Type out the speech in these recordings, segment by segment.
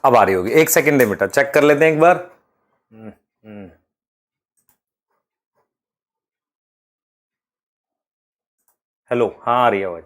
अब आ रही होगी, एक सेकेंड दे बेटा, चेक कर लेते हैं एक बार। हेलो, हाँ आ रही है आवाज।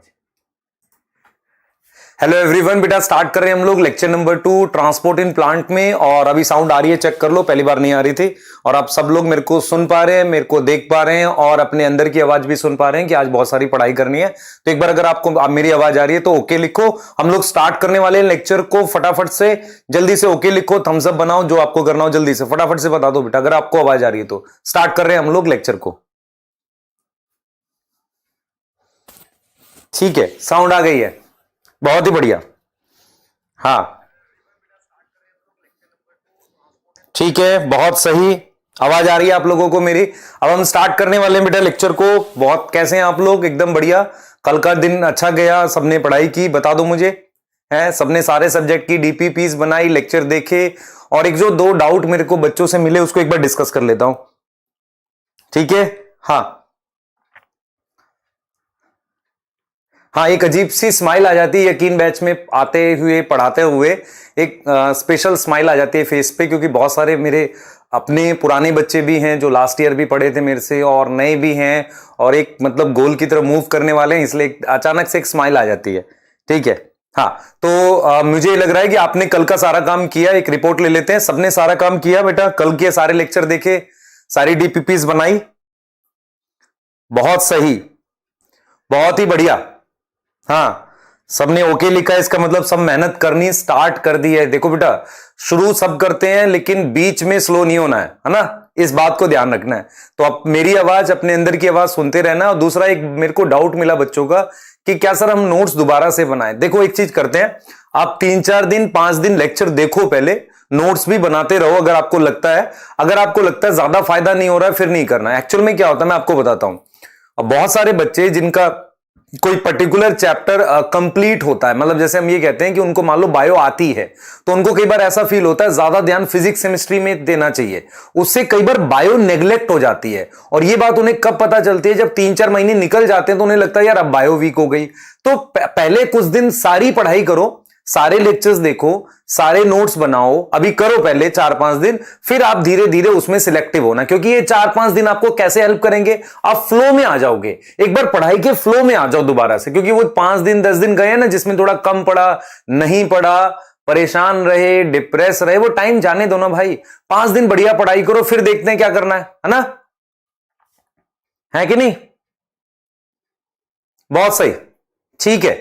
हेलो एवरीवन, बेटा स्टार्ट कर रहे हैं हम लोग lecture number 2 transport in plant में। और अभी साउंड आ रही है, चेक कर लो, पहली बार नहीं आ रही थी। और आप सब लोग मेरे को सुन पा रहे हैं, मेरे को देख पा रहे हैं और अपने अंदर की आवाज भी सुन पा रहे हैं कि आज बहुत सारी पढ़ाई करनी है। तो एक बार अगर आपको मेरी आवाज आ रही है तो ओके लिखो। हम लोग स्टार्ट करने वाले हैं लेक्चर को, फटाफट से जल्दी से ओके लिखो, थम्स अप बनाओ, जो आपको करना हो जल्दी से फटाफट से बता दो बेटा अगर आपको आवाज आ रही है तो। स्टार्ट कर रहे हैं हम लोग लेक्चर को, ठीक है? साउंड आ गई है, बहुत ही बढ़िया। हाँ ठीक है, बहुत सही, आवाज आ रही है आप लोगों को मेरी। अब हम स्टार्ट करने वाले हैं बेटा लेक्चर को। बहुत कैसे हैं आप लोग? एकदम बढ़िया। कल का दिन अच्छा गया? सबने पढ़ाई की? बता दो मुझे, है सबने सारे सब्जेक्ट की डीपीपीस बनाई, लेक्चर देखे? और एक जो दो डाउट मेरे को बच्चों से मिले उसको एक बार डिस्कस कर लेता हूं, ठीक है? हाँ हाँ, एक अजीब सी स्माइल आ जाती है यकीन बैच में आते हुए पढ़ाते हुए, एक स्पेशल स्माइल आ जाती है फेस पे, क्योंकि बहुत सारे मेरे अपने पुराने बच्चे भी हैं जो लास्ट ईयर भी पढ़े थे मेरे से और नए भी हैं, और एक मतलब गोल की तरफ मूव करने वाले हैं, इसलिए अचानक से एक स्माइल आ जाती है, ठीक है? हाँ, तो मुझे लग रहा है कि आपने कल का सारा काम किया। एक रिपोर्ट ले लेते हैं, सबने सारा काम किया बेटा? कल के सारे लेक्चर देखे, सारी डीपीपीस बनाई? बहुत सही, बहुत ही बढ़िया। हाँ, सबने ओके लिखा है, इसका मतलब सब मेहनत करनी स्टार्ट कर दी है। देखो बेटा, शुरू सब करते हैं लेकिन बीच में स्लो नहीं होना है ना? इस बात को ध्यान रखना है। तो आप मेरी आवाज, अपने अंदर की आवाज सुनते रहना। और दूसरा, एक मेरे को डाउट मिला बच्चों का कि क्या सर हम नोट्स दोबारा से बनाएं। देखो एक चीज करते हैं, आप 3-4 दिन 5 दिन लेक्चर देखो, पहले नोट्स भी बनाते रहो अगर आपको लगता है। अगर आपको लगता है ज्यादा फायदा नहीं हो रहा है फिर नहीं करना है। एक्चुअल में क्या होता है मैं आपको बताता हूं। अब बहुत सारे बच्चे जिनका कोई पर्टिकुलर चैप्टर कंप्लीट होता है, मतलब जैसे हम ये कहते हैं कि उनको मान लो बायो आती है, तो उनको कई बार ऐसा फील होता है ज्यादा ध्यान फिजिक्स केमिस्ट्री में देना चाहिए, उससे कई बार बायो नेग्लेक्ट हो जाती है। और ये बात उन्हें कब पता चलती है? जब 3-4 महीने निकल जाते हैं तो उन्हें लगता है यार अब बायो वीक हो गई। तो पहले कुछ दिन सारी पढ़ाई करो, सारे लेक्चर्स देखो, सारे नोट्स बनाओ, अभी करो पहले 4-5 दिन, फिर आप धीरे धीरे उसमें सिलेक्टिव होना, क्योंकि ये 4-5 दिन आपको कैसे हेल्प करेंगे? आप फ्लो में आ जाओगे, एक बार पढ़ाई के फ्लो में आ जाओ दोबारा से। क्योंकि वो 5 दिन 10 दिन गए ना जिसमें थोड़ा कम पढ़ा, नहीं पढ़ा, परेशान रहे, डिप्रेस रहे, वो टाइम जाने दो ना भाई। 5 दिन बढ़िया पढ़ाई करो, फिर देखते हैं क्या करना है ना? है कि नहीं? बहुत सही, ठीक है।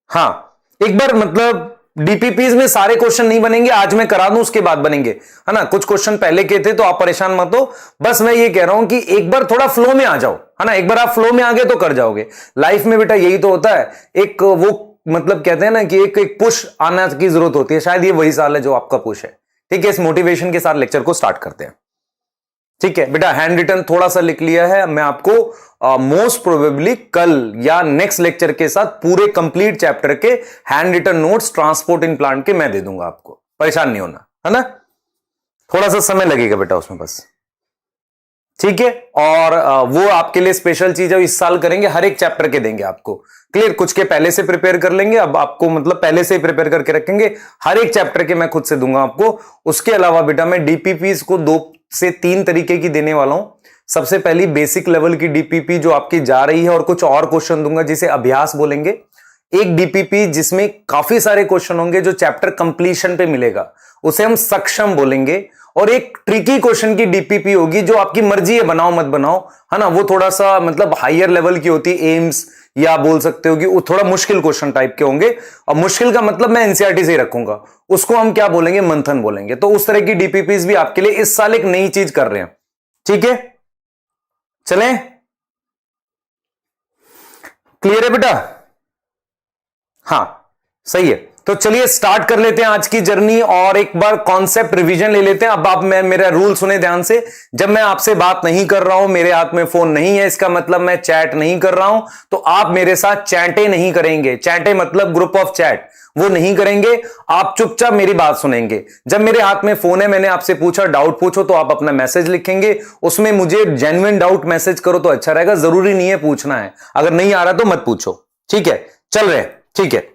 हाँ, एक बार मतलब डीपीपीज में सारे क्वेश्चन नहीं बनेंगे, आज मैं करा दूं उसके बाद बनेंगे, है ना? कुछ क्वेश्चन पहले के थे तो आप परेशान मत हो। बस मैं ये कह रहा हूं कि एक बार थोड़ा फ्लो में आ जाओ, है ना? एक बार आप फ्लो में आ गए तो कर जाओगे। लाइफ में बेटा यही तो होता है, एक वो मतलब कहते हैं ना कि एक एक पुश आना की जरूरत होती है, शायद ये वही साल है जो आपका पुश है, ठीक है? इस मोटिवेशन के साथ लेक्चर को स्टार्ट करते हैं, ठीक है बेटा? हैंड रिटन थोड़ा सा लिख लिया है, मैं आपको मोस्ट प्रोबेबली कल या नेक्स्ट लेक्चर के साथ पूरे कंप्लीट चैप्टर के hand written notes transport in plant के मैं दे दूंगा आपको, परेशान नहीं होना, है ना? थोड़ा सा समय लगेगा बेटा उसमें बस, ठीक है? और वो आपके लिए स्पेशल चीज है, इस साल करेंगे, हर एक चैप्टर के देंगे आपको। क्लियर? कुछ के पहले से प्रिपेयर कर लेंगे, अब आपको मतलब पहले से ही प्रिपेयर करके रखेंगे, हर एक चैप्टर के मैं खुद से दूंगा आपको। उसके अलावा बेटा मैं डीपीपीस को 2 से 3 तरीके की देने वाला हूं। सबसे पहली बेसिक लेवल की डीपीपी जो आपकी जा रही है, और कुछ और क्वेश्चन दूंगा जिसे अभ्यास बोलेंगे। एक डीपीपी जिसमें काफी सारे क्वेश्चन होंगे जो चैप्टर कंप्लीशन पे मिलेगा, उसे हम सक्षम बोलेंगे। और एक ट्रिकी क्वेश्चन की डीपीपी होगी जो आपकी मर्जी है, बनाओ मत बनाओ, है ना? वो थोड़ा सा मतलब हायर लेवल की होती है, एम्स, या बोल सकते हो कि वो थोड़ा मुश्किल क्वेश्चन टाइप के होंगे। और मुश्किल का मतलब मैं एनसीईआरटी से ही रखूंगा, उसको हम क्या बोलेंगे? मंथन बोलेंगे। तो उस तरह की डीपीपीस भी आपके लिए इस साल एक नई चीज कर रहे हैं, ठीक है? चलें? क्लियर है बेटा? हाँ, सही है। तो चलिए स्टार्ट कर लेते हैं आज की जर्नी, और एक बार कॉन्सेप्ट रिवीजन ले लेते हैं। अब आप मेरा रूल सुने ध्यान से। जब मैं आपसे बात नहीं कर रहा हूं, मेरे हाथ में फोन नहीं है, इसका मतलब मैं चैट नहीं कर रहा हूं, तो आप मेरे साथ चैटे नहीं करेंगे। चैटे मतलब ग्रुप ऑफ चैट, वो नहीं करेंगे। आप चुपचाप मेरी बात सुनेंगे। जब मेरे हाथ में फोन है, मैंने आपसे पूछा डाउट पूछो, तो आप अपना मैसेज लिखेंगे, उसमें मुझे जेन्युइन डाउट मैसेज करो तो अच्छा रहेगा, जरूरी नहीं है पूछना है। अगर नहीं आ रहा तो मत पूछो, ठीक है? चल रहे, ठीक है?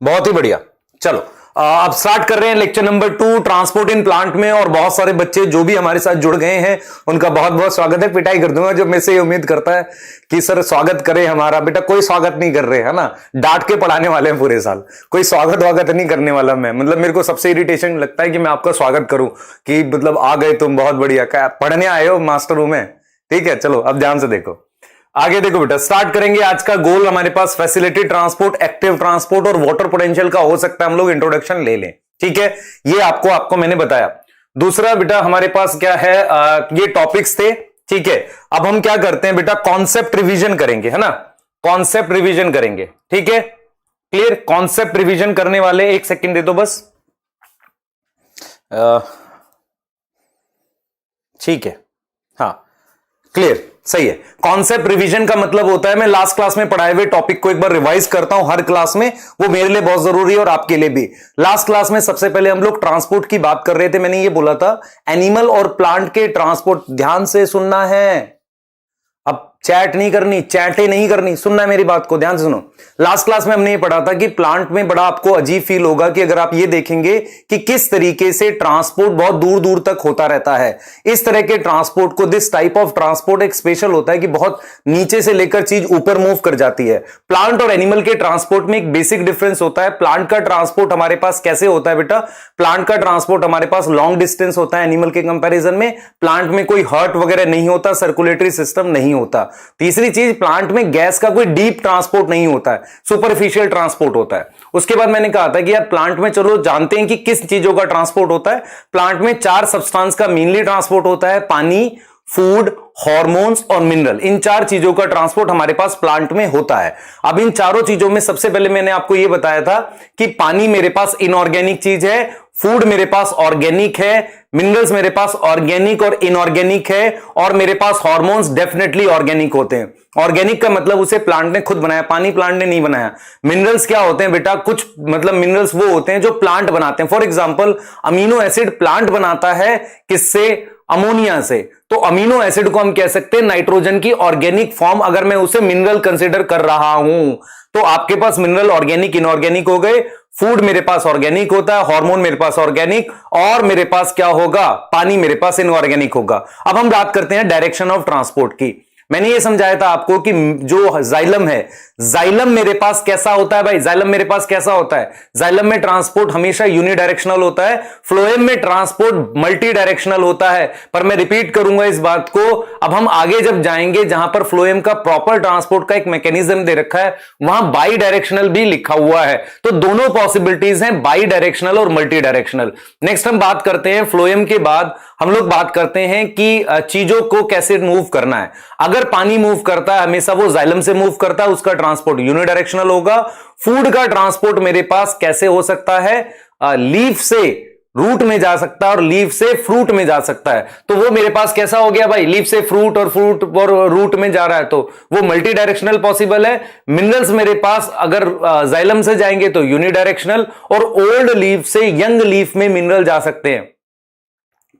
बहुत ही बढ़िया। चलो अब स्टार्ट कर रहे हैं lecture number 2 transport in plant में। और बहुत सारे बच्चे जो भी हमारे साथ जुड़ गए हैं उनका बहुत बहुत स्वागत है। पिटाई कर दूंगा जब मैं से उम्मीद करता है कि सर स्वागत करे हमारा। बेटा कोई स्वागत नहीं कर रहे है ना, डांट के पढ़ाने वाले हैं पूरे साल, कोई स्वागत वागत नहीं करने वाला मैं। मतलब मेरे को सबसे इरिटेशन लगता है कि मैं आपका स्वागत करूं कि मतलब आ गए तुम, बहुत बढ़िया, क्या पढ़ने आए हो मास्टर रूम में। ठीक है, चलो अब ध्यान से देखो, आगे देखो बेटा। स्टार्ट करेंगे। आज का गोल हमारे पास फैसिलिटी ट्रांसपोर्ट, एक्टिव ट्रांसपोर्ट और वाटर पोटेंशियल का हो सकता है। हम लोग इंट्रोडक्शन ले लें, ठीक है, ये आपको मैंने बताया। दूसरा बेटा हमारे पास क्या है, ये टॉपिक्स थे, ठीक है। अब हम क्या करते हैं बेटा, कॉन्सेप्ट रिवीजन करेंगे, है ना, कॉन्सेप्ट रिवीजन करेंगे, ठीक है, क्लियर। कॉन्सेप्ट रिवीजन करने वाले, एक सेकेंड दे दो बस, ठीक है, हाँ क्लियर, सही है। कॉन्सेप्ट रिवीजन का मतलब होता है मैं लास्ट क्लास में पढ़ाए हुए टॉपिक को एक बार रिवाइज करता हूं हर क्लास में, वो मेरे लिए बहुत जरूरी है और आपके लिए भी। लास्ट क्लास में सबसे पहले हम लोग ट्रांसपोर्ट की बात कर रहे थे। मैंने ये बोला था एनिमल और प्लांट के ट्रांसपोर्ट, ध्यान से सुनना है, अब चैट नहीं करनी, चैटें नहीं करनी, सुनना है मेरी बात को, ध्यान से सुनो। लास्ट क्लास में हमने ये पढ़ा था कि प्लांट में बड़ा आपको अजीब फील होगा कि अगर आप ये देखेंगे कि किस तरीके से ट्रांसपोर्ट बहुत दूर दूर तक होता रहता है। इस तरह के ट्रांसपोर्ट को, दिस टाइप ऑफ ट्रांसपोर्ट एक स्पेशल होता है कि बहुत नीचे से लेकर चीज ऊपर मूव कर जाती है। प्लांट और एनिमल के ट्रांसपोर्ट में एक बेसिक डिफरेंस होता है। प्लांट का ट्रांसपोर्ट हमारे पास कैसे होता है बेटा, प्लांट का ट्रांसपोर्ट हमारे पास लॉन्ग डिस्टेंस होता है एनिमल के कंपैरिजन में। प्लांट में कोई हर्ट वगैरह नहीं होता, सर्कुलेटरी सिस्टम नहीं होता। तीसरी चीज, प्लांट में गैस का कोई डीप ट्रांसपोर्ट नहीं होता है, सुपरफिशियल ट्रांसपोर्ट होता है। उसके बाद मैंने कहा था कि यार प्लांट में चलो जानते हैं कि किस चीजों का ट्रांसपोर्ट होता है। प्लांट में 4 सब्सटेंस का मेनली ट्रांसपोर्ट होता है, पानी, फूड, हार्मोन्स और मिनरल। इन 4 चीजों का ट्रांसपोर्ट हमारे पास प्लांट में होता है। अब इन चारों चीजों में सबसे पहले मैंने आपको यह बताया था कि पानी मेरे पास इनऑर्गेनिक चीज है, फूड मेरे पास ऑर्गेनिक है, मिनरल्स मेरे पास ऑर्गेनिक और इनऑर्गेनिक है, और मेरे पास हार्मोन्स डेफिनेटली ऑर्गेनिक होते हैं। ऑर्गेनिक का मतलब उसे प्लांट ने खुद बनाया, पानी प्लांट ने नहीं बनाया। मिनरल्स क्या होते हैं बेटा, कुछ मतलब मिनरल्स वो होते हैं जो प्लांट बनाते हैं। For example amino acid plant बनाता है, किससे, अमोनिया से। तो अमीनो एसिड को हम कह सकते हैं नाइट्रोजन की ऑर्गेनिक फॉर्म, अगर मैं उसे मिनरल कंसीडर कर रहा हूं तो आपके पास मिनरल ऑर्गेनिक इनऑर्गेनिक हो गए। फूड मेरे पास ऑर्गेनिक होता है, हार्मोन मेरे पास ऑर्गेनिक, और मेरे पास क्या होगा, पानी मेरे पास इनऑर्गेनिक होगा। अब हम बात करते हैं डायरेक्शन ऑफ ट्रांसपोर्ट की। मैंने ये समझाया था आपको कि जो जाइलम है, जाइलम मेरे पास कैसा होता है भाई, जाइलम मेरे पास कैसा होता है, जाइलम में ट्रांसपोर्ट हमेशा यूनिडायरेक्शनल होता है, फ्लोएम में ट्रांसपोर्ट मल्टी डायरेक्शनल होता है। पर मैं रिपीट करूंगा इस बात को, अब हम आगे जब जाएंगे जहां पर फ्लोएम का प्रॉपर ट्रांसपोर्ट का एक मैकेनिज्म दे रखा है, वहां बाई डायरेक्शनल भी लिखा हुआ है। तो दोनों पॉसिबिलिटीज हैं, बाई डायरेक्शनल और मल्टी डायरेक्शनल। नेक्स्ट हम बात करते हैं फ्लोएम के बाद हम लोग बात करते हैं कि चीजों को कैसे मूव करना है। अगर पानी मूव करता है हमेशा वो जाइलम से मूव करता है, उसका ट्रांसपोर्ट यूनिडायरेक्शनल होगा। फूड का ट्रांसपोर्ट मेरे पास कैसे हो सकता है, लीफ से रूट में जा सकता है और लीफ से फ्रूट में जा सकता है। तो वो मेरे पास कैसा हो गया भाई, लीफ से फ्रूट और फ्रूट और रूट में जा रहा है, तो वो मल्टी डायरेक्शनल पॉसिबल है। मिनरल्स मेरे पास अगर जाइलम से जाएंगे तो यूनिडायरेक्शनल, और ओल्ड लीफ से यंग लीफ में मिनरल जा सकते हैं।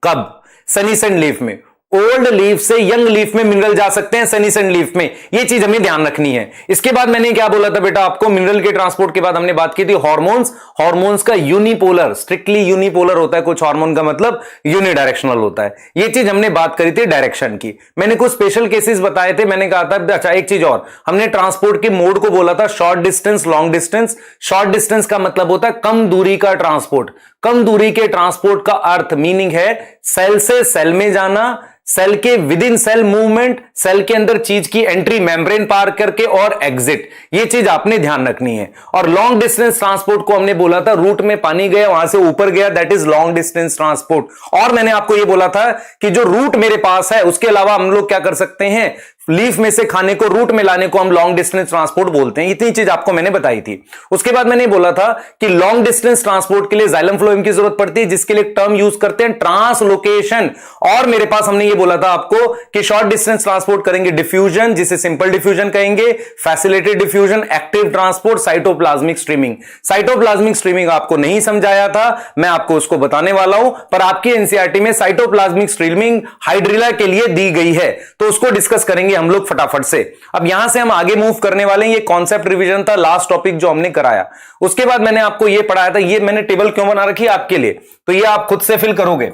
कब, सनीसेंट लीफ में, ओल्ड लीफ से यंग लीफ में मिनरल जा सकते हैं, सनीसेंट लीफ में। यह चीज हमें ध्यान रखनी है। इसके बाद मैंने क्या बोला था बेटा आपको, मिनरल के ट्रांसपोर्ट के बाद हमने बात की थी हार्मोन्स। हार्मोन्स का यूनिपोलर, स्ट्रिक्टली यूनिपोलर होता है, कुछ हार्मोन का मतलब यूनिडायरेक्शनल होता है। यह चीज हमने बात करी थी डायरेक्शन की। मैंने कुछ स्पेशल केसेस बताए थे, मैंने कहा था अच्छा एक चीज और, हमने ट्रांसपोर्ट के मोड को बोला था short distance, long distance. Short distance का मतलब होता है कम दूरी का ट्रांसपोर्ट। कम दूरी के ट्रांसपोर्ट का अर्थ, मीनिंग है सेल से सेल में जाना, सेल के within cell movement, cell के अंदर चीज की एंट्री मेम्ब्रेन पार करके और एग्जिट, ये चीज आपने ध्यान रखनी है। और लॉन्ग डिस्टेंस ट्रांसपोर्ट को हमने बोला था रूट में पानी गया वहां से ऊपर गया, that is long distance transport. और मैंने आपको ये बोला था कि जो रूट मेरे पास है उसके अलावा हम लोग क्या कर सकते हैं, लीफ में से खाने को रूट में लाने को हम लॉन्ग डिस्टेंस ट्रांसपोर्ट बोलते हैं। इतनी चीज आपको मैंने बताई थी। उसके बाद मैंने बोला था कि लॉन्ग डिस्टेंस ट्रांसपोर्ट के लिए जाइलम फ्लोएम की जरूरत पड़ती है, जिसके लिए टर्म यूज करते हैं ट्रांसलोकेशन। और मेरे पास हमने ये बोला था आपको कि शॉर्ट डिस्टेंस ट्रांसपोर्ट करेंगे डिफ्यूजन, जिसे सिंपल डिफ्यूजन कहेंगे, facilitated diffusion, active transport, cytoplasmic streaming. Cytoplasmic streaming आपको नहीं समझाया था, मैं आपको उसको बताने वाला हूं, पर आपकी एनसीईआरटी में साइटोप्लाज्मिक स्ट्रीमिंग हाइड्रिला के लिए दी गई है, तो उसको डिस्कस करेंगे हम लोग फटाफट से। अब यहां से हम आगे मूव करने वाले हैं। ये कॉन्सेप्ट रिवीजन था, लास्ट टॉपिक जो हमने कराया। उसके बाद मैंने आपको ये पढ़ाया था, ये मैंने टेबल क्यों बना रखी है आपके लिए, तो ये आप खुद से फिल करोगे।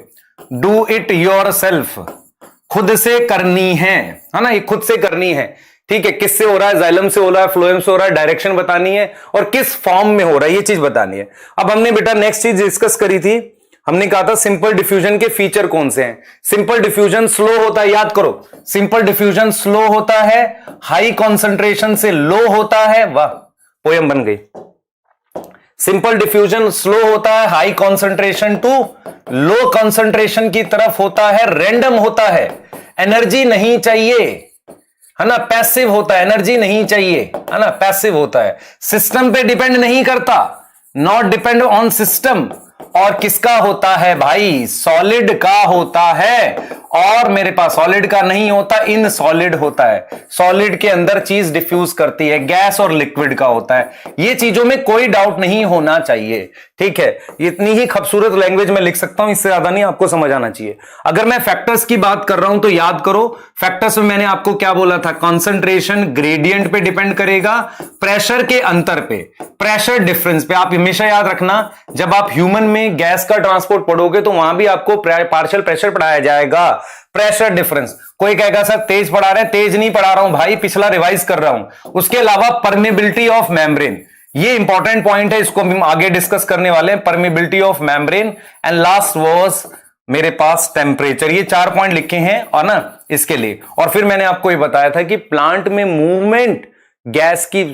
डू इट योर सेल्फ, खुद से करनी है ना, ये खुद से करनी है। ठीक है, किससे हो रहा है, जाइलम से हो रहा है, फ्लोएम से हो रहा है, डायरेक्शन बतानी है और किस फॉर्म में हो रहा है ये चीज बतानी है। अब हमने बेटा नेक्स्ट चीज डिस्कस करी थी, हमने कहा था सिंपल डिफ्यूजन के फीचर कौन से हैं। सिंपल डिफ्यूजन स्लो होता है, याद करो, सिंपल डिफ्यूजन स्लो होता है, हाई कॉन्सेंट्रेशन से लो होता है। वाह, पोयम बन गई। सिंपल डिफ्यूजन स्लो होता है, high concentration to low concentration की तरफ होता है, रैंडम होता है, एनर्जी नहीं चाहिए, है ना, पैसिव होता है, एनर्जी नहीं चाहिए, है ना, पैसिव होता है, सिस्टम पे डिपेंड नहीं करता, नॉट डिपेंड ऑन सिस्टम। और किसका होता है भाई, सॉलिड का होता है। और मेरे पास सॉलिड का नहीं होता, इन सॉलिड होता है, सॉलिड के अंदर चीज डिफ्यूज करती है, गैस और लिक्विड का होता है। ये चीजों में कोई डाउट नहीं होना चाहिए। ठीक है, इतनी ही खूबसूरत लैंग्वेज में लिख सकता हूं, इससे ज्यादा नहीं आपको समझ आना चाहिए। अगर मैं फैक्टर्स की बात कर रहा हूं तो याद करो, फैक्टर्स में मैंने आपको क्या बोला था, कॉन्सेंट्रेशन ग्रेडियंट पे डिपेंड करेगा, प्रेशर के अंतर पे, प्रेशर डिफरेंस पे। आप हमेशा याद रखना, जब आप ह्यूमन में गैस का ट्रांसपोर्ट पढ़ोगे तो वहां भी आपको पार्शियल प्रेशर पढ़ाया जाएगा, प्रेशर डिफरेंस। कोई कहेगा सर तेज पढ़ा रहे हैं, तेज नहीं पढ़ा रहा हूं भाई, पिछला रिवाइज कर रहा हूं। उसके अलावा परमेबिलिटी ऑफ मेम्ब्रेन, ये इंपॉर्टेंट पॉइंट है, इसको हम आगे डिस्कस करने वाले हैं, permeability of membrane. And last was मेरे पास टेम्परेचर। ये 4 पॉइंट लिखे हैं और ना इसके लिए। और फिर मैंने आपको ये बताया था कि प्लांट में मूवमेंट, गैस की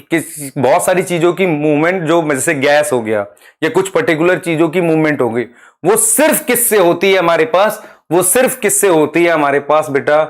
बहुत सारी चीजों की मूवमेंट, जो जैसे गैस हो गया या कुछ पर्टिकुलर चीजों की मूवमेंट हो गई, वो सिर्फ किससे होती है हमारे पास, वो सिर्फ किससे होती है हमारे पास बेटा,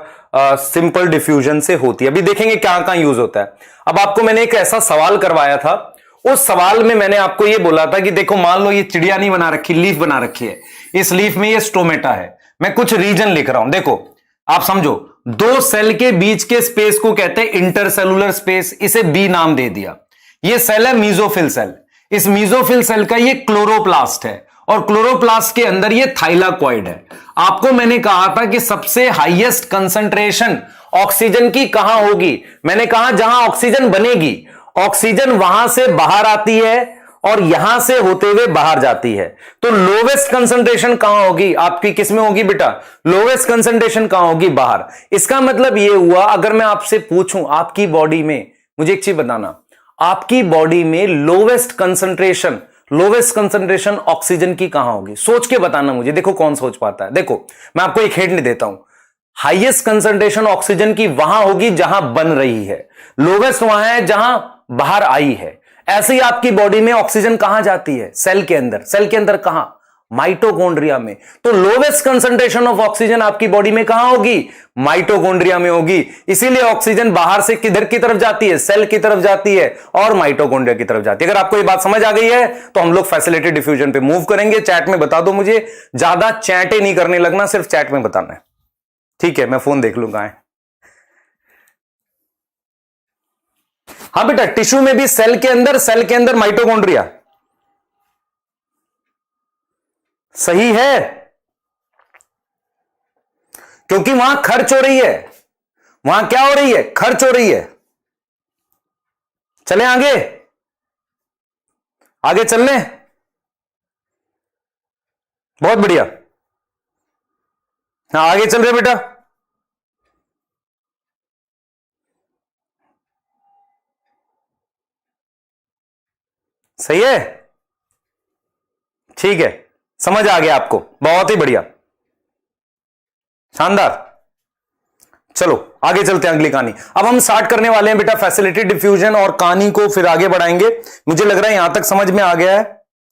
सिंपल डिफ्यूजन से होती है। अभी देखेंगे कहां कहां यूज होता है। अब आपको मैंने एक ऐसा सवाल करवाया था, उस सवाल में मैंने आपको यह बोला था कि देखो मान लो ये चिड़िया नहीं बना रखी, लीफ बना रखी है, इस लीफ में ये स्टोमेटा है, मैं कुछ रीजन लिख रहा हूं। देखो आप समझो, 2 सेल के बीच के स्पेस को कहते हैं इंटरसेलुलर स्पेस, इसे बी नाम दे दिया। ये सेल है मीजोफिल सेल, इस मीजोफिल सेल का ये क्लोरोप्लास्ट है और क्लोरोप्लास्ट के अंदर ये थाइलाकॉइड है। आपको मैंने कहा था कि सबसे हाईएस्ट कंसंट्रेशन ऑक्सीजन की कहां होगी, मैंने कहा जहां ऑक्सीजन बनेगी, ऑक्सीजन वहां से बाहर आती है और यहां से होते हुए बाहर जाती है। तो लोवेस्ट कंसंट्रेशन कहां होगी आपकी, किसमें होगी बेटा, लोवेस्ट कंसंट्रेशन कहां होगी, बाहर। इसका मतलब यह हुआ, अगर मैं आपसे पूछूं आपकी बॉडी में, मुझे एक चीज बताना, आपकी बॉडी में लोवेस्ट कंसंट्रेशन ऑक्सीजन की कहां होगी, सोच के बताना मुझे। देखो कौन सोच पाता है। देखो मैं आपको एक हिंट देता हूं, हाईएस्ट कंसंट्रेशन ऑक्सीजन की वहां होगी जहां बन रही है, लोवेस्ट वहां है जहां बाहर आई है। ऐसे ही आपकी बॉडी में ऑक्सीजन कहां जाती है, सेल के अंदर, सेल के अंदर कहां, माइटोकॉन्ड्रिया में। तो लोवेस्ट कंसंट्रेशन ऑफ ऑक्सीजन आपकी बॉडी में कहां होगी, माइटोकॉन्ड्रिया में होगी। इसीलिए ऑक्सीजन बाहर से किधर की तरफ जाती है, सेल की तरफ जाती है और माइटोकॉन्ड्रिया की तरफ जाती है। अगर आपको ये बात समझ आ गई है तो हम लोग फैसिलिटी डिफ्यूजन पे मूव करेंगे। चैट में बता दो मुझे, ज्यादा चैटे नहीं करने लगना, सिर्फ चैट में बताना है, ठीक है। मैं फोन देख लूंगा है। हाँ बेटा, टिश्यू में भी सेल के अंदर माइटोकॉन्ड्रिया, सही है, क्योंकि वहां खर्च हो रही है, वहां क्या हो रही है, खर्च हो रही है। चले आगे, आगे चल लें, बहुत बढ़िया। हाँ आगे चल रहे बेटा, सही है, ठीक है, समझ आ गया आपको, बहुत ही बढ़िया, शानदार। चलो आगे चलते हैं अगली कहानी। अब हम स्टार्ट करने वाले हैं बेटा फैसिलिटी डिफ्यूजन, और कहानी को फिर आगे बढ़ाएंगे। मुझे लग रहा है यहां तक समझ में आ गया है,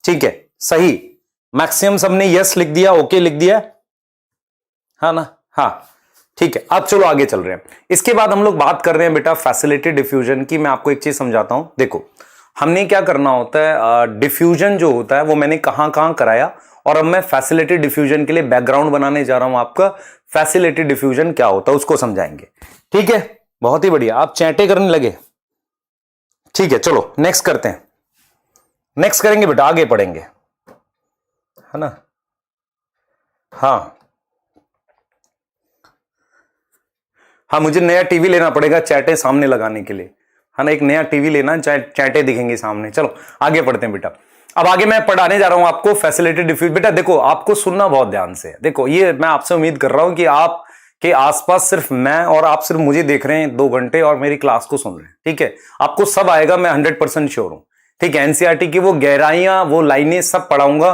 ठीक है, सही, मैक्सिमम सबने यस लिख दिया, ओके लिख दिया, हाँ ना, हाँ ठीक है। अब चलो आगे चल रहे हैं। इसके बाद हम लोग बात कर रहे हैं बेटा फैसिलिटी डिफ्यूजन की। मैं आपको एक चीज समझाता हूं, देखो हमने क्या करना होता है, डिफ्यूजन जो होता है वो मैंने कहां कहां कराया, और अब मैं फैसिलिटी डिफ्यूजन के लिए बैकग्राउंड बनाने जा रहा हूं आपका। फैसिलिटी डिफ्यूजन क्या होता है उसको समझाएंगे, ठीक है, बहुत ही बढ़िया। आप चैटे करने लगे, ठीक है, चलो नेक्स्ट करते हैं, नेक्स्ट करेंगे बेटा, आगे पढ़ेंगे, है ना, हाँ हाँ, मुझे नया टीवी लेना पड़ेगा चैटे सामने लगाने के लिए, है ना, एक नया टीवी लेना, चैटे दिखेंगे सामने। चलो आगे पढ़ते हैं बेटा। अब आगे मैं पढ़ाने जा रहा हूं आपको फैसिलिटी डिफ्यूज। बेटा देखो, आपको सुनना बहुत ध्यान से। देखो, ये मैं आपसे उम्मीद कर रहा हूं कि आप के आसपास सिर्फ मैं और आप सिर्फ मुझे देख रहे हैं 2 घंटे और मेरी क्लास को सुन रहे हैं, ठीक है। आपको सब आएगा, मैं 100% श्योर हूं, ठीक है। एनसीईआरटी की वो गहराइयां, वो लाइनें सब पढ़ाऊंगा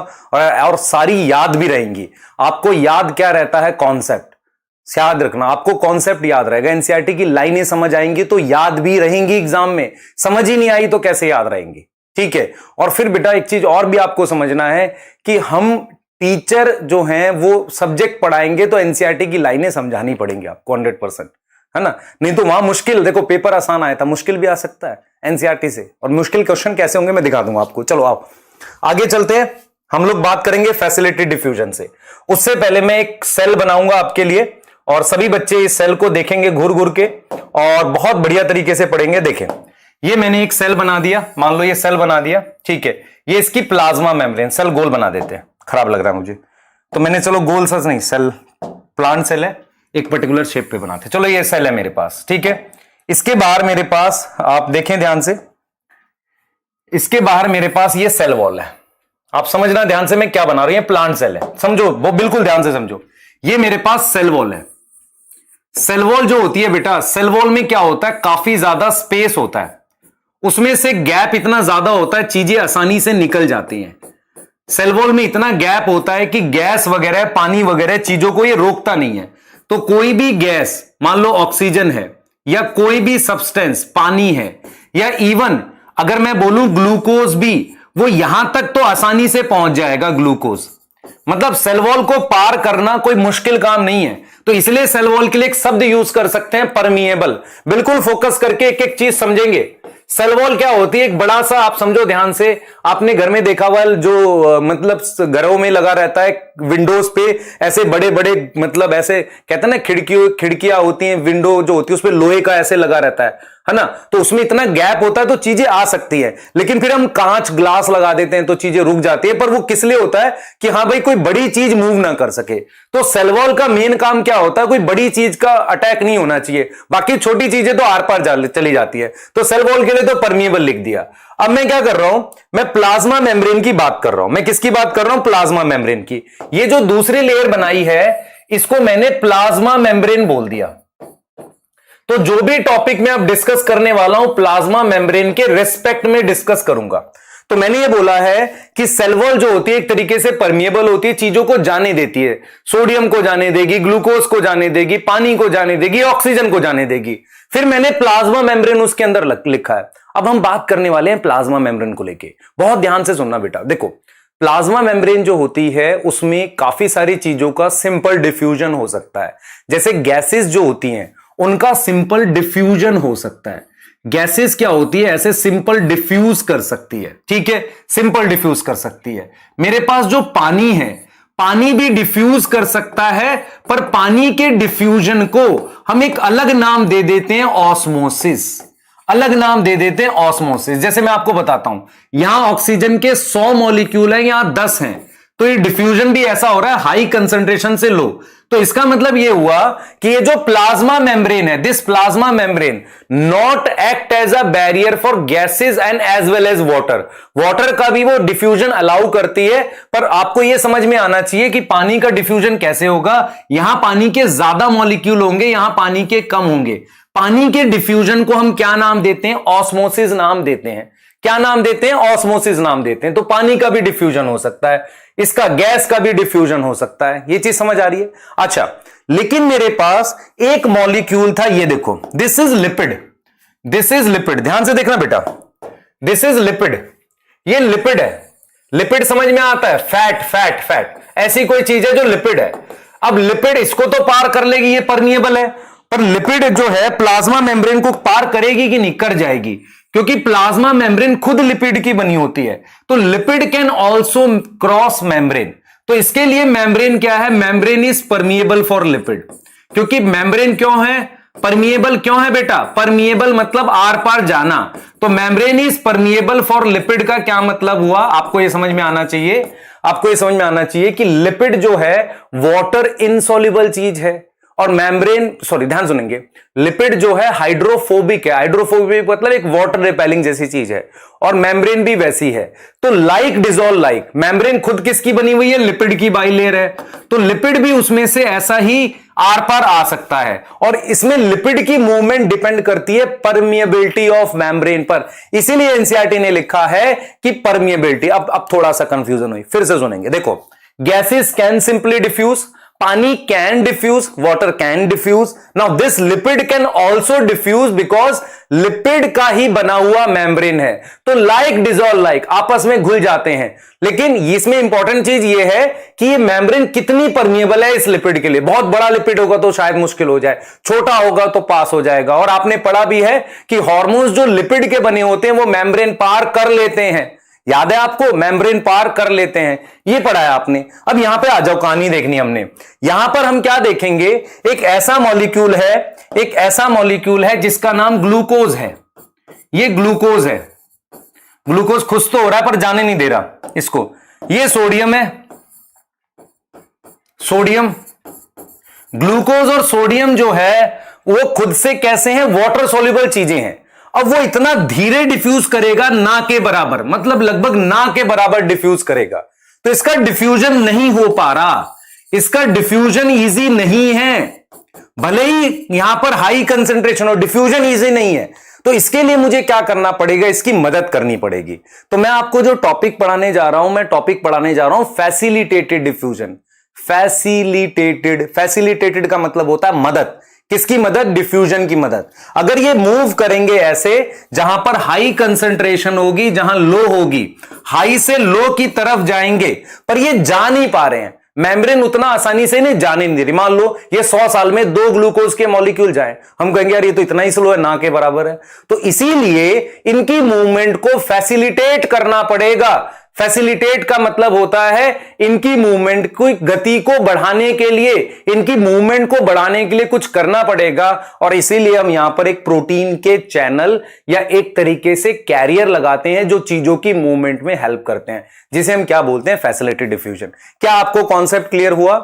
और सारी याद भी रहेंगी। आपको याद क्या रहता है? कॉन्सेप्ट याद रखना, आपको कॉन्सेप्ट याद रहेगा। एनसीईआरटी की लाइनें समझ आएंगी तो याद भी रहेंगी एग्जाम में, समझ ही नहीं आई तो कैसे याद रहेंगी, ठीक है। और फिर बेटा एक चीज और भी आपको समझना है कि हम टीचर जो हैं वो सब्जेक्ट पढ़ाएंगे तो एनसीईआरटी की लाइनें समझानी पड़ेंगी आपको 100%, है ना। नहीं तो वहां मुश्किल, देखो पेपर आसान आया था, मुश्किल भी आ सकता है एनसीईआरटी से। और मुश्किल क्वेश्चन कैसे होंगे मैं दिखा दूंगा आपको। चलो आओ आगे चलते हैं, हम लोग बात करेंगे फैसिलिटी डिफ्यूजन से। उससे पहले मैं एक सेल बनाऊंगा आपके लिए और सभी बच्चे इस सेल को देखेंगे घूर घूर के और बहुत बढ़िया तरीके से पढ़ेंगे। देखें, ये मैंने एक सेल बना दिया, मान लो ये सेल बना दिया, ठीक है। ये इसकी प्लाज्मा मेम्ब्रेन, सेल गोल बना देते हैं, खराब लग रहा है मुझे तो मैंने, चलो गोल सच नहीं, सेल प्लांट सेल है, एक पर्टिकुलर शेप पे बनाते हैं। चलो ये सेल है मेरे पास, ठीक है। इसके बाहर मेरे पास, आप देखें ध्यान से, इसके बाहर मेरे पास ये सेल वॉल है। आप समझना ध्यान से मैं क्या बना रहा हूं, ये प्लांट सेल है, समझो वो बिल्कुल ध्यान से समझो। ये मेरे पास सेल वॉल है। सेल वॉल जो होती है बेटा, सेल वॉल में क्या होता है, काफी ज्यादा स्पेस होता है, उसमें से गैप इतना ज्यादा होता है, चीजें आसानी से निकल जाती हैं। सेल वॉल में इतना गैप होता है कि गैस वगैरह, पानी वगैरह चीजों को ये रोकता नहीं है। तो कोई भी गैस, मान लो ऑक्सीजन है या कोई भी सब्सटेंस, पानी है, या इवन अगर मैं बोलूं ग्लूकोज भी, वो यहां तक तो आसानी से पहुंच जाएगा ग्लूकोज। मतलब सेल वॉल को पार करना कोई मुश्किल काम नहीं है। तो इसलिए सेल वॉल के लिए एक शब्द यूज कर सकते हैं, परमिएबल। बिल्कुल फोकस करके एक एक चीज समझेंगे। सेल वॉल क्या होती है, एक बड़ा सा, आप समझो ध्यान से, आपने घर में देखा हुआ जो मतलब घरों में लगा रहता है विंडोज पे ऐसे बड़े बड़े, मतलब ऐसे कहते हैं ना खिड़कियां होती हैं, विंडो जो होती है उस पे लोहे का ऐसे लगा रहता है ना। तो उसमें इतना गैप होता है तो चीजें आ सकती है, लेकिन फिर हम कांच ग्लास लगा देते हैं तो चीजें रुक जाती है। पर वो किस लिए होता है कि हाँ भाई कोई बड़ी चीज मूव ना कर सके। तो सेल वॉल का मेन काम क्या होता है, कोई बड़ी चीज का अटैक नहीं होना चाहिए, बाकी छोटी चीजें तो आर पार चली जाती है। तो सेल वॉल के लिए तो परमिएबल लिख दिया। अब मैं क्या कर रहा हूं, मैं प्लाज्मा मेम्ब्रेन की बात कर रहा हूं। मैं किसकी बात कर रहा हूं, प्लाज्मा मेम्ब्रेन की। ये जो दूसरी लेयर बनाई है इसको मैंने प्लाज्मा मेम्ब्रेन बोल दिया। तो जो भी टॉपिक मैं अब डिस्कस करने वाला हूं प्लाज्मा मेम्ब्रेन के रिस्पेक्ट में डिस्कस करूंगा। तो मैंने ये बोला है कि सेल वॉल जो होती है एक तरीके से परमिएबल होती है, चीजों को जाने देती है, सोडियम को जाने देगी, ग्लूकोज को जाने देगी, पानी को जाने देगी, ऑक्सीजन को जाने देगी। फिर मैंने प्लाज्मा मेम्ब्रेन उसके अंदर लिखा है। अब हम बात करने वाले हैं प्लाज्मा मेम्ब्रेन को लेके, बहुत ध्यान से सुनना बेटा। देखो, प्लाज्मा मेम्ब्रेन जो होती है उसमें काफी सारी चीजों का सिंपल डिफ्यूजन हो सकता है। जैसे गैसेस जो होती हैं उनका सिंपल डिफ्यूजन हो सकता है। गैसेस क्या होती है, ऐसे सिंपल डिफ्यूज कर सकती है, ठीक है, सिंपल डिफ्यूज कर सकती है। मेरे पास जो पानी है, पानी भी डिफ्यूज कर सकता है, पर पानी के डिफ्यूजन को हम एक अलग नाम दे देते हैं, ऑस्मोसिस। अलग नाम दे देते हैं ऑस्मोसिस। जैसे मैं आपको बताता हूं, यहां ऑक्सीजन के 100 मॉलिक्यूल हैं, यहां 10 हैं, तो ये डिफ्यूजन भी ऐसा हो रहा है हाई कंसंट्रेशन से लो। तो इसका मतलब ये हुआ कि ये जो प्लाज्मा मेम्ब्रेन है, this plasma membrane not act as a barrier for gases and as well as water. Water का भी वो डिफ्यूजन अलाउ करती है, पर आपको ये समझ में आना चाहिए कि पानी का डिफ्यूजन कैसे होगा। यहां पानी के ज्यादा मॉलिक्यूल होंगे, यहां पानी के कम होंगे। पानी के डिफ्यूजन को हम क्या नाम देते हैं, ऑस्मोसिस नाम देते हैं। क्या नाम देते हैं, ऑस्मोसिस नाम देते हैं। तो पानी का भी डिफ्यूजन हो सकता है, इसका गैस का भी डिफ्यूजन हो सकता है। ये चीज समझ आ रही है? अच्छा, लेकिन मेरे पास एक मॉलिक्यूल था, ये देखो, this is lipid, this is lipid. ध्यान से देखना बेटा, दिस इज लिपिड, ये लिपिड है। लिपिड समझ में आता है, फैट फैट फैट, ऐसी कोई चीज है जो लिपिड है। अब लिपिड इसको तो पार कर लेगी, ये परमिएबल है, पर लिपिड जो है प्लाज्मा मेम्ब्रेन को पार करेगी कि नहीं, कर जाएगी, क्योंकि प्लाज्मा मेम्ब्रेन खुद लिपिड की बनी होती है। तो lipid can also cross membrane. तो इसके लिए मेम्ब्रेन क्या है, membrane is permeable for lipid. क्योंकि मेम्ब्रेन क्यों है, परमिएबल क्यों है बेटा, परमिएबल मतलब आर पार जाना। तो membrane is permeable for lipid का क्या मतलब हुआ, आपको यह समझ में आना चाहिए, आपको यह समझ में आना चाहिए कि लिपिड जो है वाटर इनसॉल्युबल चीज है, और मेम्ब्रेन, सॉरी ध्यान सुनेंगे, लिपिड जो है हाइड्रोफोबिक है, हाइड्रोफोबिक मतलब एक वाटर रिपेलिंग जैसी चीज है, और मेम्ब्रेन भी वैसी है। तो लाइक डिसॉल्व लाइक, मेम्ब्रेन खुद किसकी बनी हुई है, लिपिड की बाइलेयर है, तो लिपिड भी उसमें से ऐसा ही आर पार आ सकता है, और इसमें लिपिड की मूवमेंट डिपेंड करती है परमिएबिलिटी ऑफ मेम्ब्रेन पर, इसीलिए एनसीईआरटी ने लिखा है कि परमिएबिलिटी। अब थोड़ा सा कंफ्यूजन हुई, फिर से सुनेंगे। देखो, गैसेस कैन सिंपली डिफ्यूज, पानी can diffuse, water can diffuse. Now this lipid can also diffuse because lipid का ही बना हुआ मेम्ब्रेन है, तो लाइक डिसॉल्व लाइक, आपस में घुल जाते हैं। लेकिन इसमें इंपॉर्टेंट चीज ये है कि ये मेम्ब्रेन कितनी परमिएबल है इस लिपिड के लिए। बहुत बड़ा लिपिड होगा तो शायद मुश्किल हो जाए, छोटा होगा तो पास हो जाएगा। और आपने पढ़ा भी है कि हार्मोन्स जो लिपिड के बने होते हैं वो मेम्ब्रेन पार कर लेते हैं, याद है आपको, मेम्ब्रेन पार कर लेते हैं, ये पढ़ा है आपने। अब यहां पे आ जाओ, कहानी देखनी हमने। यहां पर हम क्या देखेंगे, एक ऐसा मॉलिक्यूल है, एक ऐसा मॉलिक्यूल है जिसका नाम ग्लूकोज है। ये ग्लूकोज है, ग्लूकोज खुश तो हो रहा है पर जाने नहीं दे रहा इसको। ये सोडियम है, सोडियम। ग्लूकोज और सोडियम जो है वो खुद से कैसे हैं, वाटर सोल्यूबल चीजें हैं। अब वो इतना धीरे डिफ्यूज करेगा, ना के बराबर, मतलब लगभग ना के बराबर डिफ्यूज करेगा, तो इसका डिफ्यूजन नहीं हो पा रहा, इसका डिफ्यूजन इजी नहीं है। भले ही यहां पर हाई कंसेंट्रेशन हो, डिफ्यूजन इजी नहीं है। तो इसके लिए मुझे क्या करना पड़ेगा, इसकी मदद करनी पड़ेगी। तो मैं आपको जो टॉपिक पढ़ाने जा रहा हूं, मैं टॉपिक पढ़ाने जा रहा हूं फैसिलिटेटेड डिफ्यूजन। फैसिलिटेटेड, फैसिलिटेटेड का मतलब होता है मदद। किसकी मदद, डिफ्यूजन की मदद। अगर ये मूव करेंगे ऐसे, जहां पर हाई कंसंट्रेशन होगी, जहां लो होगी, हाई से लो की तरफ जाएंगे, पर ये जा नहीं पा रहे हैं, मेम्ब्रेन उतना आसानी से नहीं जाने नहीं दे रही। मान लो ये 100 साल में 2 ग्लूकोज के मॉलिक्यूल जाए, हम कहेंगे यार ये तो इतना ही स्लो है, ना के बराबर है। तो इसीलिए इनकी मूवमेंट को फैसिलिटेट करना पड़ेगा। फैसिलिटेट का मतलब होता है इनकी मूवमेंट की गति को बढ़ाने के लिए, इनकी मूवमेंट को बढ़ाने के लिए कुछ करना पड़ेगा। और इसीलिए हम यहां पर एक प्रोटीन के चैनल या एक तरीके से कैरियर लगाते हैं जो चीजों की मूवमेंट में हेल्प करते हैं, जिसे हम क्या बोलते हैं, फैसिलिटेटेड डिफ्यूजन। क्या आपको कॉन्सेप्ट क्लियर हुआ?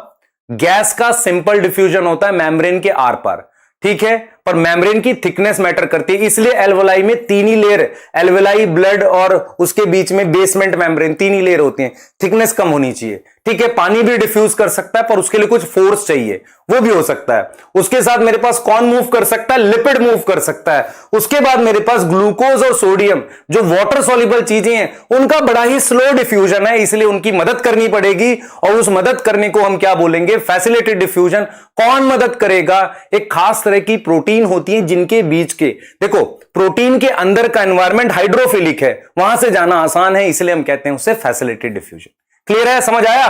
गैस का सिंपल डिफ्यूजन होता है मेम्ब्रेन के आर पार, ठीक है, पर मेम्ब्रेन की थिकनेस मैटर करती है। इसलिए एल्वेलाई में 3 ही लेयर, एल्वेलाई, ब्लड और उसके बीच में बेसमेंट मेम्ब्रेन, 3 ही लेयर होती हैं, थिकनेस कम होनी चाहिए, ठीक है। पानी भी डिफ्यूज कर सकता है पर उसके लिए कुछ फोर्स चाहिए, वो भी हो सकता है। उसके साथ मेरे पास कौन मूव कर सकता है, लिपिड मूव कर सकता है। उसके बाद मेरे पास ग्लूकोज और सोडियम जो वाटर सॉल्युबल चीजें हैं, उनका बड़ा ही स्लो डिफ्यूजन है, इसलिए उनकी मदद करनी पड़ेगी। और उस मदद करने को हम क्या बोलेंगे, फैसिलिटेटेड डिफ्यूजन। कौन मदद करेगा, एक खास तरह की प्रोटीन होती है जिनके बीच के, देखो प्रोटीन के अंदर का एनवायरमेंट हाइड्रोफिलिक है, वहां से जाना आसान है, इसलिए हम कहते हैं उसे फैसिलिटेटेड डिफ्यूजन। क्लियर है, समझ आया?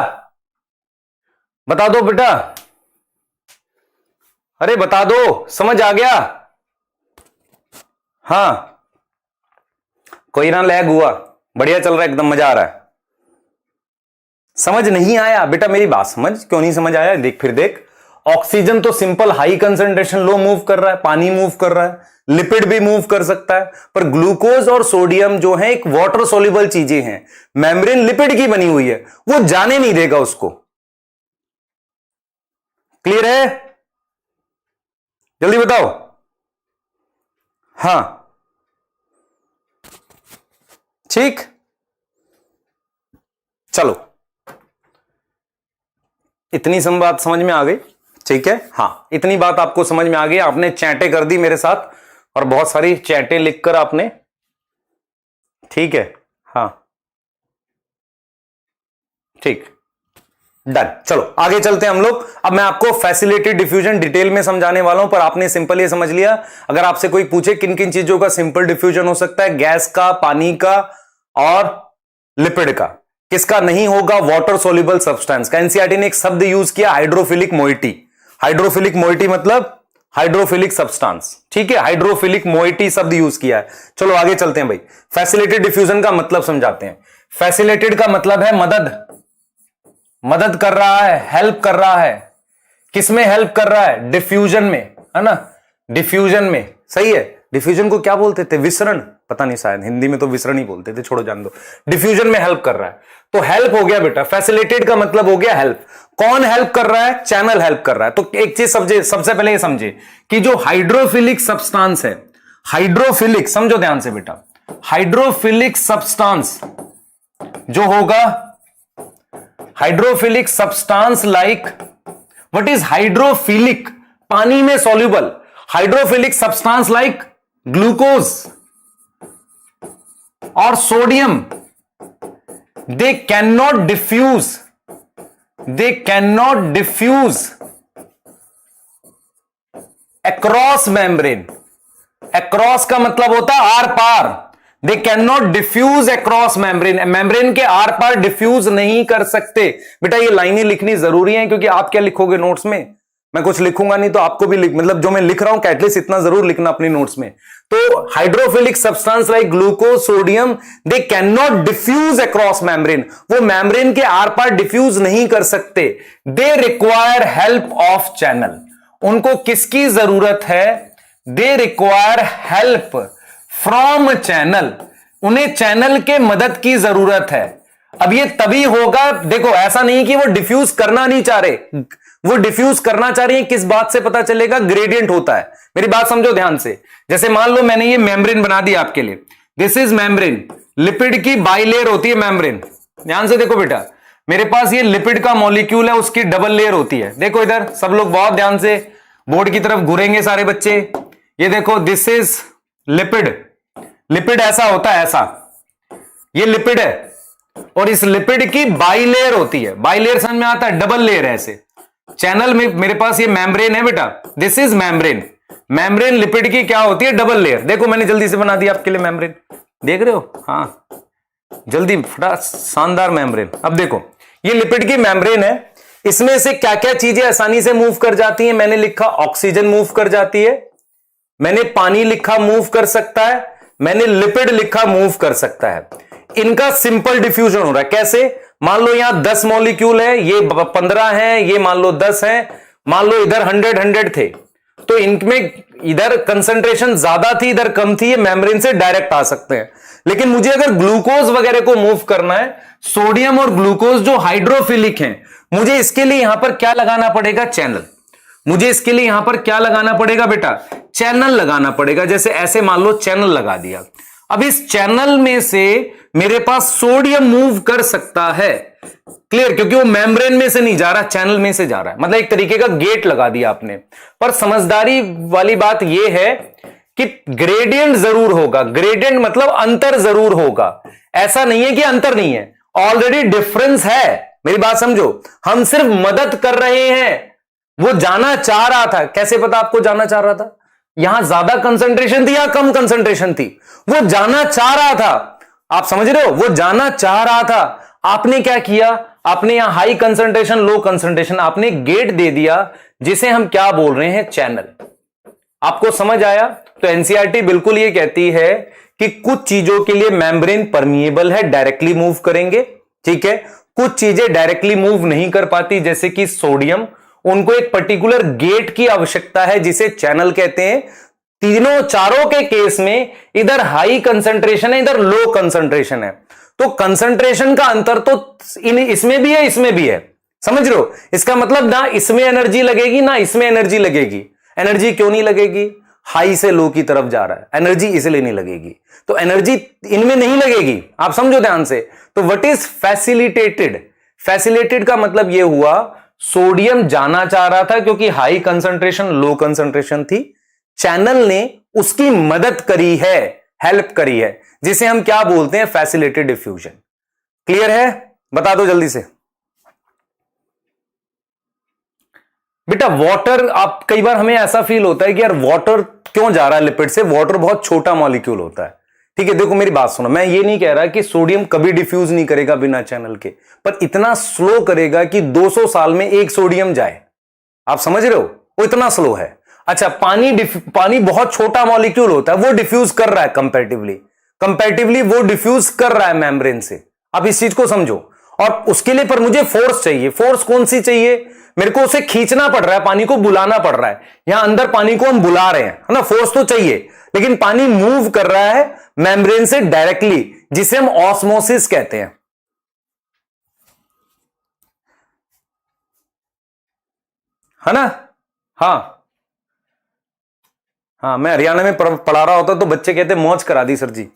बता दो बेटा, अरे बता दो, समझ आ गया? हां, कोई ना लैग हुआ, बढ़िया चल रहा है, एकदम मजा आ रहा है। समझ नहीं आया बेटा, मेरी बात समझ, क्यों नहीं समझ आया? देख फिर देख, ऑक्सीजन तो सिंपल हाई कंसंट्रेशन लो मूव कर रहा है, पानी मूव कर रहा है, लिपिड भी मूव कर सकता है, पर ग्लूकोज और सोडियम जो है एक वाटर सोल्युबल चीजें हैं, मेम्ब्रेन लिपिड की बनी हुई है, वो जाने नहीं देगा उसको। क्लियर है? जल्दी बताओ। हां, ठीक, चलो इतनी सब बात समझ में आ गई, ठीक है। हां, इतनी बात आपको समझ में आ गई, आपने चैटें कर दी मेरे साथ और बहुत सारी चैटें लिखकर आपने, ठीक है। हां, ठीक, डन। चलो आगे चलते हैं हम लोग। अब मैं आपको फैसिलिटेटेड डिफ्यूजन डिटेल में समझाने वाला हूं, पर आपने सिंपल ये समझ लिया। अगर आपसे कोई पूछे किन किन चीजों का सिंपल डिफ्यूजन हो सकता है, गैस का, पानी का और लिपिड का, किसका नहीं होगा, वाटर सोल्यूबल सब्सटेंस का। एनसीईआरटी ने एक शब्द यूज किया, हाइड्रोफिलिक मोइटी। हाइड्रोफिलिक मोइटी मतलब हाइड्रोफिलिक सब्सटेंस, ठीक है, हाइड्रोफिलिक मोइटी शब्द यूज किया है। चलो आगे चलते हैं भाई, फैसिलिटेटेड डिफ्यूजन का मतलब समझाते हैं। फैसिलिटेटेड का मतलब है मदद, मदद कर रहा है, हेल्प कर रहा है। किसमें हेल्प कर रहा है, डिफ्यूजन में, है ना, डिफ्यूजन में, सही है, डिफ्यूजन को क्या बोलते थे? विसरण, पता नहीं, शायद हिंदी में तो विसरण ही बोलते थे, छोड़ो जान दो। डिफ्यूजन में हेल्प कर रहा है, तो हेल्प हो गया बेटा। फैसिलिटेट का मतलब हो गया हेल्प। कौन हेल्प कर रहा है? चैनल हेल्प कर रहा है। तो एक चीज समझे, सबसे पहले ये समझे कि जो हाइड्रोफिलिक सब्सटेंस है, हाइड्रोफिलिक, समझो ध्यान से बेटा, हाइड्रोफिलिक सब्सटेंस जो होगा, hydrophilic substance like, what is hydrophilic? पानी में soluble hydrophilic substance like glucose और sodium, they cannot diffuse across membrane। across का मतलब होता है आर पार। they cannot diffuse across membrane, membrane के आर पार डिफ्यूज नहीं कर सकते। बेटा ये लाइनें लिखनी जरूरी है, क्योंकि आप क्या लिखोगे नोट्स में, मैं कुछ लिखूंगा नहीं तो आपको भी मतलब जो मैं लिख रहा हूं एटलीस्ट इतना जरूर लिखना अपनी नोट्स में। तो hydrophilic substance like glucose, sodium, they can not diffuse across membrane, वो मेम्ब्रेन के आर पार डिफ्यूज नहीं कर सकते। They require help of channel, उनको किसकी जरूरत है? They require help from channel, उन्हें चैनल के मदद की जरूरत है। अब ये तभी होगा, देखो ऐसा नहीं कि वो डिफ्यूज करना नहीं चाह रहे, वो डिफ्यूज करना चाह रही है। किस बात से पता चलेगा? ग्रेडियंट होता है। मेरी बात समझो ध्यान से। जैसे मान लो मैंने ये मेम्ब्रेन बना दी आपके लिए, दिस इज मेम्ब्रेन, लिपिड की बाइलेयर होती है मेम्ब्रेन। ध्यान से देखो बेटा, मेरे पास ये लिपिड का मॉलिक्यूल है, उसकी डबल लेयर होती है। देखो इधर सब लोग बहुत ध्यान से बोर्ड की तरफ घूरेंगे सारे बच्चे। ये देखो दिस इज लिपिड, लिपिड ऐसा होता है, ऐसा ये लिपिड है, और इस लिपिड की बाइलेयर होती है। बाइलेयर समझ में आता है? डबल लेयर है ऐसे। चैनल में मेरे पास ये मेम्ब्रेन है बेटा, this is membrane. Membrane lipid की क्या होती है? Double layer. देखो मैंने जल्दी से बना दिया आपके लिए मेम्ब्रेन, देख रहे हो? हाँ जल्दी, फटा, शानदार मेम्ब्रेन। अब देखो ये लिपिड की मेम्ब्रेन है, इसमें से क्या क्या चीजें आसानी से मूव कर जाती हैं? मैंने लिखा ऑक्सीजन मूव कर जाती है, मैंने पानी लिखा मूव कर सकता है, मैंने लिपिड लिखा मूव कर सकता है। इनका सिंपल डिफ्यूजन हो रहा है। कैसे? मान लो यहां 10 मॉलिक्यूल है, ये 15 है, ये मान लो 10 है, मान लो इधर 100 थे, तो इनमें इधर कंसंट्रेशन ज्यादा थी, इधर कम थी, ये मेम्ब्रेन से डायरेक्ट आ सकते हैं। लेकिन मुझे अगर ग्लूकोज वगैरह को मूव करना है, सोडियम और ग्लूकोज जो हाइड्रोफिलिक हैं, मुझे इसके लिए यहां पर क्या लगाना पड़ेगा? चैनल। मुझे इसके लिए यहां पर क्या लगाना पड़ेगा बेटा? चैनल लगाना पड़ेगा। जैसे ऐसे मान लो चैनल लगा दिया। अब इस चैनल में से मेरे पास सोडियम मूव कर सकता है, क्लियर, क्योंकि वो मेम्ब्रेन में से नहीं जा रहा, चैनल में से जा रहा है। मतलब एक तरीके का गेट लगा दिया आपने। पर समझदारी वाली बात यह है कि ग्रेडियंट जरूर होगा। ग्रेडियंट मतलब अंतर जरूर होगा। ऐसा नहीं है कि अंतर नहीं है, ऑलरेडी डिफरेंस है। मेरी बात समझो, हम सिर्फ मदद कर रहे हैं। वो जाना चाह रहा था, कैसे पता आपको जाना चाह रहा था? यहां ज्यादा कंसंट्रेशन थी या कम कंसंट्रेशन थी? वो जाना चाह रहा था। आप समझ रहे हो? वो जाना चाह रहा था। आपने क्या किया? आपने यहां हाई कंसंट्रेशन, लो कंसंट्रेशन, आपने गेट दे दिया, जिसे हम क्या बोल रहे हैं? चैनल। आपको समझ आया? तो एनसीईआरटी बिल्कुल ये कहती है कि कुछ चीजों के लिए मेम्ब्रेन परमिएबल है, डायरेक्टली मूव करेंगे, ठीक है। कुछ चीजें डायरेक्टली मूव नहीं कर पाती, जैसे कि सोडियम, उनको एक पर्टिकुलर गेट की आवश्यकता है, जिसे चैनल कहते हैं। तीनों चारों के केस में इधर हाई कंसंट्रेशन है, इधर लो कंसंट्रेशन है, तो कंसंट्रेशन का अंतर तो इसमें भी है, इसमें भी है। समझ रहे हो? इसका मतलब ना इसमें एनर्जी लगेगी ना इसमें एनर्जी लगेगी। एनर्जी क्यों नहीं लगेगी? हाई से लो की तरफ जा रहा है, एनर्जी इसलिए नहीं लगेगी। तो एनर्जी इनमें नहीं लगेगी, आप समझो ध्यान से। तो व्हाट इज फैसिलिटेटेड? फैसिलिटेटेड का मतलब यह हुआ, सोडियम जाना चाह रहा था क्योंकि हाई कंसंट्रेशन, लो कंसंट्रेशन थी, चैनल ने उसकी मदद करी है, हेल्प करी है, जिसे हम क्या बोलते हैं? Facilitated diffusion. क्लियर है? बता दो जल्दी से बेटा। वाटर, आप कई बार हमें ऐसा फील होता है कि यार वाटर क्यों जा रहा है लिपिड से? वाटर बहुत छोटा मॉलिक्यूल होता है, ठीक है। देखो मेरी बात सुनो, मैं ये नहीं कह रहा कि सोडियम कभी डिफ्यूज नहीं करेगा बिना चैनल के, पर इतना स्लो करेगा कि 200 साल में एक सोडियम जाए। आप समझ रहे हो? वो इतना स्लो है। अच्छा, पानी बहुत छोटा मॉलिक्यूल होता है, वो डिफ्यूज कर रहा है कंपैरेटिवली वो डिफ्यूज कर रहा है मेम्ब्रेन से। आप इस चीज को समझो। और उसके लिए पर मुझे फोर्स चाहिए। फोर्स कौन सी चाहिए? मेरे को उसे खींचना पड़ रहा है, पानी को बुलाना पड़ रहा है। यहां अंदर पानी को हम बुला रहे हैं, है ना, फोर्स तो चाहिए। लेकिन पानी मूव कर रहा है मेम्ब्रेन से डायरेक्टली, जिसे हम ऑस्मोसिस कहते हैं। है ना? हाँ हाँ, मैं हरियाणा में पढ़ा रहा होता तो बच्चे कहते मौज करा दी सर जी।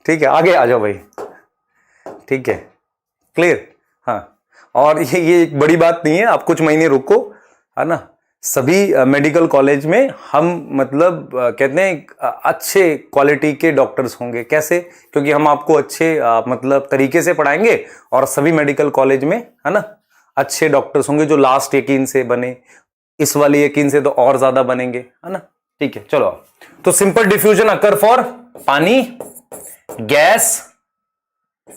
ठीक है, आगे आ जाओ भाई। ठीक है, क्लियर? हाँ, और ये एक बड़ी बात नहीं है, आप कुछ महीने रुको, है ना। सभी मेडिकल कॉलेज में हम मतलब कहते हैं अच्छे क्वालिटी के डॉक्टर्स होंगे। कैसे? क्योंकि हम आपको अच्छे मतलब तरीके से पढ़ाएंगे, और सभी मेडिकल कॉलेज में, है ना, अच्छे डॉक्टर्स होंगे जो लास्ट यकीन से बने, इस वाले यकीन से तो और ज्यादा बनेंगे, है ना। ठीक है, चलो। तो सिंपल डिफ्यूजन अकर फॉर पानी, गैस,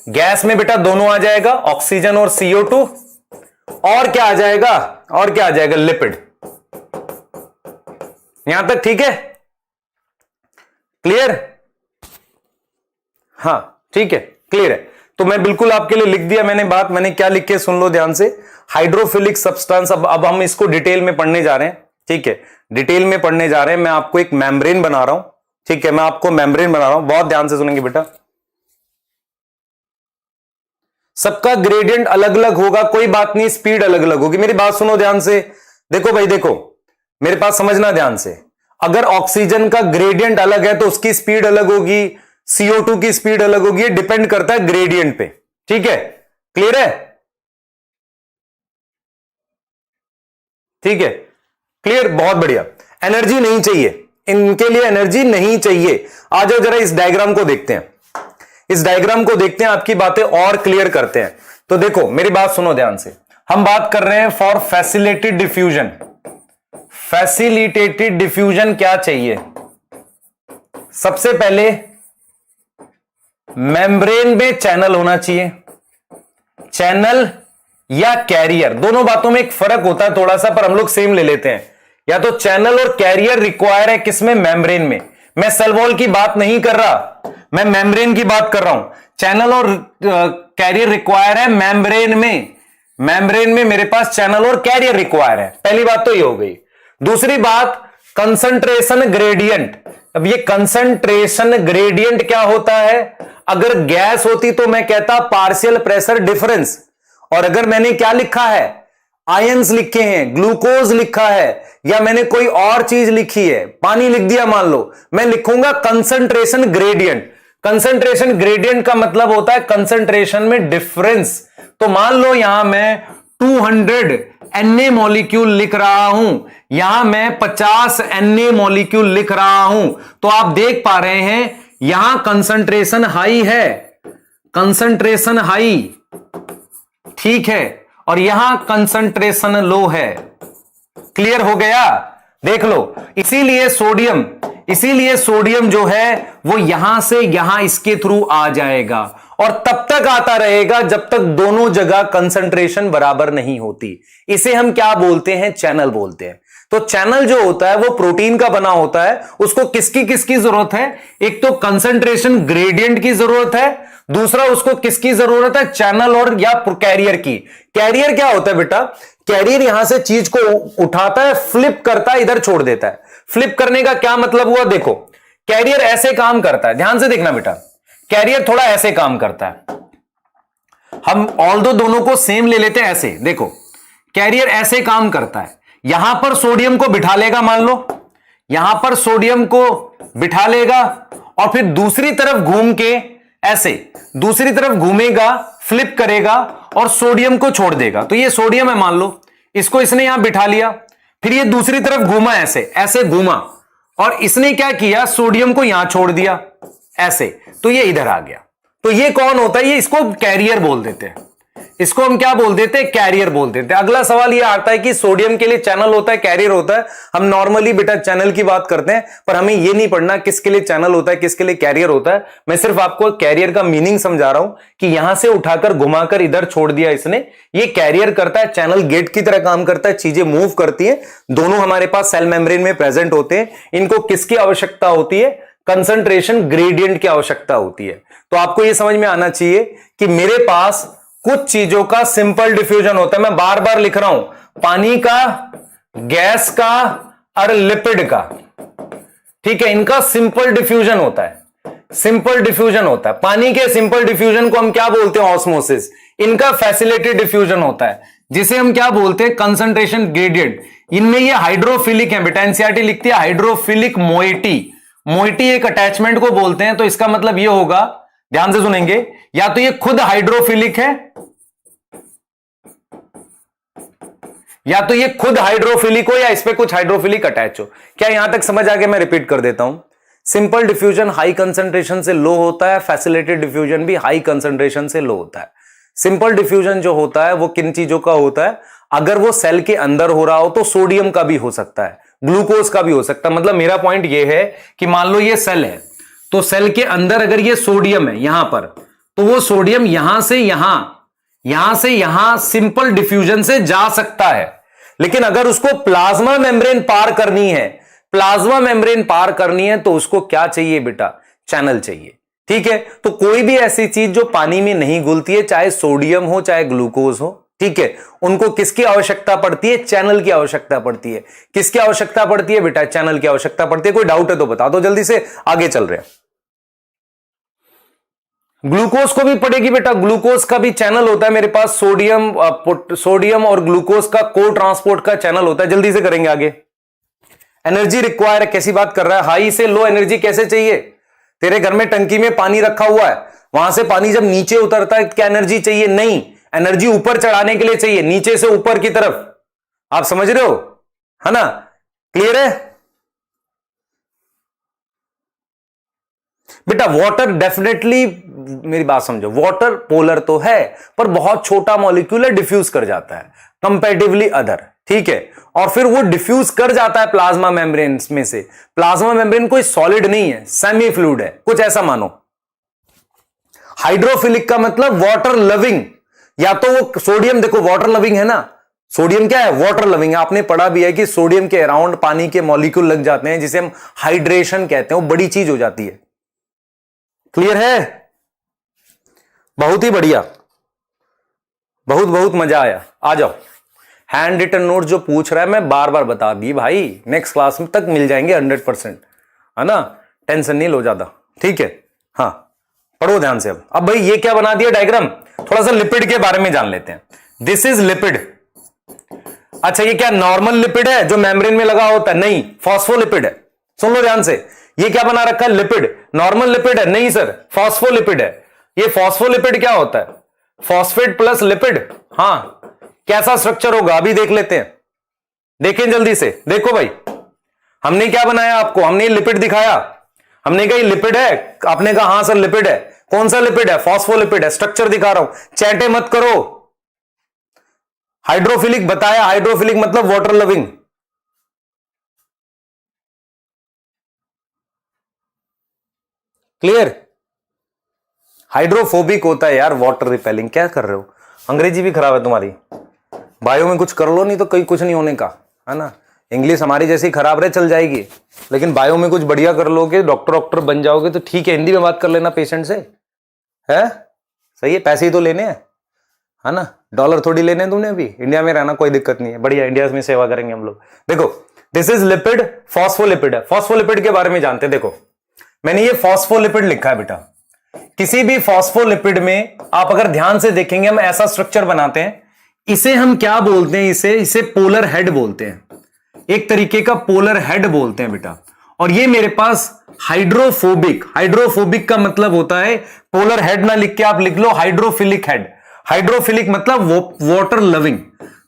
गैस में बेटा दोनों आ जाएगा, ऑक्सीजन और CO2, और क्या आ जाएगा, और क्या आ जाएगा, लिपिड। यहां तक ठीक है? क्लियर? हां, ठीक है, क्लियर है। तो मैं बिल्कुल आपके लिए लिख दिया मैंने बात, मैंने क्या लिख के सुन लो ध्यान से। हाइड्रोफिलिक सब्सटेंस, अब हम इसको डिटेल में पढ़ने जा रहे हैं। ठीक है, डिटेल में पढ़ने जा रहे हैं। मैं आपको एक मेम्ब्रेन बना रहा हूं। ठीक है, मैं आपको मेम्ब्रेन बना रहा हूं, बहुत ध्यान से सुनेंगे बेटा। सबका ग्रेडियंट अलग अलग होगा, कोई बात नहीं, स्पीड अलग अलग होगी। मेरी बात सुनो ध्यान से, देखो भाई, देखो मेरे पास, समझना ध्यान से। अगर ऑक्सीजन का ग्रेडियंट अलग है तो उसकी स्पीड अलग होगी, CO2 की स्पीड अलग होगी, डिपेंड करता है ग्रेडियंट पे। ठीक है, क्लियर है? ठीक है, क्लियर, बहुत बढ़िया। एनर्जी नहीं चाहिए इनके लिए, एनर्जी नहीं चाहिए। आ जाओ जरा इस डायग्राम को देखते हैं, इस डायग्राम को देखते हैं, आपकी बातें और क्लियर करते हैं। तो देखो मेरी बात सुनो ध्यान से, हम बात कर रहे हैं for facilitated diffusion. Facilitated diffusion क्या चाहिए? सबसे पहले मेम्ब्रेन में चैनल होना चाहिए, चैनल या कैरियर, दोनों बातों में एक फर्क होता है थोड़ा सा, पर हम लोग सेम ले लेते हैं। या तो चैनल और कैरियर रिक्वायर है किसमें? मेम्ब्रेन में। मैं सेल वॉल की बात नहीं कर रहा, मैं मेम्ब्रेन की बात कर रहा हूं। चैनल और कैरियर रिक्वायर है मेम्ब्रेन में, मेम्ब्रेन में मेरे पास चैनल और कैरियर रिक्वायर है। पहली बात तो ये हो गई। दूसरी बात, कंसंट्रेशन ग्रेडियंट। अब ये कंसंट्रेशन ग्रेडियंट क्या होता है? अगर गैस होती तो मैं कहता पार्शियल प्रेशर डिफरेंस, और अगर मैंने क्या लिखा है, आयंस लिखे हैं, ग्लूकोज लिखा है, या मैंने कोई और चीज लिखी है, पानी लिख दिया मान लो, मैं लिखूंगा कंसंट्रेशन ग्रेडियंट। कंसंट्रेशन ग्रेडियंट का मतलब होता है कंसंट्रेशन में डिफरेंस। तो मान लो यहां मैं 200 Na मॉलिक्यूल लिख रहा हूं, यहां मैं 50 Na मॉलिक्यूल लिख रहा हूं, तो आप देख पा रहे हैं यहां कंसंट्रेशन हाई है, कंसंट्रेशन हाई, ठीक है, और यहां कंसंट्रेशन लो है। क्लियर हो गया? देख लो, इसीलिए सोडियम जो है वो यहां से यहां इसके थ्रू आ जाएगा, और तब तक आता रहेगा जब तक दोनों जगह कंसंट्रेशन बराबर नहीं होती। इसे हम क्या बोलते हैं? चैनल बोलते हैं। तो चैनल जो होता है वो प्रोटीन का बना होता है, उसको किसकी किसकी जरूरत है? एक तो कंसंट्रेशन ग्रेडियंट की जरूरत है, दूसरा उसको किसकी जरूरत है? चैनल और या कैरियर की। कैरियर क्या होता है बेटा? कैरियर यहां से चीज को उठाता है, फ्लिप करता है, इधर छोड़ देता है। फ्लिप करने का क्या मतलब हुआ? देखो, कैरियर ऐसे काम करता है, ध्यान से देखना बेटा, कैरियर थोड़ा ऐसे काम करता है। हम ऑल्दो दोनों को सेम ले लेते हैं, ऐसे देखो, कैरियर ऐसे काम करता है, यहां पर सोडियम को बिठा लेगा, मान लो यहां पर सोडियम को बिठा लेगा, और फिर दूसरी तरफ घूम के ऐसे दूसरी तरफ घूमेगा, फ्लिप करेगा और सोडियम को छोड़ देगा। तो ये सोडियम है मान लो, इसको इसने यहां बिठा लिया, फिर ये दूसरी तरफ घूमा, ऐसे ऐसे घूमा, और इसने क्या किया? सोडियम को यहां छोड़ दिया ऐसे, तो ये इधर आ गया। तो ये कौन होता है? ये इसको कैरियर बोल देते हैं, इसको हम क्या बोल देते हैं? कैरियर बोल देते हैं। अगला सवाल ये आता है कि सोडियम के लिए चैनल होता है, कैरियर होता है। हम नॉर्मली बेटा चैनल की बात करते हैं, पर हमें ये नहीं पढ़ना किसके लिए चैनल होता है, किसके लिए कैरियर होता है। मैं सिर्फ आपको कैरियर का मीनिंग समझा रहा हूं कि यहां से उठाकर घुमाकर इधर छोड़ दिया इसने, ये कैरियर करता है। चैनल गेट की तरह काम करता है, चीजें मूव करती है, दोनों हमारे पास सेल मेम्ब्रेन में प्रेजेंट होते हैं। इनको किसकी आवश्यकता होती है? कंसंट्रेशन ग्रेडियंट की आवश्यकता होती है। तो आपको यह समझ में आना चाहिए कि मेरे पास कुछ चीजों का सिंपल डिफ्यूजन होता है। मैं बार बार लिख रहा हूं, पानी का, गैस का और लिपिड का। ठीक है, इनका सिंपल डिफ्यूजन होता है, सिंपल डिफ्यूजन होता है। पानी के सिंपल डिफ्यूजन को हम क्या बोलते हैं? ऑस्मोसिस। इनका फैसिलिटेड डिफ्यूजन होता है, जिसे हम क्या बोलते हैं? Concentration gradient. इनमें ये हाइड्रोफिलिक है, बेटा एनसीईआरटी लिखती है हाइड्रोफिलिक मोइटी। मोइटी एक अटैचमेंट को बोलते हैं, तो इसका मतलब ये होगा, ध्यान से सुनेंगे, या तो ये खुद हाइड्रोफिलिक है, या तो ये खुद हाइड्रोफिलिक हो, या इस पे कुछ हाइड्रोफिलिक अटैच हो। क्या यहां तक समझ आ गया? मैं रिपीट कर देता हूं। सिंपल डिफ्यूजन हाई कंसंट्रेशन से लो होता है, फैसिलिटेड डिफ्यूजन भी हाई कंसंट्रेशन से लो होता है। सिंपल डिफ्यूजन जो होता है वो किन चीजों का होता है? अगर वो सेल के अंदर हो रहा हो तो सोडियम का भी हो सकता है, ग्लूकोज का भी हो सकता है। मतलब मेरा पॉइंट ये है कि मान लो ये सेल है, तो सेल के अंदर अगर ये सोडियम है यहां पर, तो वो सोडियम यहां से यहां सिंपल डिफ्यूजन से जा सकता है। लेकिन अगर उसको प्लाज्मा मेम्ब्रेन पार करनी है, प्लाज्मा मेम्ब्रेन पार करनी है, तो उसको क्या चाहिए बेटा? चैनल चाहिए। ठीक है, तो कोई भी ऐसी चीज जो पानी में नहीं घुलती है, चाहे सोडियम हो चाहे ग्लूकोज हो, ठीक है, उनको किसकी आवश्यकता पड़ती है? चैनल की आवश्यकता पड़ती है। किसकी आवश्यकता पड़ती है बेटा? चैनल की आवश्यकता पड़ती है। कोई डाउट है तो बता दो जल्दी से, आगे चल रहे हैं। ग्लूकोज को भी पड़ेगी बेटा, ग्लूकोज का भी चैनल होता है मेरे पास, सोडियम और ग्लूकोज का को ट्रांसपोर्ट का चैनल होता है। जल्दी से करेंगे आगे। एनर्जी रिक्वायर है, कैसी बात कर रहा है? हाई से लो एनर्जी कैसे चाहिए? तेरे घर में टंकी में पानी रखा हुआ है, वहां से पानी जब नीचे उतरता है क्या एनर्जी चाहिए? नहीं, एनर्जी ऊपर चढ़ाने के लिए चाहिए, नीचे से ऊपर की तरफ। आप समझ रहे हो, है ना? क्लियर है बेटा? वाटर डेफिनेटली, मेरी बात समझो, वाटर पोलर तो है पर बहुत छोटा मॉलिक्यूल है, डिफ्यूज कर जाता है कंपैरेटिवली अदर। ठीक है, और फिर वो डिफ्यूज कर जाता है प्लाज्मा मेम्ब्रेन में से। प्लाज्मा मेम्ब्रेन कोई सॉलिड नहीं है, सेमी फ्लूइड है, कुछ ऐसा मानो। हाइड्रोफिलिक का मतलब वाटर लविंग, या तो वो सोडियम, देखो वाटर लविंग है ना, सोडियम क्या है? वाटर लविंग है। आपने पढ़ा भी है कि सोडियम के अराउंड पानी के मॉलिक्यूल लग जाते हैं, जिसे हम हाइड्रेशन कहते हैं, वो बड़ी चीज हो जाती है। क्लियर है? बहुत ही बढ़िया, बहुत बहुत मजा आया। आ जाओ, हैंड रिटन नोट जो पूछ रहा है मैं बार बार बता दी भाई, नेक्स्ट क्लास में तक मिल जाएंगे 100%, है ना? टेंशन नहीं लो ज्यादा, ठीक है? हाँ, पढ़ो ध्यान से। अब भाई ये क्या बना दिया डायग्राम? थोड़ा सा लिपिड के बारे में जान लेते हैं। This is lipid. अच्छा, ये क्या नॉर्मल लिपिड है जो मेम्ब्रेन में लगा होता है? नहीं, फॉस्फोलिपिड है। सुन लो ध्यान से, ये क्या बना रखा है? लिपिड। नॉर्मल लिपिड है? नहीं सर, फॉस्फोलिपिड है। ये फॉस्फोलिपिड क्या होता है? Phosphate plus lipid. हाँ, कैसा स्ट्रक्चर होगा अभी देख लेते हैं, देखें जल्दी से। देखो भाई, हमने क्या बनाया आपको? हमने लिपिड दिखाया, हमने कहा ये लिपिड है, आपने कहा हां सर लिपिड है। कौन सा लिपिड है? फॉस्फोलिपिड है। स्ट्रक्चर दिखा रहा हूं, चैटे मत करो। हाइड्रोफिलिक बताया, हाइड्रोफिलिक मतलब वाटर लविंग। क्लियर? हाइड्रोफोबिक होता है यार, वाटर रिपेलिंग। क्या कर रहे हो? अंग्रेजी भी खराब है तुम्हारी, बायो में कुछ कर लो, नहीं तो कहीं कुछ नहीं होने का, है ना? इंग्लिश हमारी जैसी खराब रहे चल जाएगी, लेकिन बायो में कुछ बढ़िया कर लोगे, डॉक्टर बन जाओगे तो ठीक है। हिंदी में बात कर लेना पेशेंट से, है सही है? पैसे ही तो लेने हैं, है ना? डॉलर थोड़ी लेने हैं तुमने। अभी इंडिया में रहना कोई दिक्कत नहीं है, बढ़िया, इंडिया में सेवा करेंगे हम लोग। देखो, दिस इज लिपिड, फॉस्फोलिपिड है। फॉस्फोलिपिड के बारे में जानते हैं। देखो, मैंने ये फॉस्फोलिपिड लिखा है बेटा। किसी भी फॉस्फोलिपिड में आप अगर ध्यान से देखेंगे, हम ऐसा स्ट्रक्चर बनाते हैं, इसे हम क्या बोलते हैं? इसे पोलर हेड बोलते हैं, एक तरीके का पोलर हेड बोलते हैं बेटा। और ये मेरे पास हाइड्रोफोबिक, हाइड्रोफोबिक का मतलब होता है, पोलर हेड ना लिख के आप लिख लो हाइड्रोफिलिक हेड। हाइड्रोफिलिक मतलब वाटर लविंग,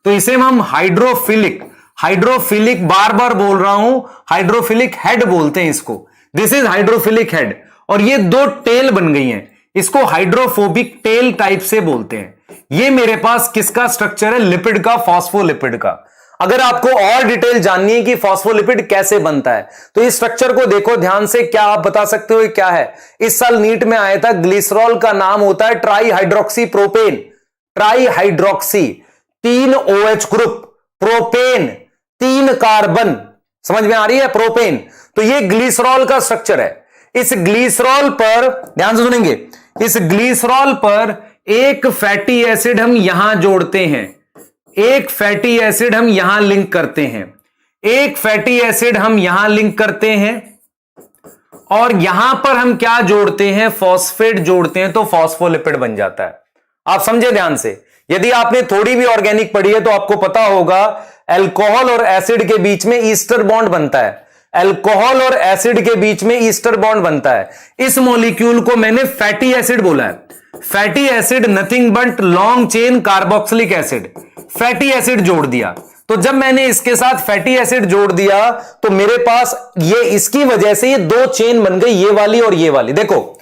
तो इसे हम हाइड्रोफिलिक, हाइड्रोफिलिक बार बार बोल रहा हूं, हाइड्रोफिलिक हेड बोलते हैं इसको। दिस इज हाइड्रोफिलिक हेड, और ये दो टेल बन गई हैं, इसको हाइड्रोफोबिक टेल टाइप से बोलते हैं। ये मेरे पास किसका स्ट्रक्चर है? लिपिड का, फॉस्फोलिपिड का। अगर आपको और डिटेल जाननी है कि फॉस्फोलिपिड कैसे बनता है, तो इस स्ट्रक्चर को देखो ध्यान से। क्या आप बता सकते हो क्या है? इस साल नीट में आया था, ग्लिसरॉल का नाम होता है try hydroxy propane. Try hydroxy, 3 OH group, propane 3 carbon, समझ में आ रही है? प्रोपेन, तो ये ग्लिसरॉल का स्ट्रक्चर है। इस ग्लिसरॉल पर ध्यान से सुनेंगे, इस ग्लिसरॉल पर एक फैटी एसिड हम यहां जोड़ते हैं, एक फैटी एसिड हम यहां लिंक करते हैं, एक फैटी एसिड हम यहां लिंक करते हैं, और यहां पर हम क्या जोड़ते हैं, फॉस्फेट जोड़ते हैं, तो फॉस्फोलिपिड बन जाता है। आप समझे ध्यान से। यदि आपने थोड़ी भी ऑर्गेनिक पढ़ी है तो आपको पता होगा अल्कोहल और एसिड के बीच में ईस्टर बॉन्ड बनता है। अल्कोहल और एसिड के बीच में ईस्टर बॉन्ड बनता है। इस मॉलिक्यूल को मैंने फैटी एसिड बोला है। Fatty acid nothing but long chain carboxylic acid. Fatty acid जोड़ दिया, तो जब मैंने इसके साथ फैटी एसिड जोड़ दिया तो मेरे पास ये, इसकी वजह से ये दो चेन बन गई, ये वाली और ये वाली। देखो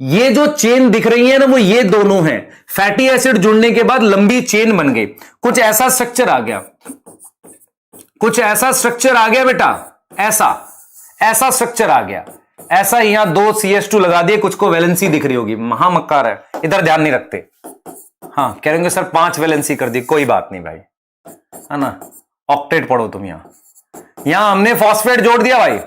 ये जो चेन दिख रही है ना, वो ये दोनों हैं। फैटी एसिड जुड़ने के बाद लंबी चेन बन गई। कुछ ऐसा स्ट्रक्चर आ गया, कुछ ऐसा स्ट्रक्चर आ गया बेटा, ऐसा स्ट्रक्चर आ गया। ऐसा यहां दो CH2 लगा दिए, कुछ को वैलेंसी दिख रही होगी, महामक्कार है, इधर ध्यान नहीं रखते। हाँ कह रहे सर 5 वैलेंसी कर दी, कोई बात नहीं भाई, है ना, ऑक्टेट पढ़ो तुम। यहां हमने फॉस्फेट जोड़ दिया भाई,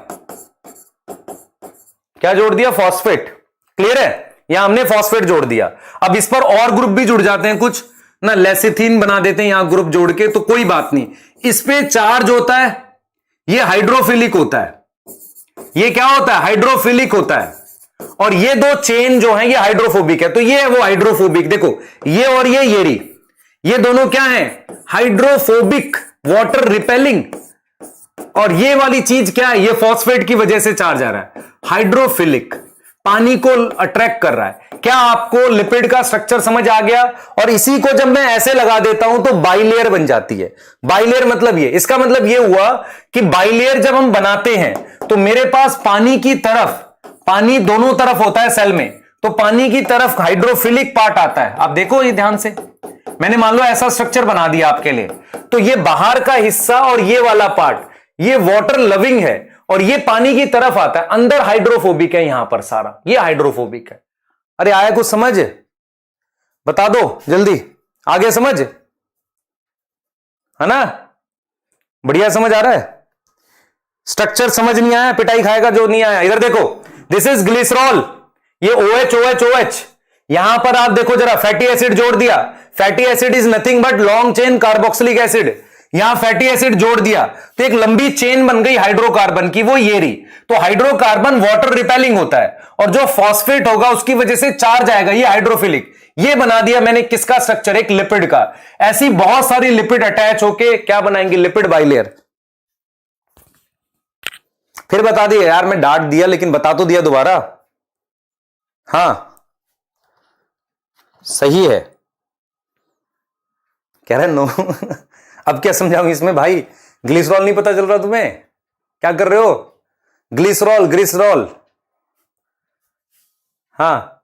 क्या जोड़ दिया, फॉस्फेट। क्लियर है, यहां हमने फॉस्फेट जोड़ दिया। अब इस पर और ग्रुप भी जुड़ जाते हैं कुछ ना, लेसिथिन बना देते हैं यहां ग्रुप जोड़ के, तो कोई बात नहीं। इस पे चार्ज होता है, ये हाइड्रोफिलिक होता है। ये क्या होता है, हाइड्रोफिलिक होता है। और ये दो चेन जो है ये हाइड्रोफोबिक है, तो ये है वो हाइड्रोफोबिक। देखो ये और ये रही, ये दोनों क्या है, हाइड्रोफोबिक, वाटर रिपेलिंग। और ये वाली चीज क्या है, ये फॉस्फेट की वजह से चार्ज आ रहा है, हाइड्रोफिलिक, पानी को अट्रैक्ट कर रहा है। क्या आपको लिपिड का स्ट्रक्चर समझ आ गया। और इसी को जब मैं ऐसे लगा देता हूं तो बाइलेयर बन जाती है। बाइलेयर मतलब ये, इसका मतलब ये हुआ कि बाइलेयर जब हम बनाते हैं तो मेरे पास पानी की तरफ, पानी दोनों तरफ होता है सेल में, तो पानी की तरफ हाइड्रोफिलिक पार्ट आता है। आप देखो ये ध्यान से, मैंने मान लो ऐसा स्ट्रक्चर बना दिया आपके लिए, तो ये बाहर का हिस्सा और ये वाला पार्ट ये वाटर लविंग है और ये पानी की तरफ आता है, अंदर हाइड्रोफोबिक है, यहां पर सारा ये हाइड्रोफोबिक है। अरे आया कुछ समझ, बता दो जल्दी, आगे समझ, है ना, बढ़िया समझ आ रहा है। स्ट्रक्चर समझ नहीं आया पिटाई खाएगा जो नहीं आया। इधर देखो, दिस इज ग्लिसरॉल, ये OH OH OH। यहां पर आप देखो जरा, फैटी एसिड जोड़ दिया, fatty acid is nothing but long chain carboxylic acid. यहां फैटी एसिड जोड़ दिया तो एक लंबी चेन बन गई हाइड्रोकार्बन की, वो ये रही। तो हाइड्रोकार्बन वाटर रिपेलिंग होता है और जो फॉस्फेट होगा उसकी वजह से चार्ज आएगा, ये हाइड्रोफिलिक। ये बना दिया मैंने किसका स्ट्रक्चर, एक लिपिड का। ऐसी बहुत सारी लिपिड अटैच होके क्या बनाएंगे, लिपिड बाइलेयर। फिर बता दिया यार, मैं डांट दिया लेकिन बता तो दिया दोबारा। हां सही है, कह रहे नो अब क्या समझाऊं इसमें भाई, ग्लिसरॉल नहीं पता चल रहा तुम्हें, क्या कर रहे हो, ग्लिसरॉल ग्लिसरॉल। हाँ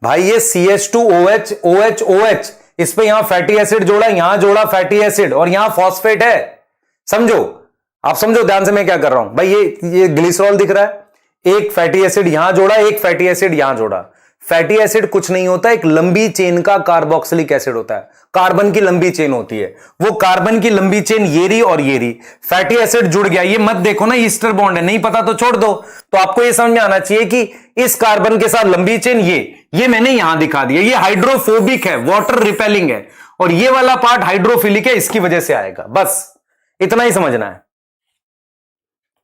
भाई ये CH2OH OH OH, इस पे यहां फैटी एसिड जोड़ा, यहां जोड़ा फैटी एसिड और यहां फॉस्फेट है। समझो, आप समझो ध्यान से मैं क्या कर रहा हूं भाई। ये ग्लिसरॉल दिख रहा है, एक फैटी एसिड यहां जोड़ा, एक फैटी एसिड यहां जोड़ा। फैटी एसिड कुछ नहीं होता, एक लंबी चेन का कार्बोक्सिलिक एसिड होता है, कार्बन की लंबी चेन होती है। वो कार्बन की लंबी चेन ये रही और ये रही, फैटी एसिड जुड़ गया। ये मत देखो ना ईस्टर बॉन्ड है, नहीं पता तो छोड़ दो। तो आपको ये समझ में आना चाहिए कि इस कार्बन के साथ लंबी चेन ये मैंने यहां दिखा दिया, ये हाइड्रोफोबिक है, वाटर रिपेलिंग है, और ये वाला पार्ट हाइड्रोफिलिक है, इसकी वजह से आएगा। बस इतना ही समझना है।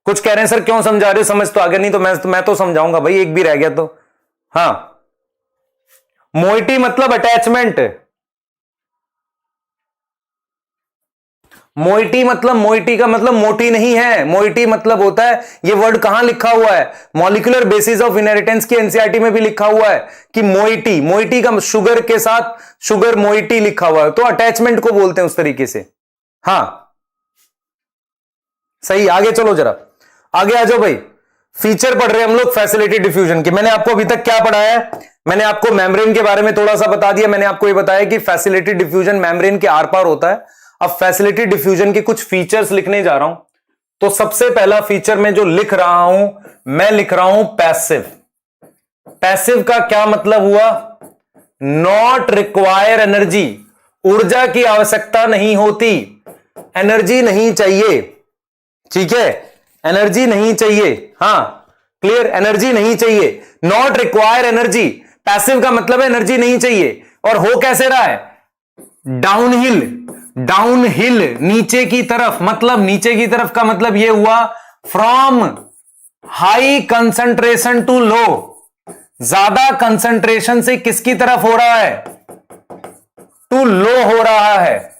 कुछ कह रहे हैं सर क्यों समझा रहे हो, समझ तो आगे नहीं तो मैं तो समझाऊंगा भाई, एक भी रह गया तो। हाँ मोइटी मतलब अटैचमेंट, मोइटी मतलब, मोइटी का मतलब मोटी नहीं है, मोइटी मतलब होता है, ये वर्ड कहां लिखा हुआ है, मॉलिक्यूलर बेसिस ऑफ इनहेरिटेंस की एनसीईआरटी में भी लिखा हुआ है कि मोइटी, मोइटी का शुगर के साथ शुगर मोइटी लिखा हुआ है, तो अटैचमेंट को बोलते हैं उस तरीके से। हां सही, आगे चलो जरा, आगे आ जाओ भाई। फीचर पढ़ रहे हैं हम लोग फैसिलिटी डिफ्यूजन के। मैंने आपको अभी तक क्या पढ़ाया है, मैंने आपको मेम्ब्रेन के बारे में थोड़ा सा बता दिया। मैंने आपको ये बताया कि फैसिलिटी डिफ्यूजन मेम्ब्रेन के आर पार होता है। अब फैसिलिटी डिफ्यूजन के कुछ फीचर्स लिखने जा रहा हूं। तो सबसे पहला फीचर मैं जो लिख रहा हूं, मैं लिख रहा हूं पैसिव। पैसिव का क्या मतलब हुआ, नॉट रिक्वायर एनर्जी, ऊर्जा की आवश्यकता नहीं होती, एनर्जी नहीं चाहिए, ठीक है, एनर्जी नहीं चाहिए। हां क्लियर, एनर्जी नहीं चाहिए, नॉट रिक्वायर एनर्जी। पैसिव का मतलब है एनर्जी नहीं चाहिए। और हो कैसे रहा है, डाउनहिल, डाउनहिल नीचे की तरफ, मतलब नीचे की तरफ का मतलब यह हुआ फ्रॉम हाई कंसंट्रेशन टू लो, ज्यादा कंसंट्रेशन से किसकी तरफ हो रहा है, टू लो हो रहा है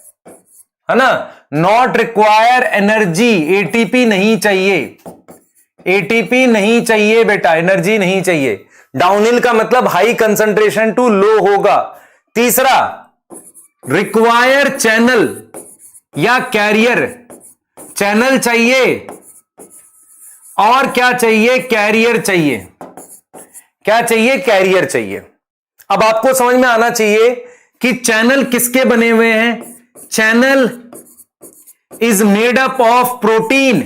ना। नॉट रिक्वायर एनर्जी, एटीपी नहीं चाहिए, एटीपी नहीं चाहिए बेटा, एनर्जी नहीं चाहिए। डाउनहिल का मतलब हाई कंसंट्रेशन टू लो होगा। तीसरा, रिक्वायर चैनल या कैरियर, चैनल चाहिए और क्या चाहिए, कैरियर चाहिए। क्या चाहिए, कैरियर चाहिए। अब आपको समझ में आना चाहिए कि चैनल किसके बने हुए हैं। Channel is made up of protein,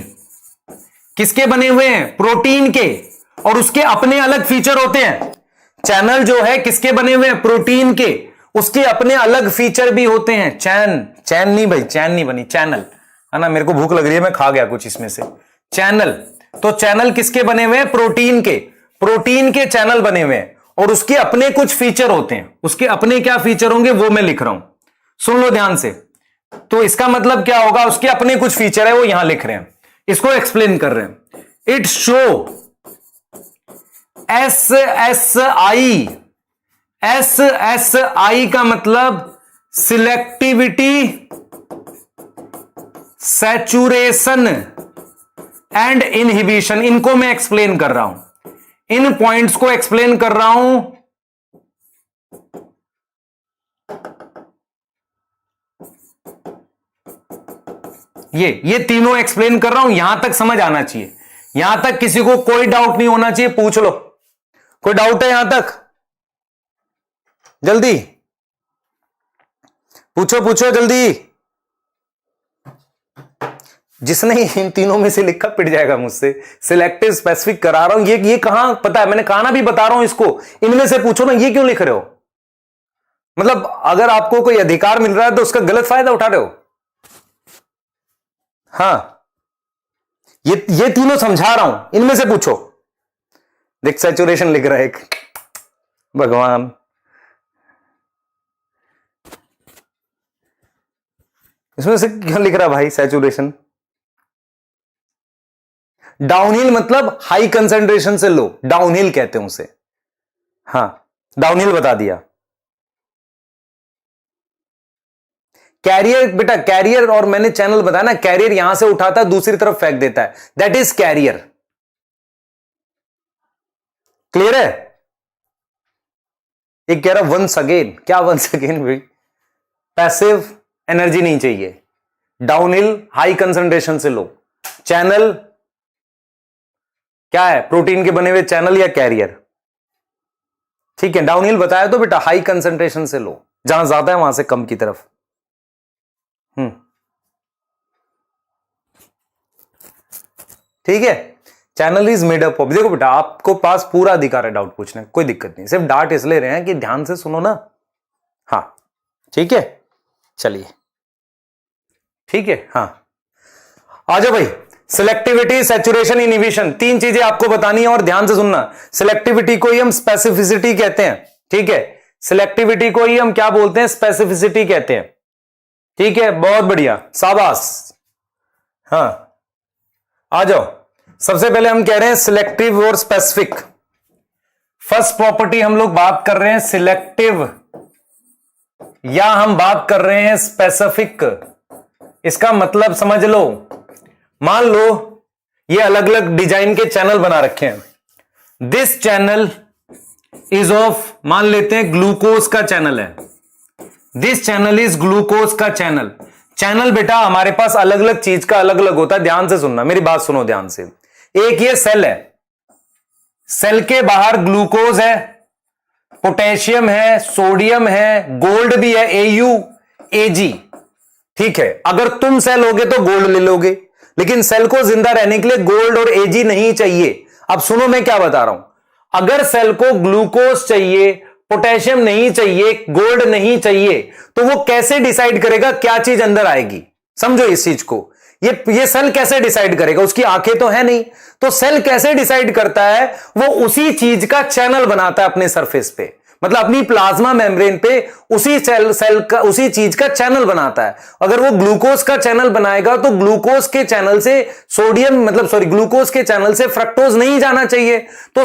किसके बने हुए हैं, प्रोटीन के, और उसके अपने अलग फीचर होते हैं। चैनल जो है किसके बने हुए हैं, प्रोटीन के, उसके अपने अलग फीचर भी होते हैं। चैन नहीं भाई, चैन नहीं बनी, चैनल है ना। मेरे को भूख लग रही है, मैं खा गया कुछ इसमें से। चैनल, तो चैनल किसके बने हुए हैं, प्रोटीन के, प्रोटीन के चैनल बने हुए हैं और उसके अपने कुछ फीचर होते हैं। उसके अपने क्या फीचर होंगे वो मैं लिख रहा हूं, सुन लो ध्यान से। तो इसका मतलब क्या होगा, उसके अपने कुछ फीचर है वो यहां लिख रहे हैं, इसको एक्सप्लेन कर रहे हैं। इट शो SSI, SSI का मतलब सिलेक्टिविटी, सैचुरेशन एंड इनहिबिशन। इनको मैं एक्सप्लेन कर रहा हूं, इन पॉइंट्स को एक्सप्लेन कर रहा हूं। ये तीनों एक्सप्लेन कर रहा हूं, यहां तक समझ आना चाहिए, यहां तक किसी को कोई डाउट नहीं होना चाहिए। पूछ लो, कोई डाउट है यहां तक, जल्दी पूछो पूछो जल्दी। जिसने इन तीनों में से लिखा पिट जाएगा मुझसे। सिलेक्टिव स्पेसिफिक करा रहा हूं, ये कहां पता है, मैंने कहा ना, भी बता रहा हूं इसको। इनमें से पूछो ना, ये क्यों लिख रहे हो, मतलब अगर आपको कोई अधिकार मिल रहा है तो उसका गलत फायदा उठा रहे हो। हाँ, ये तीनों समझा रहा हूं, इनमें से पूछो। देख सैचुरेशन लिख रहा है एक, भगवान। इसमें से क्या लिख रहा भाई, सैचुरेशन। डाउनहिल मतलब हाई कंसंट्रेशन से लो, डाउनहिल कहते हैं उसे। हाँ, डाउनहिल बता दिया। कैरियर बेटा, कैरियर, और मैंने चैनल बताया ना, कैरियर यहां से उठाता है दूसरी तरफ फेंक देता है, दैट इज कैरियर। क्लियर है। एक कह रहा वंस अगेन, क्या वंस अगेन भाई, पैसिव एनर्जी नहीं चाहिए, डाउनहिल हाई कंसंट्रेशन से लो, चैनल क्या है, प्रोटीन के बने हुए चैनल या कैरियर। ठीक है, डाउनहिल बताया तो बेटा हाई कंसंट्रेशन से लो, जहां ज्यादा है वहां से कम की तरफ। ठीक है, channel is made up of. देखो बेटा, आपको पास पूरा अधिकार है डाउट पूछने, कोई दिक्कत नहीं, सिर्फ डांट इसलिए रहे हैं कि ध्यान से सुनो ना। हाँ ठीक है, चलिए ठीक है। हाँ आ जाओ भाई, सिलेक्टिविटी, सैचुरेशन, इनहिबिशन, तीन चीजें आपको बतानी है और ध्यान से सुनना। सिलेक्टिविटी को ही हम स्पेसिफिसिटी कहते हैं, ठीक है, सिलेक्टिविटी को ही हम क्या बोलते हैं, स्पेसिफिसिटी कहते हैं। ठीक है, बहुत बढ़िया, शाबाश। हाँ आ जाओ, सबसे पहले हम कह रहे हैं सिलेक्टिव और स्पेसिफिक। फर्स्ट प्रॉपर्टी हम लोग बात कर रहे हैं सिलेक्टिव, या हम बात कर रहे हैं स्पेसिफिक। इसका मतलब समझ लो, मान लो ये अलग अलग डिजाइन के चैनल बना रखे हैं। दिस चैनल इज ऑफ, मान लेते हैं ग्लूकोज का चैनल है, दिस चैनल इज ग्लूकोज का चैनल। चैनल बेटा हमारे पास अलग अलग चीज का अलग अलग होता है, ध्यान से सुनना, मेरी बात सुनो ध्यान से। एक ये सेल है, सेल के बाहर ग्लूकोज है, पोटेशियम है, सोडियम है, गोल्ड भी है, AU AG। ठीक है, अगर तुम सेल होगे तो गोल्ड ले लोगे, लेकिन सेल को जिंदा रहने के लिए गोल्ड और AG नहीं चाहिए। अब सुनो मैं क्या बता रहा हूं, अगर सेल को ग्लूकोज चाहिए, पोटेशियम नहीं चाहिए, गोल्ड नहीं चाहिए, तो वो कैसे डिसाइड करेगा क्या चीज अंदर आएगी। समझो इस चीज को, ये सेल कैसे डिसाइड करेगा, उसकी आंखें तो है नहीं, तो सेल कैसे डिसाइड करता है, वो उसी चीज का चैनल बनाता है अपने सरफेस पे। मतलब अपनी प्लाज्मा मेम्ब्रेन पे उसी सेल का उसी चीज का चैनल बनाता है। अगर वो ग्लूकोज का चैनल बनाएगा तो ग्लूकोज के चैनल से ग्लूकोज के चैनल से फ्रक्टोज नहीं जाना चाहिए। तो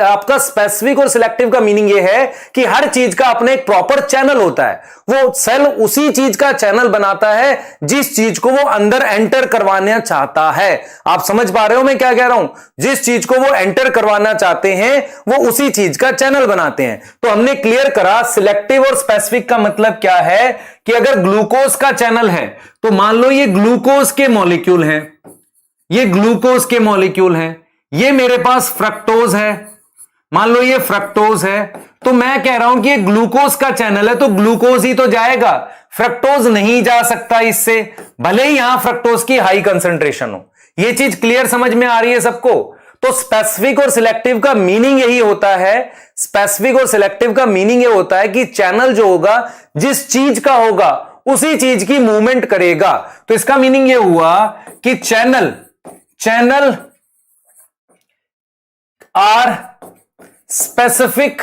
आपका स्पेसिफिक और सिलेक्टिव का मीनिंग ये है कि हर चीज का अपना एक प्रॉपर चैनल होता है। वो सेल उसी चीज का चैनल बनाता है जिस चीज को वो अंदर एंटर करवाना चाहता है। आप समझ पा रहे हो मैं क्या कह रहा हूं? जिस चीज को वो एंटर करवाना चाहते हैं वो उसी चीज का चैनल बनाते हैं। तो हमने क्लियर करा सिलेक्टिव और स्पेसिफिक का मतलब क्या है कि अगर ग्लूकोज का चैनल है तो मान लो ये ग्लूकोज के मॉलिक्यूल हैं, ये ग्लूकोज के मॉलिक्यूल हैं, ये मेरे पास फ्रक्टोज है, मान लो ये फ्रक्टोज है, तो मैं कह रहा हूं कि ये ग्लूकोज का चैनल है तो ग्लूकोज ही तो जाएगा, फ्रक्टोज नहीं जा सकता इससे, भले ही यहां फ्रक्टोज की हाई कंसंट्रेशन हो। ये चीज क्लियर समझ में आ रही है सबको? तो स्पेसिफिक और सिलेक्टिव का मीनिंग यही होता है, स्पेसिफिक और सिलेक्टिव का मीनिंग ये होता है कि चैनल जो होगा जिस चीज का होगा उसी चीज की मूवमेंट करेगा। तो इसका मीनिंग ये हुआ कि channel are specific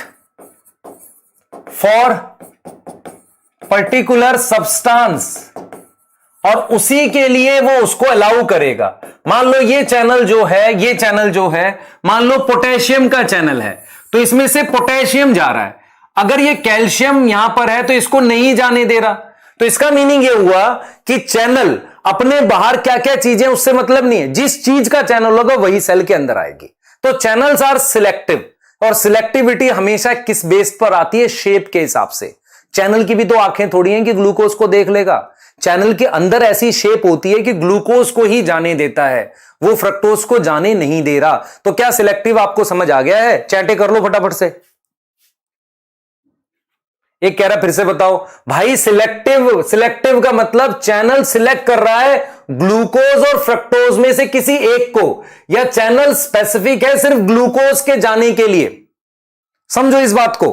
for particular substance और उसी के लिए वो उसको अलाउ करेगा। मान लो ये चैनल जो है मान लो पोटेशियम का चैनल है तो इसमें से पोटेशियम जा रहा है, अगर ये कैल्शियम यहां पर है तो इसको नहीं जाने दे रहा। तो इसका मीनिंग ये हुआ कि चैनल अपने बाहर क्या क्या चीजें उससे मतलब नहीं है, जिस चीज का चैनल होगा वही सेल के अंदर आएगी। तो चैनल्स आर सिलेक्टिव, और सिलेक्टिविटी हमेशा किस बेस पर आती है? शेप के हिसाब से। चैनल की भी तो आंखें थोड़ी हैं कि ग्लूकोज को देख लेगा, चैनल के अंदर ऐसी शेप होती है कि ग्लूकोज को ही जाने देता है, वो फ्रक्टोज को जाने नहीं दे रहा। तो क्या सिलेक्टिव आपको समझ आ गया है? चैटे कर लो फटाफट से। एक कह रहा फिर से बताओ भाई, सिलेक्टिव का मतलब चैनल सिलेक्ट कर रहा है ग्लूकोज और फ्रक्टोज में से किसी एक को, या चैनल स्पेसिफिक है सिर्फ ग्लूकोज के जाने के लिए। समझो इस बात को।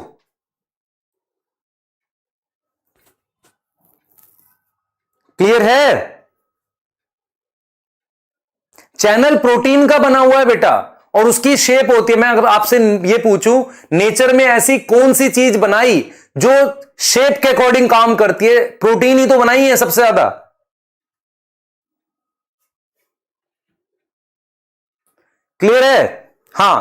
क्लियर है? चैनल प्रोटीन का बना हुआ है बेटा और उसकी शेप होती है। मैं अगर आपसे ये पूछूं नेचर में ऐसी कौन सी चीज बनाई जो शेप के अकॉर्डिंग काम करती है? प्रोटीन ही तो बनाई है सबसे ज्यादा। क्लियर है? हां,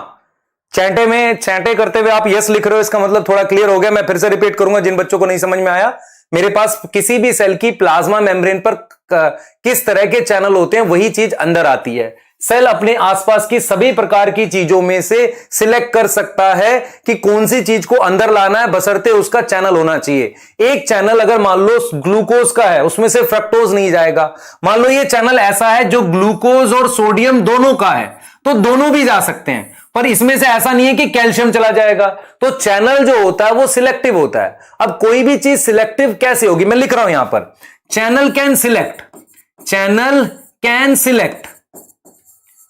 चैंटे करते हुए आप यस लिख रहे हो, इसका मतलब थोड़ा क्लियर हो गया। मैं फिर से रिपीट करूंगा जिन बच्चों को नहीं समझ में आया। मेरे पास किसी भी सेल की प्लाज्मा मेम्ब्रेन पर किस तरह के चैनल होते हैं वही चीज अंदर आती है। सेल अपने आसपास की सभी प्रकार की चीजों में से सिलेक्ट कर सकता है कि कौन सी चीज को अंदर लाना है, बशर्ते उसका चैनल होना चाहिए। एक चैनल अगर मान लो ग्लूकोज का है, उसमें से फ्रक्टोज नहीं जाएगा। मान लो ये चैनल ऐसा है जो ग्लूकोज और सोडियम दोनों का है, तो दोनों भी जा सकते हैं, पर इसमें से ऐसा नहीं है कि कैल्शियम चला जाएगा। तो चैनल जो होता है वो सिलेक्टिव होता है। अब कोई भी चीज सिलेक्टिव कैसे होगी? मैं लिख रहा हूं यहां पर, चैनल कैन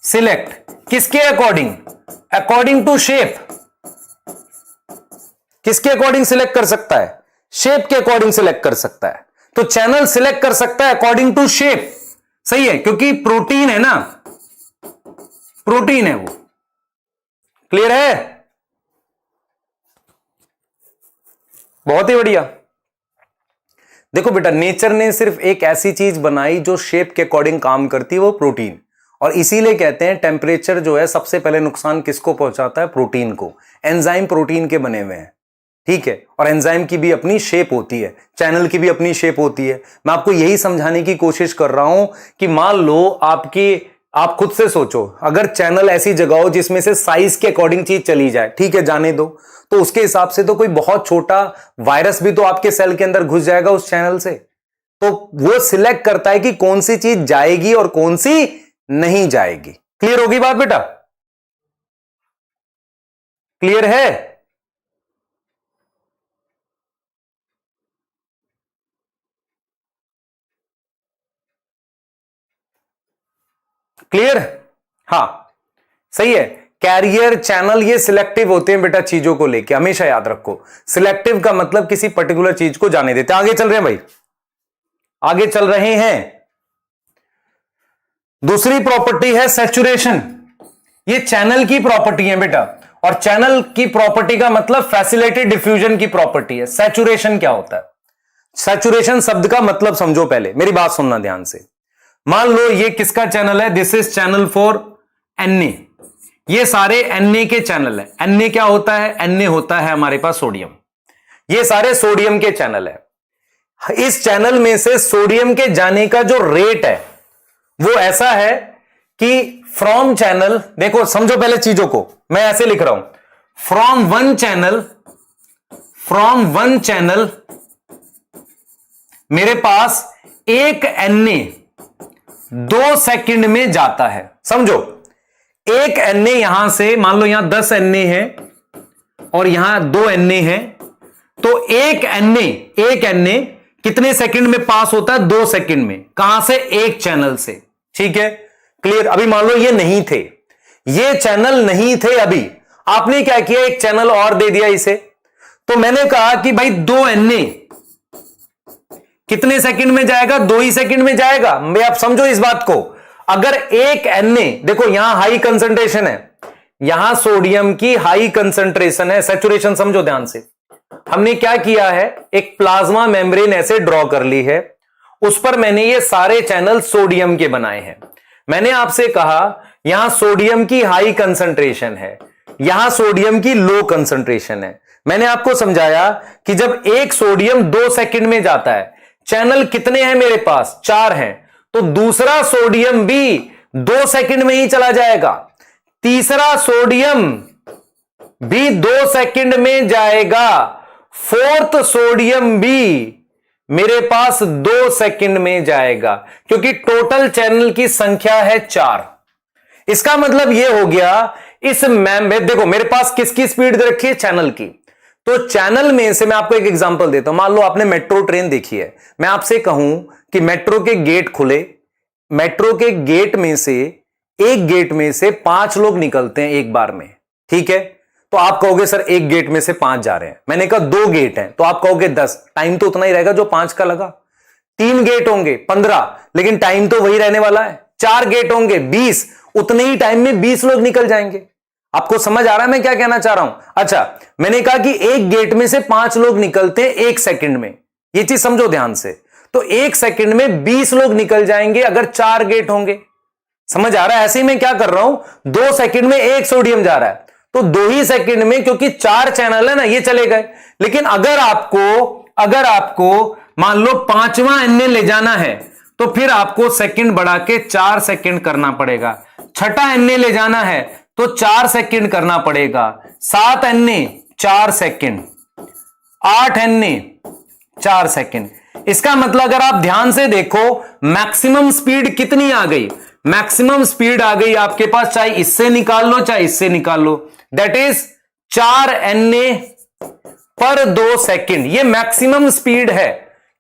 सिलेक्ट किसके अकॉर्डिंग? According to shape. किसके अकॉर्डिंग सिलेक्ट कर सकता है? शेप के अकॉर्डिंग सिलेक्ट कर सकता है। तो चैनल सिलेक्ट कर सकता है अकॉर्डिंग टू शेप। सही है, क्योंकि प्रोटीन है ना, प्रोटीन है वो। क्लियर है? बहुत ही बढ़िया। देखो बेटा, नेचर ने सिर्फ एक ऐसी चीज बनाई जो शेप के अकॉर्डिंग काम करती है, वो प्रोटीन। और इसीलिए कहते हैं टेम्परेचर जो है सबसे पहले नुकसान किसको पहुंचाता है? प्रोटीन को। एंजाइम प्रोटीन के बने हुए हैं, ठीक है, और एंजाइम की भी अपनी शेप होती है, चैनल की भी अपनी शेप होती है। मैं आपको यही समझाने की कोशिश कर रहा हूं कि मान लो आप खुद से सोचो, अगर चैनल ऐसी जगह हो जिसमें से साइज के अकॉर्डिंग चीज चली जाए, ठीक है, जाने दो, तो उसके हिसाब से तो कोई बहुत छोटा वायरस भी तो आपके सेल के अंदर घुस जाएगा उस चैनल से। तो वो सिलेक्ट करता है कि कौन सी चीज जाएगी और कौन सी नहीं जाएगी। क्लियर होगी बात बेटा? क्लियर है? क्लियर? हां, सही है। कैरियर, चैनल, ये सिलेक्टिव होते हैं बेटा चीजों को लेके, हमेशा याद रखो। सिलेक्टिव का मतलब किसी पर्टिकुलर चीज को जाने देते हैं। आगे चल रहे हैं भाई, आगे चल रहे हैं। दूसरी प्रॉपर्टी है सैचुरेशन। ये चैनल की प्रॉपर्टी है बेटा, और चैनल की प्रॉपर्टी का मतलब फैसिलिटेड डिफ्यूजन की प्रॉपर्टी है। सैचुरेशन क्या होता है? सैचुरेशन शब्द का मतलब समझो, पहले मेरी बात सुनना ध्यान से। मान लो ये किसका चैनल है? This is channel for Na। ये सारे Na के चैनल है। Na क्या होता है? Na होता है हमारे पास सोडियम। ये सारे सोडियम के चैनल है। इस चैनल में से सोडियम के जाने का जो रेट है वो ऐसा है कि फ्रॉम चैनल, देखो समझो पहले चीजों को, मैं ऐसे लिख रहा हूं, फ्रॉम वन चैनल मेरे पास एक Na 2 सेकंड में जाता है। समझो, एक Na यहां से, मान लो यहां 10 Na है और यहां 2 Na है, तो एक Na कितने सेकंड में पास होता है? 2 सेकंड में। कहां से? एक चैनल से। ठीक है, क्लियर। अभी मान लो ये नहीं थे, ये चैनल नहीं थे, अभी आपने क्या किया? एक चैनल और दे दिया इसे। तो मैंने कहा कि भाई 2 Na कितने सेकंड में जाएगा? 2 ही सेकंड में जाएगा। भाई आप समझो इस बात को, अगर एक Na, देखो यहां हाई कंसंट्रेशन है, यहां सोडियम की हाई कंसंट्रेशन है, सैचुरेशन समझो ध्यान से। हमने क्या किया है? एक प्लाज्मा मेम्ब्रेन ऐसे ड्रॉ कर ली है, उस पर मैंने ये सारे चैनल सोडियम के बनाए हैं। मैंने आपसे कहा यहां सोडियम की हाई कंसंट्रेशन है, यहां सोडियम की लो कंसंट्रेशन है। मैंने आपको समझाया कि जब एक सोडियम 2 सेकंड में जाता है, चैनल कितने हैं मेरे पास? 4 हैं, तो दूसरा सोडियम भी 2 सेकंड में ही चला जाएगा, तीसरा सोडियम भी 2 सेकंड में जाएगा, फोर्थ सोडियम भी मेरे पास 2 सेकंड में जाएगा, क्योंकि टोटल चैनल की संख्या है 4। इसका मतलब यह हो गया, इस देखो मेरे पास किसकी स्पीड दे रखी है? चैनल की। तो चैनल में से मैं आपको एक एग्जांपल देता हूं। मान लो आपने मेट्रो ट्रेन देखी है, मैं आपसे कहूं कि मेट्रो के गेट खुले, मेट्रो के गेट में से, एक गेट में से 5 लोग निकलते हैं एक बार में। ठीक है, तो आप कहोगे सर एक गेट में से 5 जा रहे हैं। मैंने कहा 2 गेट हैं, तो आप कहोगे 10, टाइम तो उतना ही रहेगा जो 5 का लगा। 3 गेट होंगे 15, लेकिन टाइम तो वही रहने वाला है। 4 गेट होंगे 20, उतने ही टाइम में 20 लोग निकल जाएंगे। आपको समझ आ रहा है मैं क्या कहना चाह रहा हूं? अच्छा, मैंने कहा कि एक गेट में से 5 लोग निकलते हैं 1 सेकंड में, यह चीज समझो ध्यान से। तो 1 सेकंड में 20 लोग निकल जाएंगे अगर 4 गेट होंगे। समझ आ रहा है? ऐसे ही मैं क्या कर रहा हूं, 2 सेकंड में 1 सोडियम जा रहा है, तो 2 ही सेकंड में, क्योंकि 4 चैनल है ना, ये चले गए। लेकिन अगर आपको मान लो 5वां Na ले जाना है, तो फिर आपको सेकंड बढ़ा के 4 सेकंड करना पड़ेगा। 6ठा Na ले जाना है तो 4 सेकंड करना पड़ेगा। 7 Na 4 सेकंड, 8 Na 4 सेकंड। इसका मतलब अगर आप ध्यान से देखो, मैक्सिमम स्पीड कितनी आ गई? मैक्सिमम स्पीड आ गई आपके पास, चाहे इससे निकाल लो चाहे इससे निकाल लो, दैट इज 4 Na पर 2 सेकंड। ये मैक्सिमम स्पीड है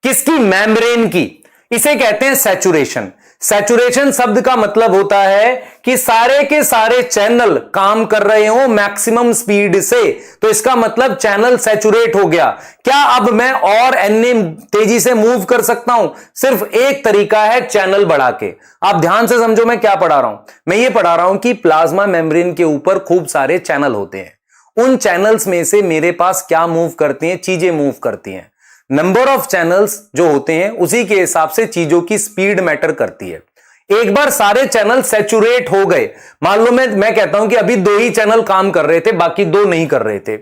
किसकी? मेम्ब्रेन की। इसे कहते हैं सैचुरेशन। सैचुरेशन शब्द का मतलब होता है कि सारे के सारे चैनल काम कर रहे हो मैक्सिमम स्पीड से, तो इसका मतलब चैनल सैचुरेट हो गया। क्या अब मैं और Na तेजी से मूव कर सकता हूं? सिर्फ एक तरीका है, चैनल बढ़ा के। आप ध्यान से समझो मैं क्या पढ़ा रहा हूं। मैं ये पढ़ा रहा हूं कि प्लाज्मा मेम्ब्रेन के ऊपर खूब सारे चैनल होते हैं, उन चैनल्स में से मेरे पास क्या मूव करती हैं? चीजें मूव करती हैं। नंबर ऑफ चैनल्स जो होते हैं उसी के हिसाब से चीजों की स्पीड मैटर करती है। एक बार सारे चैनल सैचुरेट हो गए, मान लो मैं कहता हूं कि अभी 2 ही चैनल काम कर रहे थे, बाकी 2 नहीं कर रहे थे।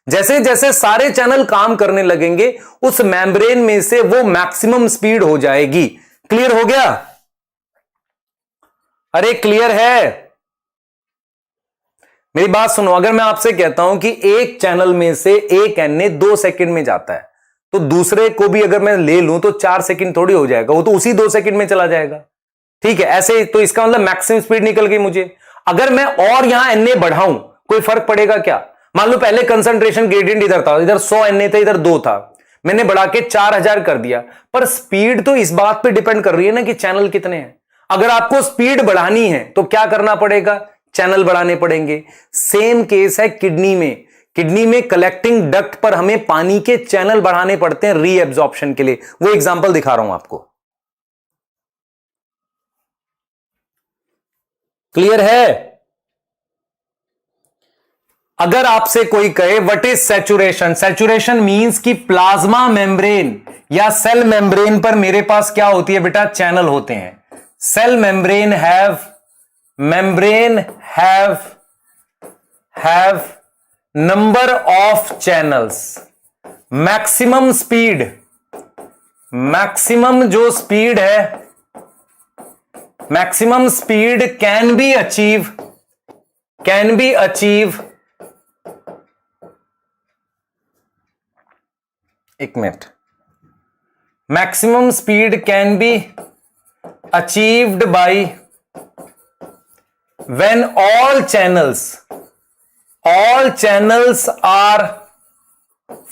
जैसे जैसे सारे चैनल काम करने लगेंगे, उस मेम्ब्रेन में से वो मैक्सिमम स्पीड हो जाएगी। क्लियर हो गया? अरे क्लियर है? मेरी बात सुनो, अगर मैं आपसे कहता हूं कि एक चैनल में से एक Na 2 सेकंड में जाता है, तो दूसरे को भी अगर मैं ले लूं तो 4 सेकंड थोड़ी हो जाएगा, वो तो उसी 2 सेकंड में चला जाएगा। ठीक है, ऐसे तो इसका मतलब मैक्सिमम स्पीड निकल गई मुझे। अगर मैं और यहां Na बढ़ाऊं, कोई फर्क पड़ेगा क्या? मान लो पहले कंसंट्रेशन ग्रेडियंट इधर था, इधर 100 Na था, इधर 2 था, मैंने बढ़ा के 4000 कर दिया, पर स्पीड तो इस बात पे डिपेंड कर रही है ना कि चैनल कितने हैं। अगर आपको स्पीड बढ़ानी है तो क्या करना पड़ेगा? चैनल बढ़ाने पड़ेंगे। सेम केस है किडनी में। किडनी में कलेक्टिंग डक्ट पर हमें पानी के चैनल बढ़ाने पड़ते हैं रीएब्जॉर्प्शन के लिए। वो एग्जांपल दिखा रहा हूं आपको। क्लियर है? अगर आपसे कोई कहे what is saturation, saturation means कि प्लाज्मा मेम्ब्रेन या सेल मेम्ब्रेन पर मेरे पास क्या होती है बेटा, चैनल होते हैं। Cell membrane have number of channels, maximum speed, maximum जो स्पीड है, maximum speed can be achieve, एक मिनट, maximum speed can be achieved by when all channels are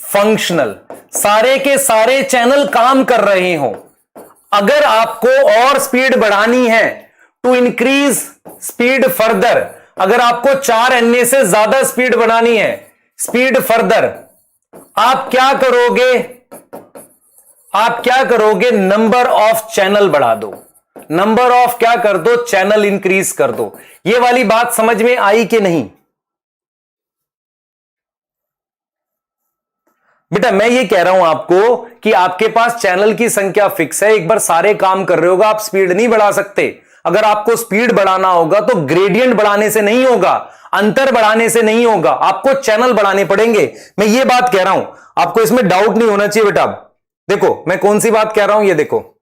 functional, सारे के सारे चैनल काम कर रहे हो। अगर आपको और स्पीड बढ़ानी है, टू इंक्रीज स्पीड फर्दर, अगर आपको 4 NA से ज्यादा स्पीड बढ़ानी है, स्पीड फर्दर, आप क्या करोगे, नंबर ऑफ चैनल बढ़ा दो, नंबर ऑफ क्या कर दो, चैनल इंक्रीज कर दो। ये वाली बात समझ में आई कि नहीं बेटा? मैं ये कह रहा हूं आपको कि आपके पास चैनल की संख्या फिक्स है, एक बार सारे काम कर रहे होगा, आप स्पीड नहीं बढ़ा सकते। अगर आपको स्पीड बढ़ाना होगा तो ग्रेडियंट बढ़ाने से नहीं होगा, अंतर बढ़ाने से नहीं होगा, आपको चैनल बढ़ाने पड़ेंगे। मैं ये बात कह रहा हूं, आपको इसमें डाउट नहीं होना चाहिए बेटा। देखो मैं कौन सी बात कह रहा हूं, ये देखो,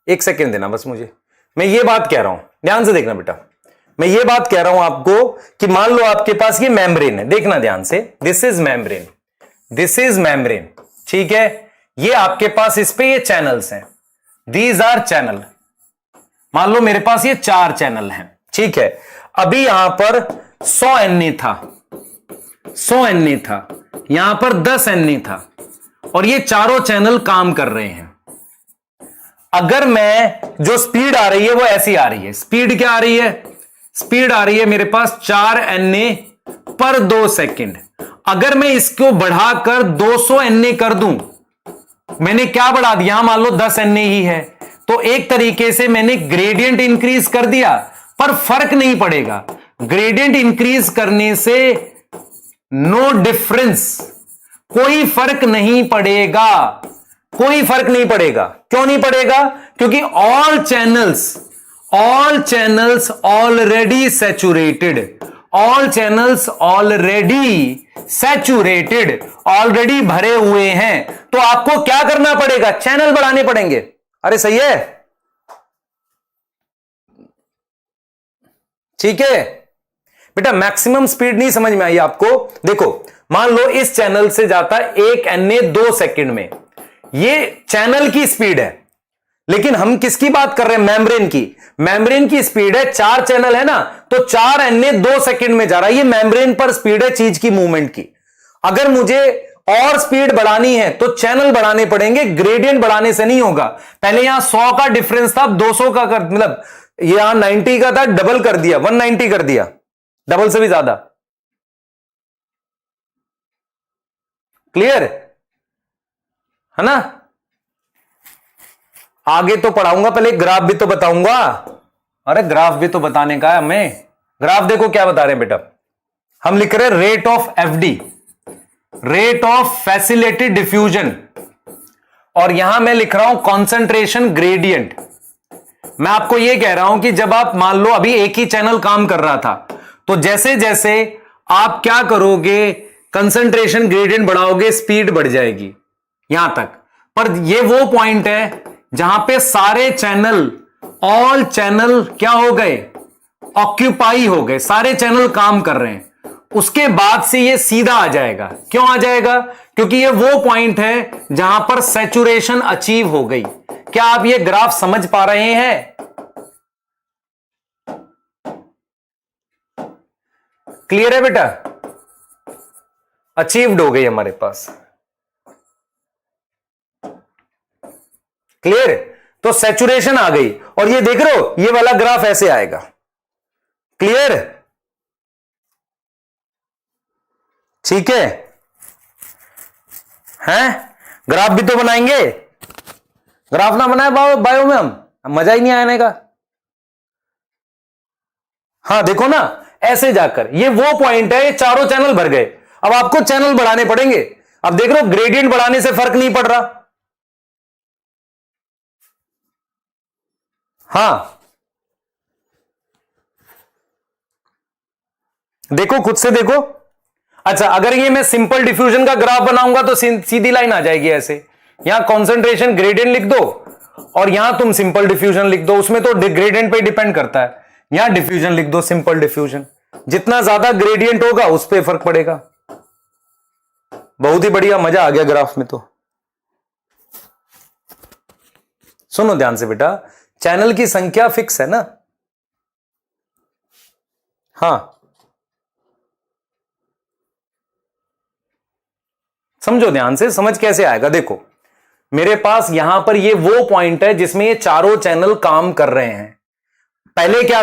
एक सेकेंड देना बस मुझे। मैं ये बात कह रहा हूं, ध्यान से देखना बेटा, मैं ये बात कह रहा हूं आपको कि मान लो आपके पास ये मेम्ब्रेन है, देखना ध्यान से, दिस इज मेम्ब्रेन, ठीक है। ये आपके पास इस पे ये चैनल्स हैं, दीज आर चैनल। मान लो मेरे पास ये 4 चैनल हैं, ठीक है। अभी यहां पर 100 NA था, यहां पर 10 NA था, और ये चारों चैनल काम कर रहे हैं। अगर मैं, जो स्पीड आ रही है वो ऐसी आ रही है, स्पीड क्या आ रही है, स्पीड आ रही है मेरे पास 4 NA पर 2 सेकंड। अगर मैं इसको बढ़ाकर 200 NA कर दूं, मैंने क्या बढ़ा दिया, मान लो 10 NA ही है, तो एक तरीके से मैंने ग्रेडियंट इंक्रीज कर दिया, पर फर्क नहीं पड़ेगा। ग्रेडियंट इंक्रीज करने से नो डिफरेंस, कोई फर्क नहीं पड़ेगा, कोई फर्क नहीं पड़ेगा। क्यों नहीं पड़ेगा? क्योंकि all channels already saturated, already भरे हुए हैं। तो आपको क्या करना पड़ेगा, चैनल बढ़ाने पड़ेंगे। अरे सही है, ठीक है बेटा। मैक्सिमम स्पीड नहीं समझ में आई आपको? देखो मान लो इस चैनल से जाता 1 NA 2 सेकंड में, ये चैनल की स्पीड है, लेकिन हम किसकी बात कर रहे हैं, मेम्ब्रेन की स्पीड है, 4 चैनल है ना, तो 4 NA 2 सेकंड में जा रहा है। ये मेम्ब्रेन पर स्पीड है चीज की, मूवमेंट की। अगर मुझे और स्पीड बढ़ानी है तो चैनल बढ़ाने पड़ेंगे, ग्रेडियंट बढ़ाने से नहीं होगा। पहले यहां 100 का डिफरेंस था, 200 का कर, मतलब यहां 90 का था, डबल कर दिया, 190 कर दिया, डबल से भी ज्यादा। क्लियर है ना? आगे तो पढ़ाऊंगा, पहले ग्राफ भी तो बताऊंगा। अरे ग्राफ भी तो बताने का है हमें। ग्राफ देखो क्या बता रहे हैं बेटा, हम लिख रहे हैं rate of FD, rate of facilitated diffusion, और यहां मैं लिख रहा हूं कॉन्सेंट्रेशन ग्रेडियंट। मैं आपको यह कह रहा हूं कि जब आप मान लो अभी एक ही चैनल काम कर रहा था, तो जैसे जैसे आप क्या करोगे, कंसंट्रेशन ग्रेडियंट बढ़ाओगे, स्पीड बढ़ जाएगी यहां तक। पर ये वो पॉइंट है जहां पे सारे चैनल, ऑल चैनल क्या हो गए, ऑक्यूपाई हो गए, सारे चैनल काम कर रहे हैं। उसके बाद से ये सीधा आ जाएगा। क्यों आ जाएगा? क्योंकि ये वो पॉइंट है जहां पर सैचुरेशन अचीव हो गई। क्या आप ये ग्राफ समझ पा रहे हैं? क्लियर है बेटा? अचीव्ड हो गई हमारे पास। क्लियर? तो सैचुरेशन आ गई, और ये देख रहे हो, ये वाला ग्राफ ऐसे आएगा। क्लियर? ठीक है, हैं? ग्राफ भी तो बनाएंगे। ग्राफ ना बनाए बायो में हम मजा ही नहीं आने का। हाँ देखो ना, ऐसे जाकर ये वो पॉइंट है, ये चारों चैनल भर गए। अब आपको चैनल बढ़ाने पड़ेंगे। अब देख रहे हो ग्रेडियंट बढ़ाने से फर्क नहीं पड़ रहा। हां देखो, खुद से देखो। अच्छा, अगर ये मैं सिंपल डिफ्यूजन का ग्राफ बनाऊंगा तो सीधी लाइन आ जाएगी ऐसे। यहां कॉन्सेंट्रेशन ग्रेडियंट लिख दो और यहां तुम सिंपल डिफ्यूजन लिख दो, उसमें तो ग्रेडियंट पे डिपेंड करता है। यहां डिफ्यूजन लिख दो, सिंपल डिफ्यूजन। जितना ज्यादा ग्रेडियंट होगा उस पर फर्क पड़ेगा। बहुत ही बढ़िया, मजा आ गया ग्राफ में। तो सुनो ध्यान से बेटा, चैनल की संख्या फिक्स है ना। हां समझो ध्यान से, समझ कैसे आएगा। देखो मेरे पास यहां पर ये वो पॉइंट है जिसमें ये चारों चैनल काम कर रहे हैं। पहले क्या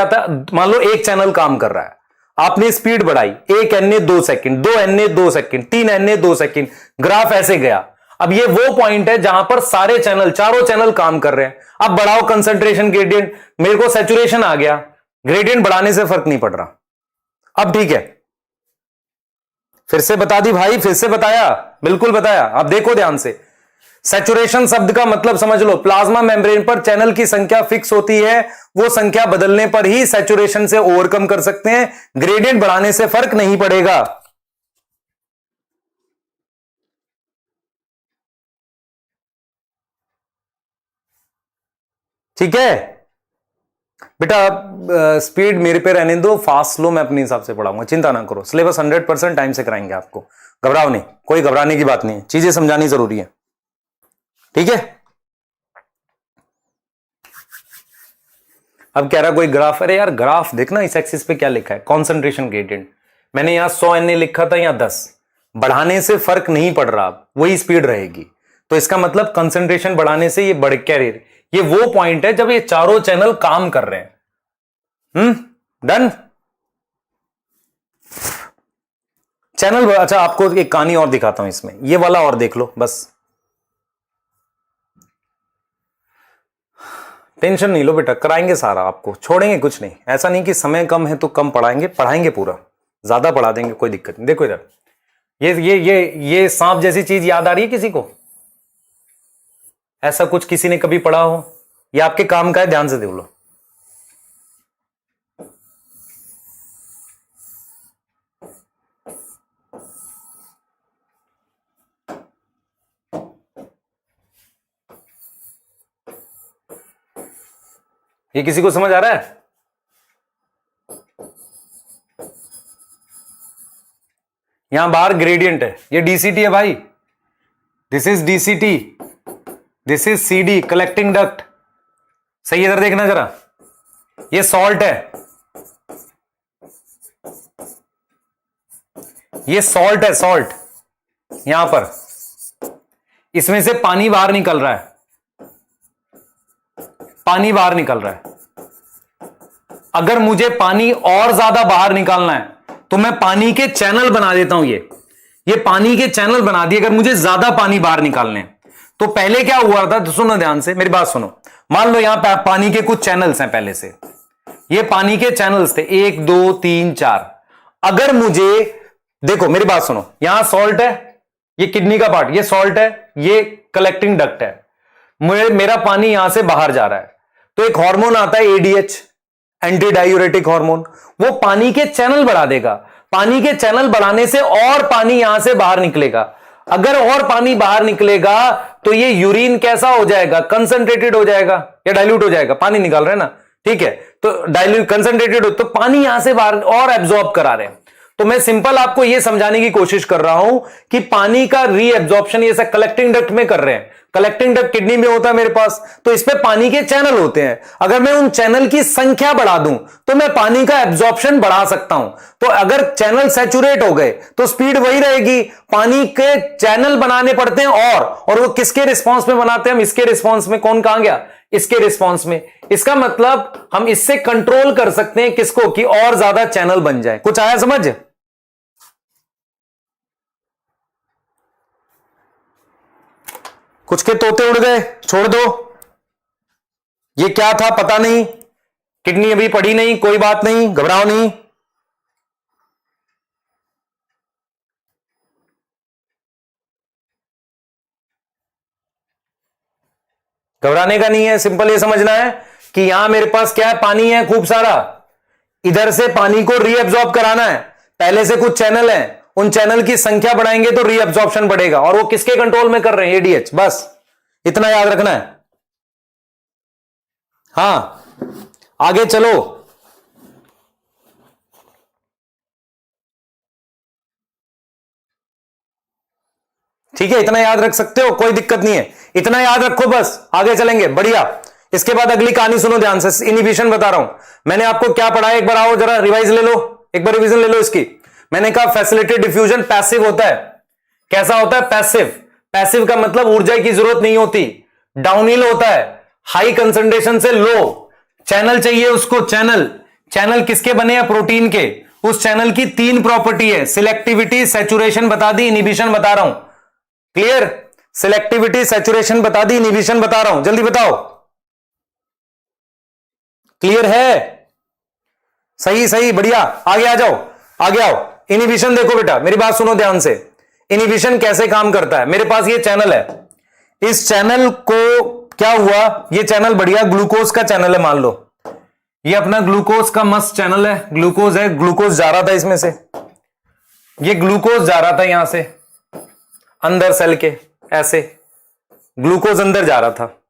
था, मान लो एक चैनल काम कर रहा है, आपने स्पीड बढ़ाई, 1 NA 2 second, 2 NA 2 second, 3 NA 2 second, graph ऐसे गया। अब ये वो पॉइंट है जहां पर सारे चैनल, चारों चैनल काम कर रहे हैं। अब बढ़ाओ कंसंट्रेशन ग्रेडियंट, मेरे को सैचुरेशन आ गया, ग्रेडियंट बढ़ाने से फर्क नहीं पड़ रहा। अब ठीक है, फिर से बता दी भाई, फिर से बताया, बिल्कुल बताया। अब देखो ध्यान से, सैचुरेशन शब्द का मतलब समझ लो, प्लाज्मा मेम्ब्रेन पर चैनल की संख्या फिक्स होती है, वो संख्या बदलने पर ही सैचुरेशन से ओवरकम कर सकते हैं, ग्रेडियंट बढ़ाने से फर्क नहीं पड़ेगा। ठीक है बेटा, स्पीड मेरे पे रहने दो, फास्ट स्लो मैं अपने हिसाब से पढ़ाऊंगा, चिंता ना करो। सिलेबस 100% टाइम से कराएंगे आपको, घबराओ नहीं, कोई घबराने की बात नहीं है, चीजें समझानी जरूरी है। ठीक है, अब कह रहा कोई ग्राफ, अरे यार ग्राफ देखना, इस एक्सिस पे क्या लिखा है, कॉन्सेंट्रेशन ग्रेडियंट। मैंने यहां 100 NA लिखा था, यहां 10, बढ़ाने से फर्क नहीं पड़ रहा, वही स्पीड रहेगी। तो इसका मतलब कंसेंट्रेशन बढ़ाने से ये बढ़ क्या रही, ये वो पॉइंट है जब ये चारों चैनल काम कर रहे हैं। डन। चैनल, अच्छा आपको एक कहानी और दिखाता हूं इसमें, ये वाला और देख लो बस। टेंशन नहीं लो बेटा, कराएंगे सारा आपको, छोड़ेंगे कुछ नहीं। ऐसा नहीं कि समय कम है तो कम पढ़ाएंगे, पढ़ाएंगे पूरा, ज्यादा पढ़ा देंगे, कोई दिक्कत नहीं। देखो इधर, ये सांप जैसी चीज याद आ रही है किसी को? ऐसा कुछ किसी ने कभी पढ़ा हो? ये आपके काम का है, ध्यान से देख लो। ये किसी को समझ आ रहा है? यहां बाहर ग्रेडियंट है, ये डीसीटी है भाई, this is DCT, this is CD, collecting duct. सही, इधर देखना जरा, ये सॉल्ट है, ये सॉल्ट है, सॉल्ट। यहां पर इसमें से पानी बाहर निकल रहा है, पानी बाहर निकल रहा है। अगर मुझे पानी और ज्यादा बाहर निकालना है तो मैं पानी के चैनल बना देता हूं। ये पानी के चैनल बना दिए, अगर मुझे ज्यादा पानी बाहर निकालने हैं। तो पहले क्या हुआ था, तो सुनो ध्यान से, मेरी बात सुनो। मान लो यहां पानी के कुछ चैनल्स हैं, पहले से ये पानी के चैनल्स थे, 1 2 3 4। अगर मुझे, देखो मेरी बात सुनो, यहां सॉल्ट है, ये किडनी का पार्ट, ये सॉल्ट है, ये कलेक्टिंग डक्ट है, मेरा पानी यहां से बाहर जा रहा है। तो एक हार्मोन आता है एडीएच, एंटी डायूरेटिक हार्मोन, वो पानी के चैनल बढ़ा देगा। पानी के चैनल बढ़ाने से और पानी यहां से बाहर निकलेगा। अगर और पानी बाहर निकलेगा तो ये यूरिन कैसा हो जाएगा, कंसंट्रेटेड हो जाएगा या डाइल्यूट हो जाएगा, पानी निकाल रहे हैं ना, ठीक है। तो डाइल्यूट कंसंट्रेटेड हो तो पानी यहां से बाहर और एब्जॉर्ब करा रहे हैं। तो मैं सिंपल आपको यह समझाने की कोशिश कर रहा हूं कि पानी का रीएब्जॉर्प्शन ये सब कलेक्टिंग डक्ट में कर रहे हैं। कलेक्टिंग डक्ट किडनी में होता है मेरे पास, तो इस पे पानी के चैनल होते हैं। अगर मैं उन चैनल की संख्या बढ़ा दूं तो मैं पानी का एब्जॉर्प्शन बढ़ा सकता हूं। तो अगर चैनल सैचुरेट हो गए तो स्पीड वही रहेगी, पानी के चैनल बनाने पड़ते हैं। और वो किसके रिस्पॉन्स में बनाते हैं हम, इसके रिस्पॉन्स में। कौन कहां गया, इसके रिस्पॉन्स में। इसका मतलब हम इससे कंट्रोल कर सकते हैं किसको, कि और ज्यादा चैनल बन जाए। कुछ आया समझ? कुछ के तोते उड़ गए, छोड़ दो। ये क्या था पता नहीं, किडनी अभी पढ़ी नहीं, कोई बात नहीं, घबराओ नहीं। घबराने का नहीं है, सिंपल ये समझना है कि यहां मेरे पास क्या है, पानी है खूब सारा, इधर से पानी को रीअब्सॉर्ब कराना है। पहले से कुछ चैनल हैं, उन चैनल की संख्या बढ़ाएंगे तो रीअब्सॉर्प्शन बढ़ेगा, और वो किसके कंट्रोल में कर रहे हैं, एडीएच। बस इतना याद रखना है। हां आगे चलो। ठीक है, इतना याद रख सकते हो, कोई दिक्कत नहीं है, इतना याद रखो बस, आगे चलेंगे। बढ़िया। इसके बाद अगली कहानी सुनो ध्यान से, इनहिबिशन बता रहा हूं। मैंने आपको क्या पढ़ाया, एक बार आओ जरा रिवाइज ले लो, एक बार रिवीजन ले लो इसकी। मैंने कहा फैसिलिटेड डिफ्यूजन पैसिव होता है। कैसा होता है, पैसिव। पैसिव का मतलब ऊर्जा की जरूरत नहीं होती, डाउनहिल होता है, हाई कंसंट्रेशन से लो। चैनल चाहिए उसको, चैनल। चैनल किसके बने हैं, प्रोटीन के। उस चैनल की 3 प्रॉपर्टी है, सिलेक्टिविटी, सैचुरेशन बता दी, इनहिबिशन बता रहा हूं। क्लियर, सिलेक्टिविटी, सैचुरेशन बता दी, इनहिबिशन बता रहा हूं, जल्दी बताओ। क्लियर है, सही सही, बढ़िया, आगे आ जाओ, आगे आओ। इनहिबिशन देखो बेटा, मेरी बात सुनो ध्यान से। इनहिबिशन कैसे काम करता है, मेरे पास ये चैनल है, इस चैनल को क्या हुआ, ये चैनल बढ़िया ग्लूकोज का चैनल है, मान लो ये अपना ग्लूकोज का मस्त चैनल है, ग्लूकोज है, ग्लूकोज जा रहा था इसमें से, ये ग्लूकोज जा रहा था यहां से अंदर सेल के, ऐसे ग्लूकोज अंदर जा रहा था।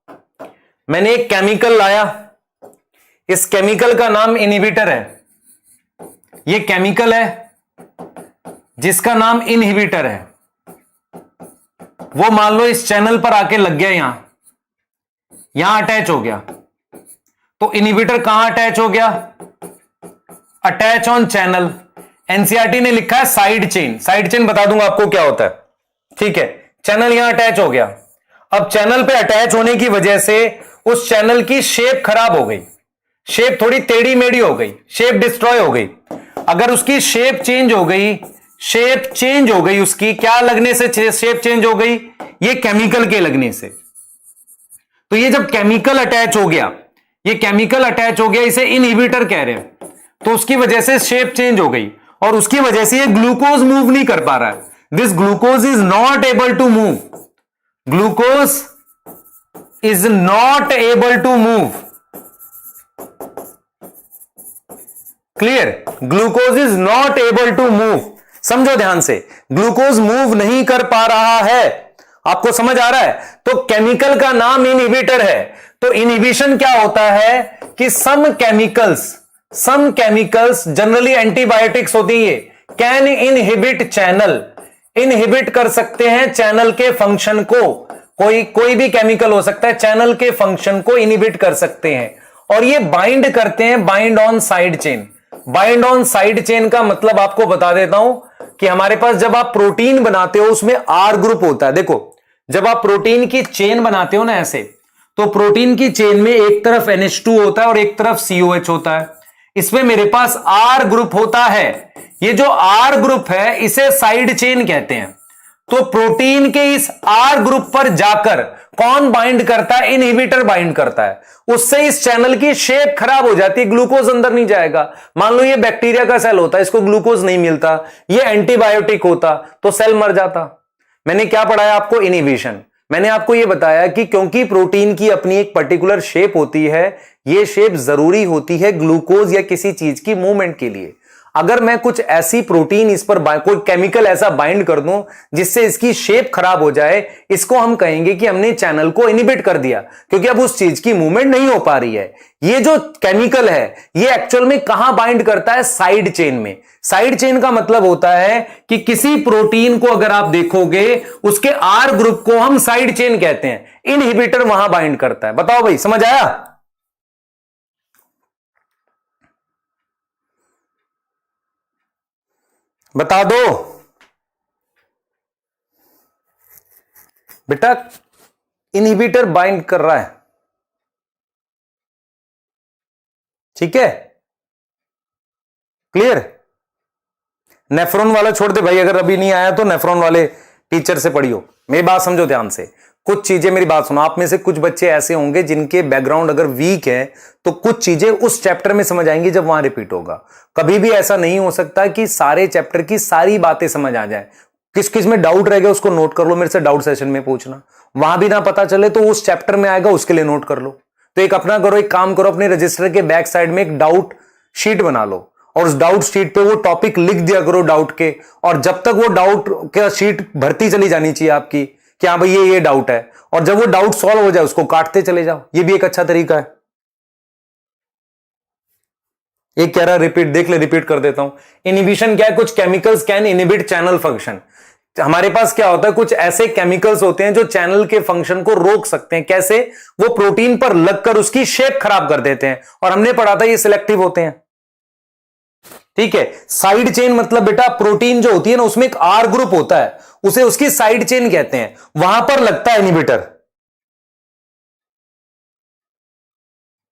मैंने एक केमिकल लाया, इस केमिकल का नाम इनहिबिटर है। ये केमिकल है जिसका नाम इनहिबिटर है, वो मान लो इस चैनल पर आके लग गया, यहां अटैच हो गया। तो इनहिबिटर कहां अटैच हो गया, अटैच ऑन चैनल। एनसीईआरटी ने लिखा है साइड चेन, साइड चेन बता दूंगा आपको क्या होता है। ठीक है, चैनल यहां अटैच हो गया। अब चैनल पे अटैच होने की वजह से उस चैनल की शेप खराब हो गई, शेप थोड़ी टेढ़ी मेढ़ी हो गई, शेप डिस्ट्रॉय हो गई। अगर उसकी शेप चेंज हो गई, शेप चेंज हो गई, उसकी क्या लगने से शेप चेंज हो गई, ये केमिकल के लगने से। तो ये जब केमिकल अटैच हो गया, ये केमिकल अटैच हो गया, इसे इनहिबिटर कह रहे हैं, तो उसकी वजह से शेप चेंज हो गई, और उसकी वजह से ये ग्लूकोज मूव नहीं कर पा रहा है। This glucose is not able to move, glucose is not able to move. Clear, glucose is not able to move. समझो ध्यान से, ग्लूकोज मूव नहीं कर पा रहा है, आपको समझ आ रहा है। तो केमिकल का नाम इनहिबिटर है। तो इनहिबिशन क्या होता है कि सम केमिकल्स जनरली एंटीबायोटिक्स होती है, कैन इनहिबिट चैनल, इनहिबिट कर सकते हैं चैनल के फंक्शन को। कोई भी केमिकल हो सकता है, चैनल के फंक्शन को इनहिबिट कर सकते हैं, और ये बाइंड करते हैं, bind on side chain. Bind on side chain का मतलब आपको बता देता हूं कि हमारे पास जब आप प्रोटीन बनाते हो उसमें आर ग्रुप होता है। देखो, जब आप प्रोटीन की चेन बनाते हो ना ऐसे, तो प्रोटीन की चेन में एक तरफ NH2 होता है और एक तरफ COH होता है। इसमें मेरे पास आर ग्रुप होता है। ये जो आर ग्रुप है इसे साइड चेन कहते हैं। तो प्रोटीन के इस आर ग्रुप पर जाकर कौन बाइंड करता है, इनहिबिटर बाइंड करता है। उससे इस चैनल की शेप खराब हो जाती है, ग्लूकोज अंदर नहीं जाएगा। मान लो ये बैक्टीरिया का सेल होता है, इसको ग्लूकोज नहीं मिलता, ये एंटीबायोटिक होता तो सेल मर जाता। मैंने क्या पढ़ाया आपको, इनहिबिशन। मैंने आपको यह बताया कि क्योंकि प्रोटीन की अपनी एक पर्टिकुलर शेप होती है, यह शेप जरूरी होती है ग्लूकोज या किसी चीज की मूवमेंट के लिए। अगर मैं कुछ ऐसी प्रोटीन इस पर कोई केमिकल ऐसा बाइंड कर दूं जिससे इसकी शेप खराब हो जाए, इसको हम कहेंगे कि हमने चैनल को इनहिबिट कर दिया, क्योंकि अब उस चीज की मूवमेंट नहीं हो पा रही है। ये जो केमिकल है ये एक्चुअल में कहां बाइंड करता है, साइड चेन में। साइड चेन का मतलब होता है कि किसी प्रोटीन को अगर आप देखोगे उसके आर ग्रुप को हम साइड चेन कहते हैं, इनहिबिटर वहां बाइंड करता है। बताओ भाई, समझ आया? बता दो बेटा, इनहिबिटर बाइंड कर रहा है, ठीक है? क्लियर? नेफ्रॉन वाला छोड़ दे भाई, अगर अभी नहीं आया तो नेफ्रॉन वाले टीचर से पढ़ियो। मेरी बात समझो ध्यान से। कुछ चीजें, मेरी बात सुनो, आप में से कुछ बच्चे ऐसे होंगे जिनके बैकग्राउंड अगर वीक है तो कुछ चीजें उस चैप्टर में समझ आएंगी जब वहां रिपीट होगा। कभी भी ऐसा नहीं हो सकता कि सारे चैप्टर की सारी बातें समझ आ जाए। किस किस में डाउट रह गया उसको नोट कर लो, मेरे से डाउट सेशन में पूछना। वहां भी ना पता चले तो उस चैप्टर में आएगा, उसके लिए नोट कर लो। तो एक अपना करो, एक काम करो, अपने रजिस्टर के बैक साइड में एक डाउट शीट बना लो और उस डाउट शीट पे वो टॉपिक लिख दिया करो डाउट के, और जब तक वो डाउट का शीट भरती चली जानी चाहिए आपकी कि हाँ भाई ये डाउट है, और जब वो डाउट सॉल्व हो जाए उसको काटते चले जाओ। ये भी एक अच्छा तरीका है। एक कह रहा रिपीट, देख ले रिपीट कर देता हूं। इनिबिशन क्या है? कुछ chemicals can inhibit channel function. हमारे पास क्या होता है, कुछ ऐसे केमिकल्स होते हैं जो चैनल के फंक्शन को रोक सकते हैं। कैसे? वो प्रोटीन पर लगकर उसकी शेप खराब कर देते हैं, और हमने पढ़ा था ये सिलेक्टिव होते हैं। ठीक है, साइड चेन मतलब बेटा प्रोटीन जो होती है ना उसमें एक आर ग्रुप होता है, उसे उसकी साइड चेन कहते हैं, वहां पर लगता है इनिबिटर।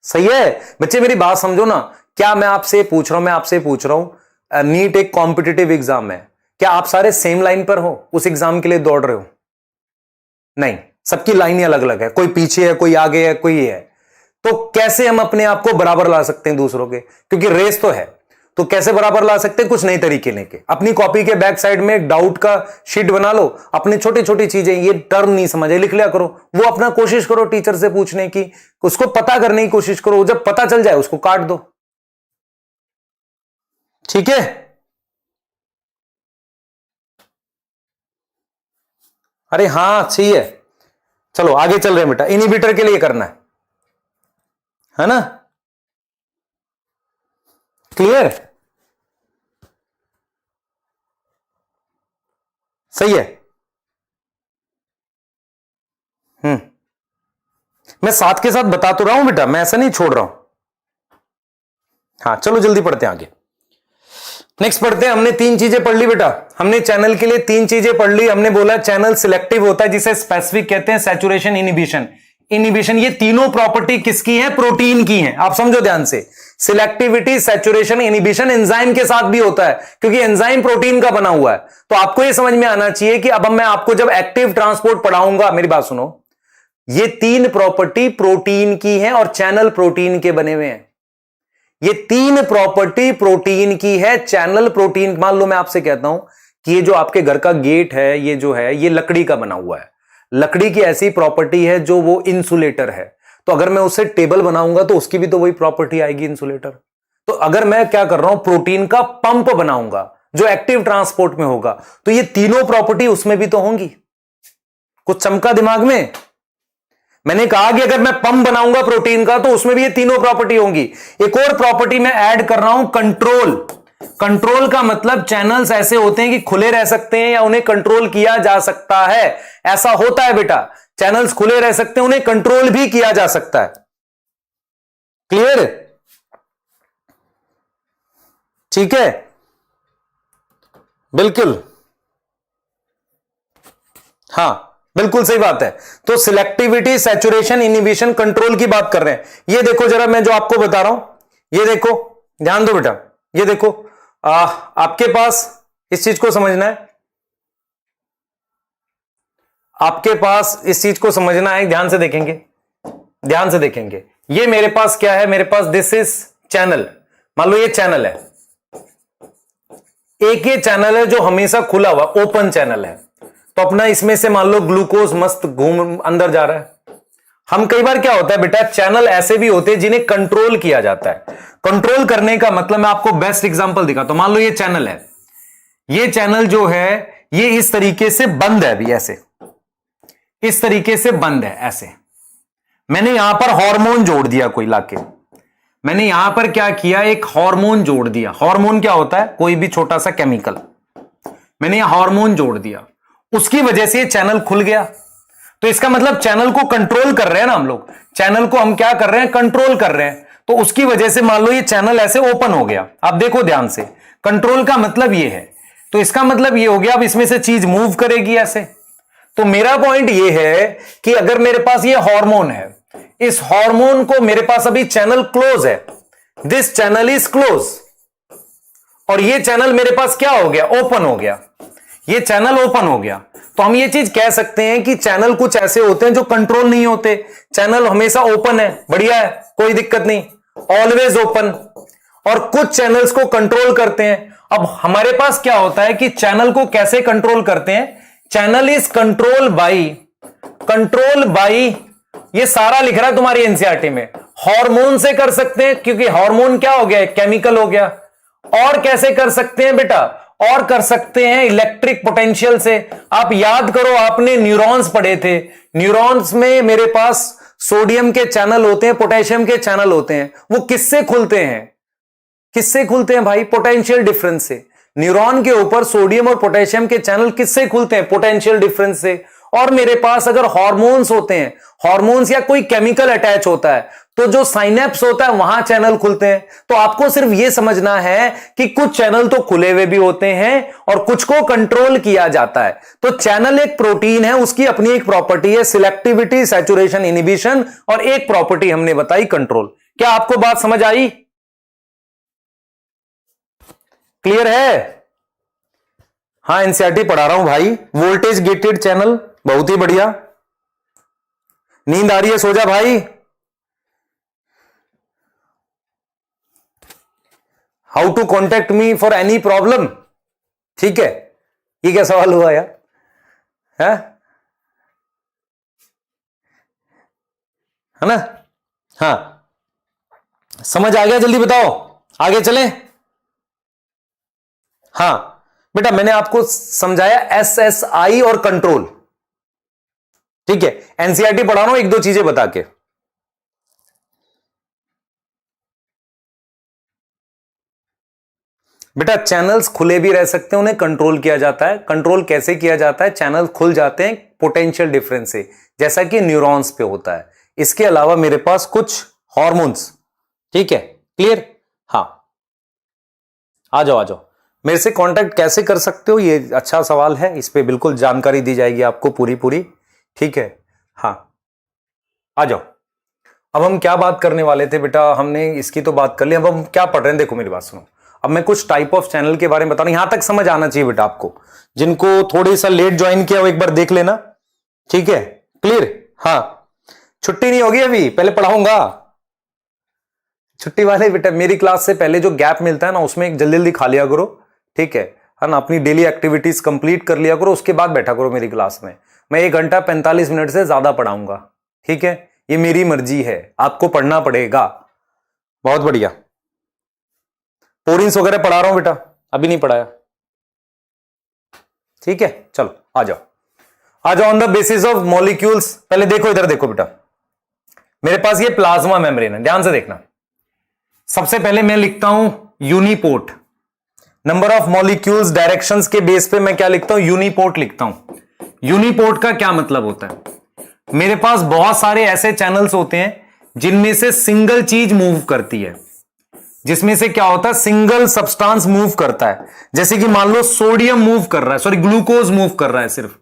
सही है बच्चे, मेरी बात समझो ना। क्या मैं आपसे पूछ रहा हूं, नीट एक कॉम्पिटिटिव एग्जाम है, क्या आप सारे सेम लाइन पर हो, उस एग्जाम के लिए दौड़ रहे हो? नहीं, सबकी लाइन ही अलग अलग है, कोई पीछे है, कोई आगे है, कोई ये है। तो कैसे हम अपने आप को बराबर ला सकते हैं दूसरों के? क्योंकि रेस तो है, तो कैसे बराबर ला सकते हैं? कुछ नए तरीके लेके। अपनी कॉपी के बैक साइड में एक डाउट का शीट बना लो, अपनी छोटी छोटी चीजें, ये टर्म नहीं समझे लिख लिया करो, वो अपना कोशिश करो टीचर से पूछने की, उसको पता करने की कोशिश करो, जब पता चल जाए उसको काट दो। ठीक है, अरे हाँ सही है। चलो आगे चल रहे हैं बेटा, इनिबिटर के लिए करना है ना? क्लियर? सही है। मैं साथ के साथ बता तो रहा हूं बेटा, मैं ऐसा नहीं छोड़ रहा हूं। हाँ चलो जल्दी पढ़ते हैं आगे। नेक्स्ट पढ़ते हैं। हमने 3 चीजें पढ़ ली बेटा, हमने चैनल के लिए 3 चीजें पढ़ ली। हमने बोला चैनल सिलेक्टिव होता है, जिसे स्पेसिफिक कहते हैं, सैचुरेशन, इनिबिशन। इनिबिशन, ये तीनों प्रॉपर्टी किसकी है? प्रोटीन की है। आप समझो ध्यान से, सिलेक्टिविटी, सैचुरेशन, इनिबिशन एंजाइम के साथ भी होता है, क्योंकि एंजाइम प्रोटीन का बना हुआ है। तो आपको यह समझ में आना चाहिए कि अब मैं आपको जब एक्टिव ट्रांसपोर्ट पढ़ाऊंगा, मेरी बात सुनो, ये 3 प्रॉपर्टी प्रोटीन की है और चैनल प्रोटीन के बने हुए हैं। ये 3 प्रॉपर्टी प्रोटीन की है, चैनल प्रोटीन। मान लो मैं आपसे कहता हूं कि ये जो आपके घर का गेट है, ये जो है ये लकड़ी का बना हुआ है। लकड़ी की ऐसी प्रॉपर्टी है जो वो इंसुलेटर है, तो अगर मैं उससे टेबल बनाऊंगा तो उसकी भी तो वही प्रॉपर्टी आएगी, इंसुलेटर। तो अगर मैं क्या कर रहा हूं, प्रोटीन का पंप बनाऊंगा जो एक्टिव ट्रांसपोर्ट में होगा, तो ये तीनों प्रॉपर्टी उसमें भी तो होंगी। कुछ चमका दिमाग में? मैंने कहा कि अगर मैं पंप बनाऊंगा प्रोटीन का तो उसमें भी ये तीनों प्रॉपर्टी होंगी। एक और प्रॉपर्टी मैं ऐड कर रहा हूं, कंट्रोल। कंट्रोल का मतलब चैनल्स ऐसे होते हैं कि खुले रह सकते हैं या उन्हें कंट्रोल किया जा सकता है। ऐसा होता है बेटा, चैनल्स खुले रह सकते हैं, उन्हें कंट्रोल भी किया जा सकता है। क्लियर? ठीक है, बिल्कुल, हाँ बिल्कुल सही बात है। तो सिलेक्टिविटी, सैचुरेशन, इनिबिशन, कंट्रोल की बात कर रहे हैं। ये देखो जरा, मैं जो आपको बता रहा हूं, ये देखो, ध्यान दो बेटा, ये देखो, आपके पास इस चीज को समझना है, आपके पास इस चीज को समझना है, ध्यान से देखेंगे, ध्यान से देखेंगे। ये मेरे पास क्या है? मेरे पास दिस इज चैनल। मान लो ये चैनल है, एक ये चैनल है जो हमेशा खुला हुआ, ओपन चैनल है। तो अपना इसमें से मान लो ग्लूकोज मस्त घूम अंदर जा रहा है। हम कई बार क्या होता है बेटा, चैनल ऐसे भी होते हैं जिन्हें कंट्रोल किया जाता है। कंट्रोल करने का मतलब, मैं आपको बेस्ट एग्जांपल दिखाता हूं। मान लो ये चैनल है, ये चैनल जो है ये इस तरीके से बंद है, अभी ऐसे इस तरीके से बंद है, ऐसे। मैंने यहां पर हार्मोन जोड़ दिया, कोई लाके मैंने यहां पर क्या किया, एक हार्मोन जोड़ दिया। हार्मोन क्या होता है? कोई भी छोटा सा केमिकल। मैंने यहां हार्मोन जोड़ दिया, उसकी वजह से ये चैनल खुल गया। तो इसका मतलब चैनल को कंट्रोल कर रहे हैं ना हम लोग, चैनल को हम क्या कर रहे हैं? कंट्रोल कर रहे हैं। तो उसकी वजह से मान लो ये चैनल ऐसे ओपन हो गया। आप देखो ध्यान से, कंट्रोल का मतलब ये है, तो इसका मतलब ये हो गया अब इसमें से चीज मूव करेगी ऐसे। तो मेरा पॉइंट ये है कि अगर मेरे पास ये हार्मोन है, इस हार्मोन को मेरे पास अभी चैनल क्लोज है, दिस चैनल इज क्लोज, और ये चैनल मेरे पास क्या हो गया? ओपन हो गया। ये चैनल ओपन हो गया, तो हम ये चीज कह सकते हैं कि चैनल कुछ ऐसे होते हैं जो कंट्रोल नहीं होते, चैनल हमेशा ओपन है, बढ़िया है, कोई दिक्कत नहीं, ऑलवेज ओपन। और कुछ चैनल्स को कंट्रोल करते हैं। अब हमारे पास क्या होता है कि चैनल को कैसे कंट्रोल करते हैं, चैनल इज कंट्रोल बाई, ये सारा लिख रहा है तुम्हारी एनसीईआरटी में, हार्मोन से कर सकते हैं, क्योंकि हार्मोन क्या हो गया, केमिकल हो गया। और कैसे कर सकते हैं बेटा, और कर सकते हैं इलेक्ट्रिक पोटेंशियल से। आप याद करो, आपने न्यूरॉन्स पढ़े थे, न्यूरॉन्स में मेरे पास सोडियम के चैनल होते हैं, पोटेशियम के चैनल होते हैं, वो किससे खुलते हैं, किससे खुलते हैं भाई, पोटेंशियल डिफरेंस से। न्यूरॉन के ऊपर सोडियम और पोटेशियम के चैनल किससे खुलते हैं, पोटेंशियल डिफरेंस से। और मेरे पास अगर हार्मोन्स होते हैं, हार्मोन्स या कोई केमिकल अटैच होता है, तो जो साइनेप्स होता है वहां चैनल खुलते हैं। तो आपको सिर्फ यह समझना है कि कुछ चैनल तो खुले हुए भी होते हैं और कुछ को कंट्रोल किया जाता है। तो चैनल एक प्रोटीन है, उसकी अपनी एक प्रॉपर्टी है, सिलेक्टिविटी, सैचुरेशन, इनहिबिशन, और एक प्रॉपर्टी हमने बताई कंट्रोल। क्या आपको बात समझ आई, क्लियर है? हाँ, एनसीईआरटी पढ़ा रहा हूं भाई, वोल्टेज गेटेड चैनल, बहुत ही बढ़िया। नींद आ रही है, सो जा भाई। How to contact me for any problem, ठीक है। ये क्या सवाल हुआ यार, है ना? हाँ, समझ आ गया, जल्दी बताओ, आगे चलें। हाँ बेटा, मैंने आपको समझाया एसएसआई और कंट्रोल, ठीक है। एनसीईआरटी पढ़ा रहा हूं एक दो चीजें बता के। बेटा चैनल्स खुले भी रह सकते हैं, उन्हें कंट्रोल किया जाता है। कंट्रोल कैसे किया जाता है, चैनल खुल जाते हैं पोटेंशियल डिफरेंस से, जैसा कि न्यूरॉन्स पे होता है। इसके अलावा मेरे पास कुछ हार्मोन्स, ठीक है, क्लियर? हाँ, आ जाओ आ जाओ। मेरे से कांटेक्ट कैसे कर सकते हो, ये अच्छा सवाल है, इस पे बिल्कुल जानकारी दी जाएगी आपको पूरी पूरी, ठीक है। हाँ, आ जाओ। अब हम क्या बात करने वाले थे बेटा, हमने इसकी तो बात कर ली, अब हम क्या पढ़ रहे हैं, देखो मेरी बात सुनो। अब मैं कुछ टाइप ऑफ चैनल के बारे में बता रहा हूं, यहां तक समझ आना चाहिए बेटा आपको। जिनको थोड़ी सा लेट ज्वाइन किया वो एक बार देख लेना, ठीक है, क्लियर? हाँ, छुट्टी नहीं होगी अभी, पहले पढ़ाऊंगा। छुट्टी वाले बेटा मेरी क्लास से पहले जो गैप मिलता है ना, उसमें जल्दी जल्दी खा लिया करो, ठीक है ना? अपनी डेली एक्टिविटीज कंप्लीट कर लिया करो, उसके बाद बैठा करो मेरी क्लास में। मैं 1 घंटा 45 मिनट से ज्यादा पढ़ाऊंगा, ठीक है? ये मेरी मर्जी है, आपको पढ़ना पड़ेगा। बहुत बढ़िया। पोरिंस वगैरह पढ़ा रहा हूं बेटा, अभी नहीं पढ़ाया, ठीक है? चलो आ जाओ, आ जाओ। On the basis of molecules, पहले देखो इधर देखो बेटा, मेरे पास ये प्लाज्मा मेम्ब्रेन है, ध्यान से देखना। सबसे पहले मैं लिखता हूं uniport, number of molecules directions के बेस पे मैं क्या लिखता हूं, यूनिपोर्ट लिखता हूं। यूनिपोर्ट का क्या मतलब होता है, मेरे पास बहुत सारे ऐसे चैनल्स होते हैं जिनमें से सिंगल चीज मूव करती है, जिसमें से क्या होता है, सिंगल सब्सटेंस मूव करता है। जैसे कि मान लो सोडियम मूव कर रहा है, सॉरी ग्लूकोज मूव कर रहा है, सिर्फ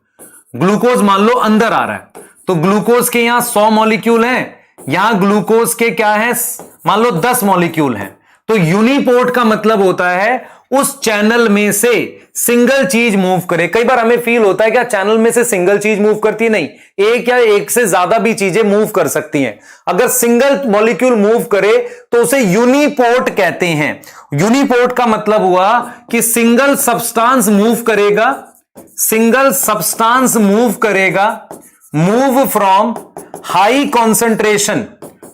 ग्लूकोज मान लो अंदर आ रहा है, तो ग्लूकोज के यहां 100 मॉलिक्यूल हैं, यहां ग्लूकोज के क्या है, मान लो 10 मॉलिक्यूल हैं। तो यूनिपोर्ट का मतलब होता है उस चैनल में से सिंगल चीज मूव करे। कई बार हमें फील होता है क्या चैनल में से सिंगल चीज मूव करती है, नहीं, एक या एक से ज्यादा भी चीजें मूव कर सकती हैं। अगर सिंगल मॉलिक्यूल मूव करे तो उसे यूनिपोर्ट कहते हैं। यूनिपोर्ट का मतलब हुआ कि सिंगल सब्सटेंस मूव करेगा, सिंगल सब्सटेंस मूव करेगा, move from high concentration,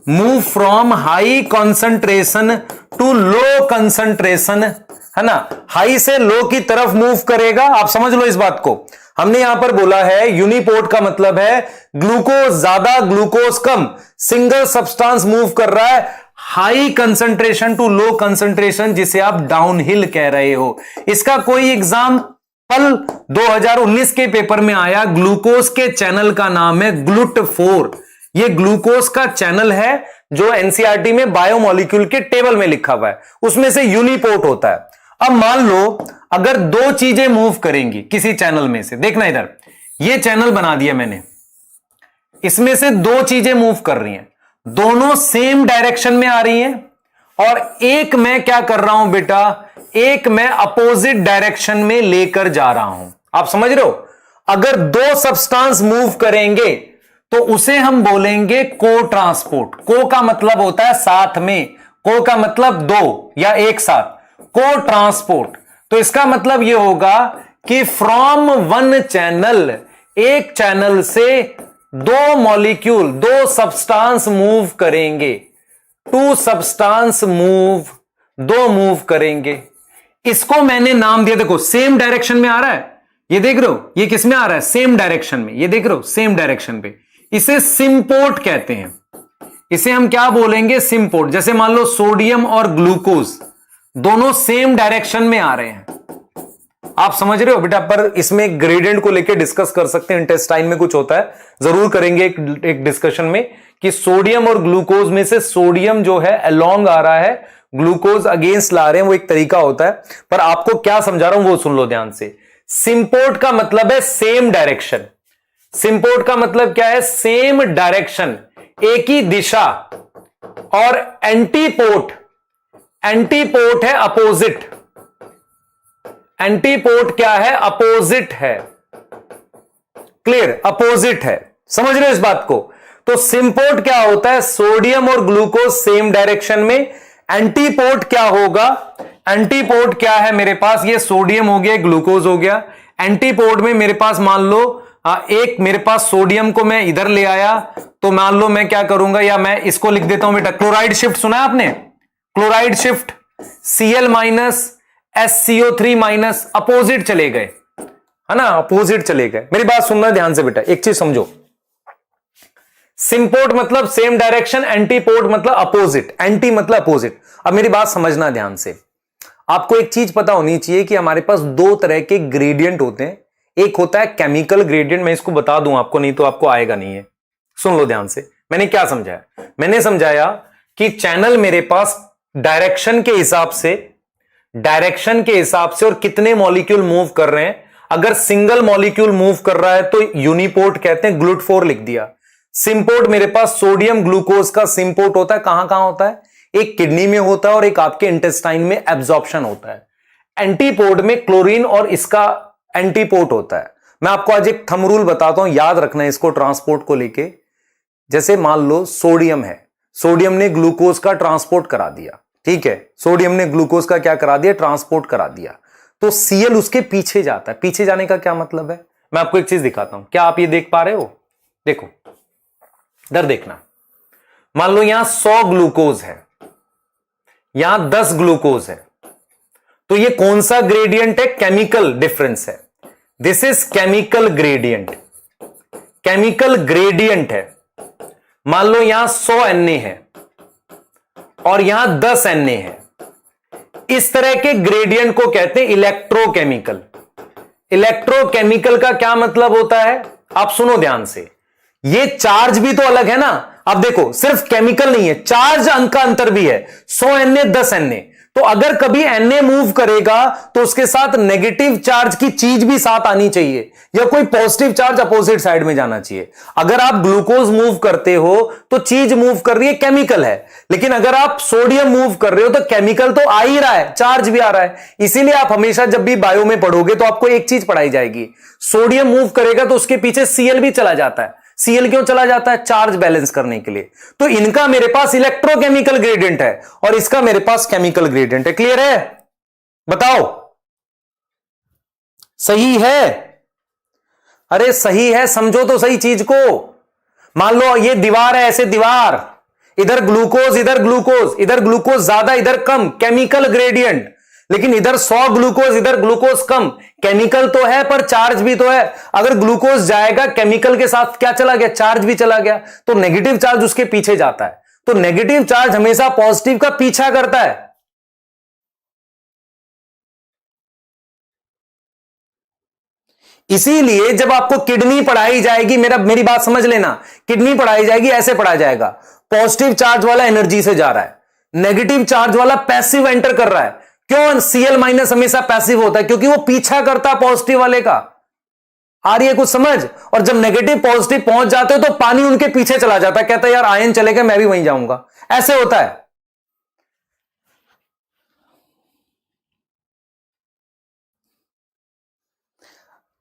move from high concentration to low concentration, है ना? हाई से लो की तरफ मूव करेगा। आप समझ लो इस बात को, हमने यहां पर बोला है यूनिपोर्ट का मतलब है ग्लूकोज ज्यादा ग्लूकोज कम, सिंगल सब्सटेंस मूव कर रहा है high concentration to low concentration, जिसे आप डाउनहिल कह रहे हो। इसका कोई एग्जाम्पल 2019 के पेपर में आया, ग्लूकोज के चैनल का नाम है ग्लूट4। ये ग्लूकोज का चैनल है जो एनसीईआरटी में बायोमोलिक्यूल के टेबल में लिखा हुआ है, उसमें से यूनिपोर्ट होता है। अब मान लो अगर दो चीजें मूव करेंगी किसी चैनल में से, देखना इधर, ये चैनल बना दिया मैंने, इसमें से दो चीजें मूव कर रही हैं, दोनों सेम डायरेक्शन में आ रही हैं, और एक मैं क्या कर रहा हूं बेटा, एक मैं अपोजिट डायरेक्शन में लेकर जा रहा हूं। आप समझ रहे हो? अगर दो सब्सटेंस मूव करेंगे तो उसे हम बोलेंगे को ट्रांसपोर्ट। को का मतलब होता है साथ में, को का मतलब दो या एक साथ, को ट्रांसपोर्ट। तो इसका मतलब यह होगा कि फ्रॉम वन चैनल, एक चैनल से दो मॉलिक्यूल, दो सब्सटेंस मूव करेंगे, टू सब्सटेंस मूव, दो मूव करेंगे। इसको मैंने नाम दिया, देखो सेम डायरेक्शन में आ रहा है, ये देख रहे हो, ये किस में आ रहा है, सेम डायरेक्शन में, ये देख रहे हो सेम डायरेक्शन पे, इसे सिंपोर्ट कहते हैं। इसे हम क्या बोलेंगे, सिंपोर्ट। जैसे मान लो सोडियम और ग्लूकोज दोनों सेम डायरेक्शन में आ रहे हैं, आप समझ रहे हो बेटा। पर इसमें ग्रेडियंट को लेकर डिस्कस कर सकते हैं, इंटेस्टाइन में कुछ होता है, जरूर करेंगे एक डिस्कशन में कि सोडियम और ग्लूकोज में से सोडियम जो है अलोंग आ रहा है, ग्लूकोज अगेंस्ट ला रहे हैं, वो एक तरीका होता है। पर आपको क्या समझा रहा हूं वो सुन लो ध्यान से। सिंपोर्ट का मतलब है सेम डायरेक्शन। सिंपोर्ट का मतलब क्या है, सेम डायरेक्शन, एक ही दिशा। और एंटीपोर्ट, एंटीपोर्ट है अपोजिट। एंटीपोर्ट क्या है, अपोजिट है। क्लियर, अपोजिट है, समझ रहे हो इस बात को। तो सिंपोर्ट क्या होता है, सोडियम और ग्लूकोज सेम डायरेक्शन में। एंटीपोर्ट क्या होगा, एंटीपोर्ट क्या है, मेरे पास ये सोडियम हो गया, ग्लूकोज हो गया। एंटीपोर्ट में मेरे पास मान लो एक, मेरे पास सोडियम को मैं इधर ले आया, तो मान लो मैं क्या करूंगा, या मैं इसको लिख देता हूं बेटा, क्लोराइड शिफ्ट सुना है आपने, chloride shift, Cl minus SCO3 minus, opposite चले गए, है ना, अपोजिट चले गए। मेरी बात सुनना ध्यान से बेटा, एक चीज समझो, सिंपोर्ट मतलब सेम डायरेक्शन, एंटीपोर्ट मतलब अपोजिट, एंटी मतलब अपोजिट। अब मेरी बात समझना ध्यान से, आपको एक चीज पता होनी चाहिए कि हमारे पास दो तरह के ग्रेडियंट होते हैं। एक होता है केमिकल ग्रेडियंट, मैं इसको बता दूं आपको, नहीं तो आपको आएगा नहीं है। सुन लो ध्यान से, मैंने क्या समझाया, मैंने समझाया कि चैनल मेरे पास डायरेक्शन के हिसाब से, डायरेक्शन के हिसाब से और कितने मॉलिक्यूल मूव कर रहे हैं। अगर सिंगल मॉलिक्यूल मूव कर रहा है तो यूनिपोर्ट कहते हैं, ग्लूट 4 लिख दिया। सिंपोर्ट मेरे पास सोडियम ग्लूकोज का सिंपोर्ट होता है, कहां कहां होता है, एक किडनी में होता है और एक आपके इंटेस्टाइन में एब्जॉर्प्शन होता है। एंटीपोर्ट में क्लोरीन और इसका एंटीपोर्ट होता है। मैं आपको आज एक थंब रूल बताता हूं, याद रखना है इसको ट्रांसपोर्ट को लेके। जैसे मान लो सोडियम है, सोडियम ने ग्लूकोज का ट्रांसपोर्ट करा दिया, ठीक है, सोडियम ने ग्लूकोज का क्या करा दिया, ट्रांसपोर्ट करा दिया। तो Cl उसके पीछे जाता है। पीछे जाने का क्या मतलब है, मैं आपको एक चीज दिखाता हूं, क्या आप ये देख पा रहे हो, देखो इधर देखना, मान लो यहां 100 ग्लूकोज है, यहां 10 ग्लूकोज है, तो ये कौन सा ग्रेडियंट है, केमिकल डिफरेंस है। This is chemical gradient, chemical gradient है। मान लो यहां 100 Na है और यहां 10 Na है, इस तरह के ग्रेडियंट को कहते हैं इलेक्ट्रोकेमिकल। इलेक्ट्रोकेमिकल का क्या मतलब होता है, आप सुनो ध्यान से, ये चार्ज भी तो अलग है ना। अब देखो सिर्फ केमिकल नहीं है, चार्ज अंक का अंतर भी है, 100 Na 10 Na। तो अगर कभी Na मूव करेगा तो उसके साथ नेगेटिव चार्ज की चीज भी साथ आनी चाहिए, या कोई पॉजिटिव चार्ज अपोजिट साइड में जाना चाहिए। अगर आप ग्लूकोज मूव करते हो तो चीज मूव कर रही है, केमिकल है। लेकिन अगर आप सोडियम मूव कर रहे हो तो केमिकल तो आ ही रहा है, चार्ज भी आ रहा है। इसीलिए आप हमेशा जब भी बायो में पढ़ोगे तो आपको एक चीज पढ़ाई जाएगी, सोडियम मूव करेगा तो उसके पीछे Cl भी चला जाता है। Cl क्यों चला जाता है, चार्ज बैलेंस करने के लिए। तो इनका मेरे पास इलेक्ट्रोकेमिकल ग्रेडियंट है और इसका मेरे पास केमिकल ग्रेडियंट है। क्लियर है, बताओ सही है, अरे सही है, समझो तो सही चीज को। मान लो ये दीवार है, ऐसे दीवार, इधर ग्लूकोज, इधर ग्लूकोज, इधर ग्लूकोज ज्यादा इधर कम, केमिकल ग्रेडियंट। लेकिन इधर 100 ग्लूकोज, इधर ग्लूकोज कम, केमिकल तो है पर चार्ज भी तो है। अगर ग्लूकोज जाएगा केमिकल के साथ क्या चला गया, चार्ज भी चला गया, तो नेगेटिव चार्ज उसके पीछे जाता है। तो नेगेटिव चार्ज हमेशा पॉजिटिव का पीछा करता है। इसीलिए जब आपको किडनी पढ़ाई जाएगी, मेरी बात समझ लेना, किडनी पढ़ाई जाएगी, ऐसे पढ़ा जाएगा, पॉजिटिव चार्ज वाला एनर्जी से जा रहा है, नेगेटिव चार्ज वाला पैसिव एंटर कर रहा है। क्यों Cl माइनस हमेशा पैसिव होता है, क्योंकि वो पीछा करता है पॉजिटिव वाले का। आ रही है कुछ समझ। और जब नेगेटिव पॉजिटिव पहुंच जाते हो तो पानी उनके पीछे चला जाता है, कहता है यार आयन चले गए, मैं भी वहीं जाऊंगा, ऐसे होता है।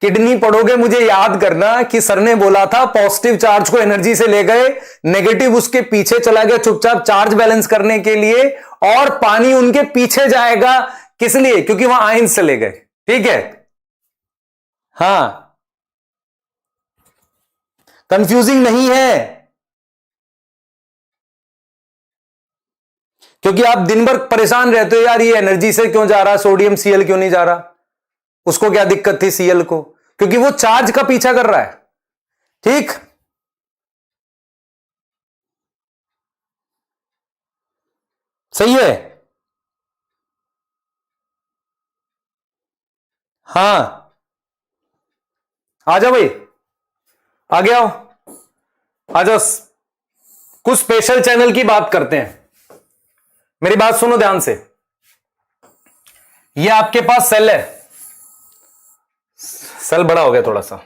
किडनी पढ़ोगे मुझे याद करना कि सर ने बोला था पॉजिटिव चार्ज को एनर्जी से ले गए, नेगेटिव उसके पीछे चला गया चुपचाप चार्ज बैलेंस करने के लिए, और पानी उनके पीछे जाएगा किस लिए? क्योंकि वहां आयन से ले गए। ठीक है, हां, कंफ्यूजिंग नहीं है, क्योंकि आप दिन भर परेशान रहते हो यार ये एनर्जी से क्यों जा रहा, सोडियम सीएल क्यों नहीं जा रहा, उसको क्या दिक्कत थी सीएल को? क्योंकि वो चार्ज का पीछा कर रहा है। ठीक, सही है, हाँ, आ जाओ भाई, आगे आओ, आ जाओ। कुछ स्पेशल चैनल की बात करते हैं, मेरी बात सुनो ध्यान से। ये आपके पास सेल है, सेल बड़ा हो गया थोड़ा सा,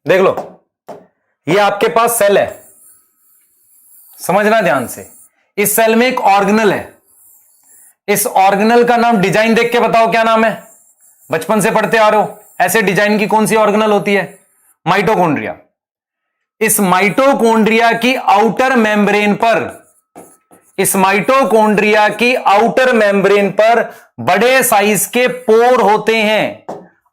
देख लो, ये आपके पास सेल है, समझना ध्यान से। इस सेल में एक ऑर्गेनल है, इस ऑर्गेनल का नाम, डिजाइन देख के बताओ क्या नाम है, बचपन से पढ़ते आ रहे हो, ऐसे डिजाइन की कौन सी ऑर्गेनल होती है? माइटोकॉन्ड्रिया। इस माइटोकॉन्ड्रिया की आउटर मेम्ब्रेन पर, इस माइटोकॉन्ड्रिया की आउटर मेम्ब्रेन पर बड़े साइज के पोर होते हैं,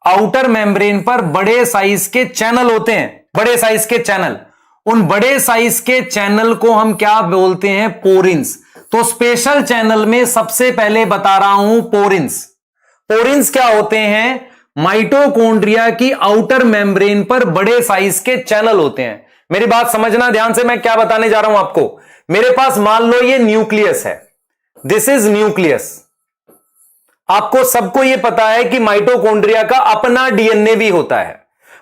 आउटर मेम्ब्रेन पर बड़े साइज के चैनल होते हैं, बड़े साइज के चैनल। उन बड़े साइज के चैनल को हम क्या बोलते हैं? पोरिन्स। तो स्पेशल चैनल में सबसे पहले बता रहा हूं पोरिन्स। पोरिन्स क्या होते हैं? माइटोकॉन्ड्रिया की आउटर मेम्ब्रेन पर बड़े साइज के चैनल होते हैं। मेरी बात समझना ध्यान से, मैं क्या बताने जा रहा हूं आपको। मेरे पास मान लो ये न्यूक्लियस है, दिस इज न्यूक्लियस। आपको सबको यह पता है कि माइटोकॉन्ड्रिया का अपना डीएनए भी होता है,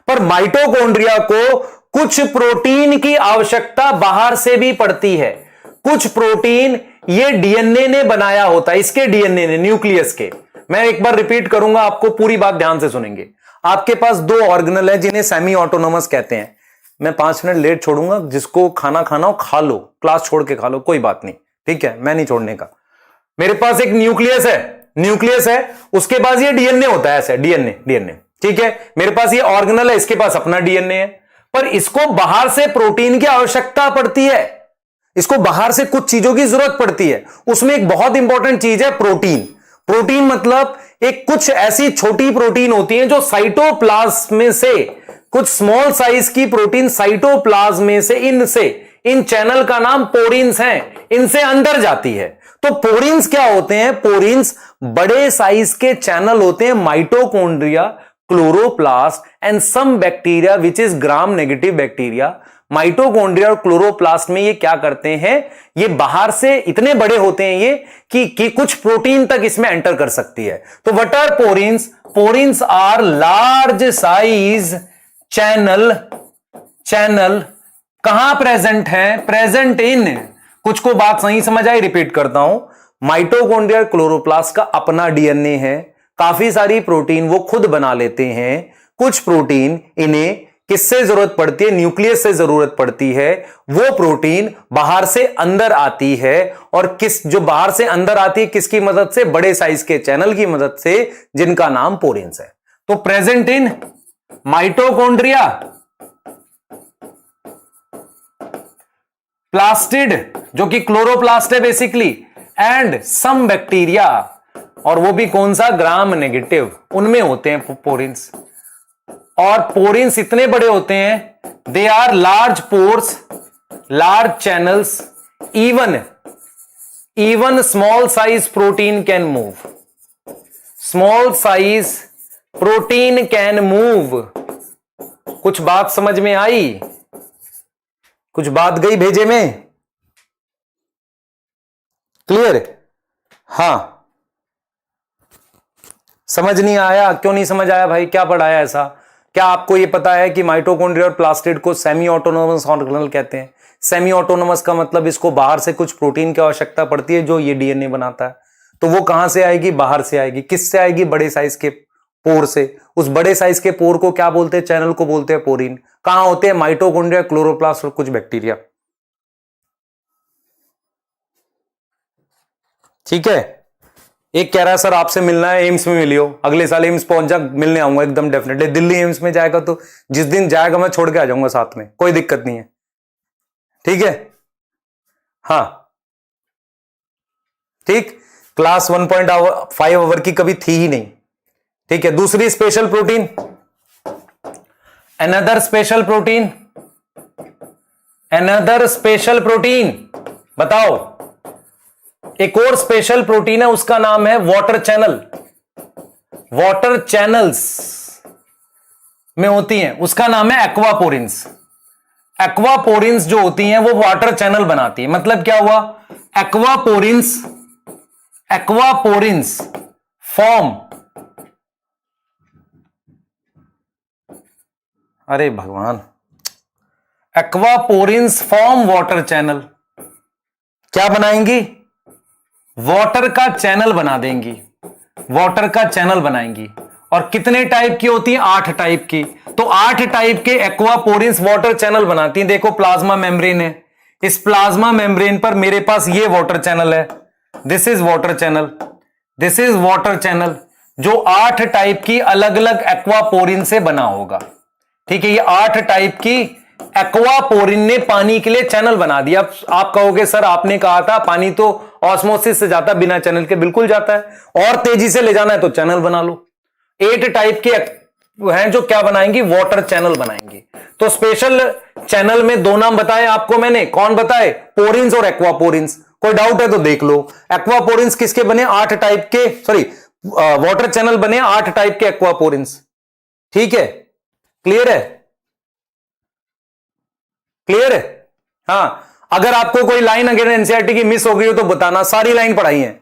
पर माइटोकॉन्ड्रिया को कुछ प्रोटीन की आवश्यकता बाहर से भी पड़ती है। कुछ प्रोटीन ये डीएनए ने बनाया होता है, इसके डीएनए ने, न्यूक्लियस के। मैं एक बार रिपीट करूंगा, आपको पूरी बात ध्यान से सुनेंगे। आपके पास दो ऑर्गेनल है जिन्हें सेमी ऑटोनोमस कहते हैं। मैं 5 मिनट लेट छोड़ूंगा, जिसको खाना खाना हो खा लो, क्लास छोड़ के खा लो, कोई बात नहीं, ठीक है, मैं नहीं छोड़ने का। मेरे पास एक न्यूक्लियस है, न्यूक्लियस है, उसके पास ये डीएनए होता है, ऐसे डीएनए, ठीक है। मेरे पास ये ऑर्गेनल है, इसके पास अपना डीएनए है, पर इसको बाहर से प्रोटीन की आवश्यकता पड़ती है, इसको बाहर से कुछ चीजों की जरूरत पड़ती है। उसमें एक बहुत इंपॉर्टेंट चीज है प्रोटीन। प्रोटीन मतलब एक कुछ ऐसी छोटी प्रोटीन होती है जो साइटोप्लाज्म में से, कुछ स्मॉल साइज की प्रोटीन साइटोप्लाज्म में से, इन चैनल का नाम पोरिन्स हैं, इनसे अंदर जाती है। तो पोरिन्स क्या होते हैं? पोरिन्स बड़े साइज के चैनल होते हैं mitochondria, chloroplast and some bacteria which is gram negative bacteria. Mitochondria और क्लोरोप्लास्ट में ये क्या करते हैं? ये बाहर से इतने बड़े होते हैं ये कि कुछ प्रोटीन तक इसमें एंटर कर सकती है। तो what are porins? Porins are large size channel कहां प्रेजेंट है? प्रेजेंट इन, कुछ को बात सही समझ आई, रिपीट करता हूं। माइटोकॉन्ड्रिया क्लोरोप्लास्ट का अपना डीएनए है, काफी सारी प्रोटीन वो खुद बना लेते हैं। कुछ प्रोटीन इन्हें किससे जरूरत पड़ती है? न्यूक्लियस से जरूरत पड़ती है। वो प्रोटीन बाहर से अंदर आती है, और जो बाहर से अंदर आती है किसकी मदद से? बड़े साइज के चैनल की मदद से, जिनका नाम पोरिन्स है। तो प्रेजेंट इन माइटोकॉन्ड्रिया, प्लास्टिड जो कि क्लोरोप्लास्ट है बेसिकली, एंड सम बैक्टीरिया, और वो भी कौन सा? ग्राम नेगेटिव, उनमें होते हैं पोरिन्स। और पोरिन्स इतने बड़े होते हैं, they are large pores, large channels, even small size protein can move, small size protein can move. कुछ बात समझ में आई? कुछ बात गई भेजे में? क्लियर? हां, समझ नहीं आया? क्यों नहीं समझ आया भाई? क्या पढ़ाया ऐसा? क्या आपको यह पता है कि माइटोकॉन्ड्रिया और प्लास्टिड को सेमी ऑटोनोमस ऑर्गेनल कहते हैं? सेमी ऑटोनोमस का मतलब इसको बाहर से कुछ प्रोटीन की आवश्यकता पड़ती है जो ये डीएनए बनाता है। तो वो कहां से आएगी? बाहर से आएगी। किससे आएगी? बड़े साइज के पोर से। उस बड़े साइज के पोर को क्या बोलते हैं? चैनल को बोलते हैं पोरिन। कहां होते हैं? माइटोकॉन्ड्रिया, क्लोरोप्लास्ट और कुछ बैक्टीरिया। ठीक है, एक कह रहा है सर आपसे मिलना है, एम्स में मिलियो, अगले साल एम्स पहुंच जा, मिलने आऊंगा एकदम डेफिनेटली। दिल्ली एम्स में जाएगा तो जिस दिन जाएगा मैं छोड़ के आ जाऊंगा साथ में, कोई दिक्कत नहीं है, ठीक है। हाँ ठीक, क्लास 1.5 आवर की कभी थी ही नहीं, ठीक है। दूसरी special protein, another special protein, another special protein, बताओ। एक और स्पेशल प्रोटीन है, उसका नाम है वाटर चैनल। वाटर चैनल्स में होती हैं, उसका नाम है एक्वापोरिन्स। एक्वापोरिन्स जो होती हैं वो वाटर चैनल बनाती है। मतलब क्या हुआ, एक्वापोरिन्स, एक्वापोरिन्स फॉर्म, अरे भगवान, एक्वापोरिन्स फॉर्म वाटर चैनल। क्या बनाएंगी, वाटर का चैनल बना देंगी, वाटर का चैनल बनाएंगी। और कितने टाइप की होती है, 8 टाइप की। तो 8 टाइप के एक्वापोरिन्स वाटर चैनल बनाती हैं। देखो प्लाज्मा मेम्ब्रेन है, इस प्लाज्मा मेम्ब्रेन पर मेरे पास ये वाटर चैनल है, this is water channel, this is water channel, जो 8 टाइप की अलग अलग एक्वापोरिन से बना होगा, ठीक है। ये 8 टाइप की एक्वापोरिन ने पानी के लिए चैनल बना दिया। आप कहोगे सर आपने कहा था पानी तो ऑस्मोसिस से जाता, बिना चैनल के बिल्कुल जाता है, और तेजी से ले जाना है तो चैनल बना लो। 8 टाइप के हैं जो क्या बनाएंगी, वाटर चैनल बनाएंगी। तो स्पेशल चैनल में 2 नाम बताए आपको मैंने, कौन बताए, पोरिन्स और एक्वापोरिन्स। कोई डाउट है तो देख लो। एक्वापोरिन्स किसके बने, 8 टाइप के, सॉरी वाटर चैनल बने 8 टाइप के एक्वापोरिन्स, ठीक है। क्लियर है, क्लियर है। हाँ, अगर आपको कोई लाइन अगर एनसीईआरटी की मिस हो गई हो तो बताना, सारी लाइन पढ़ाई है,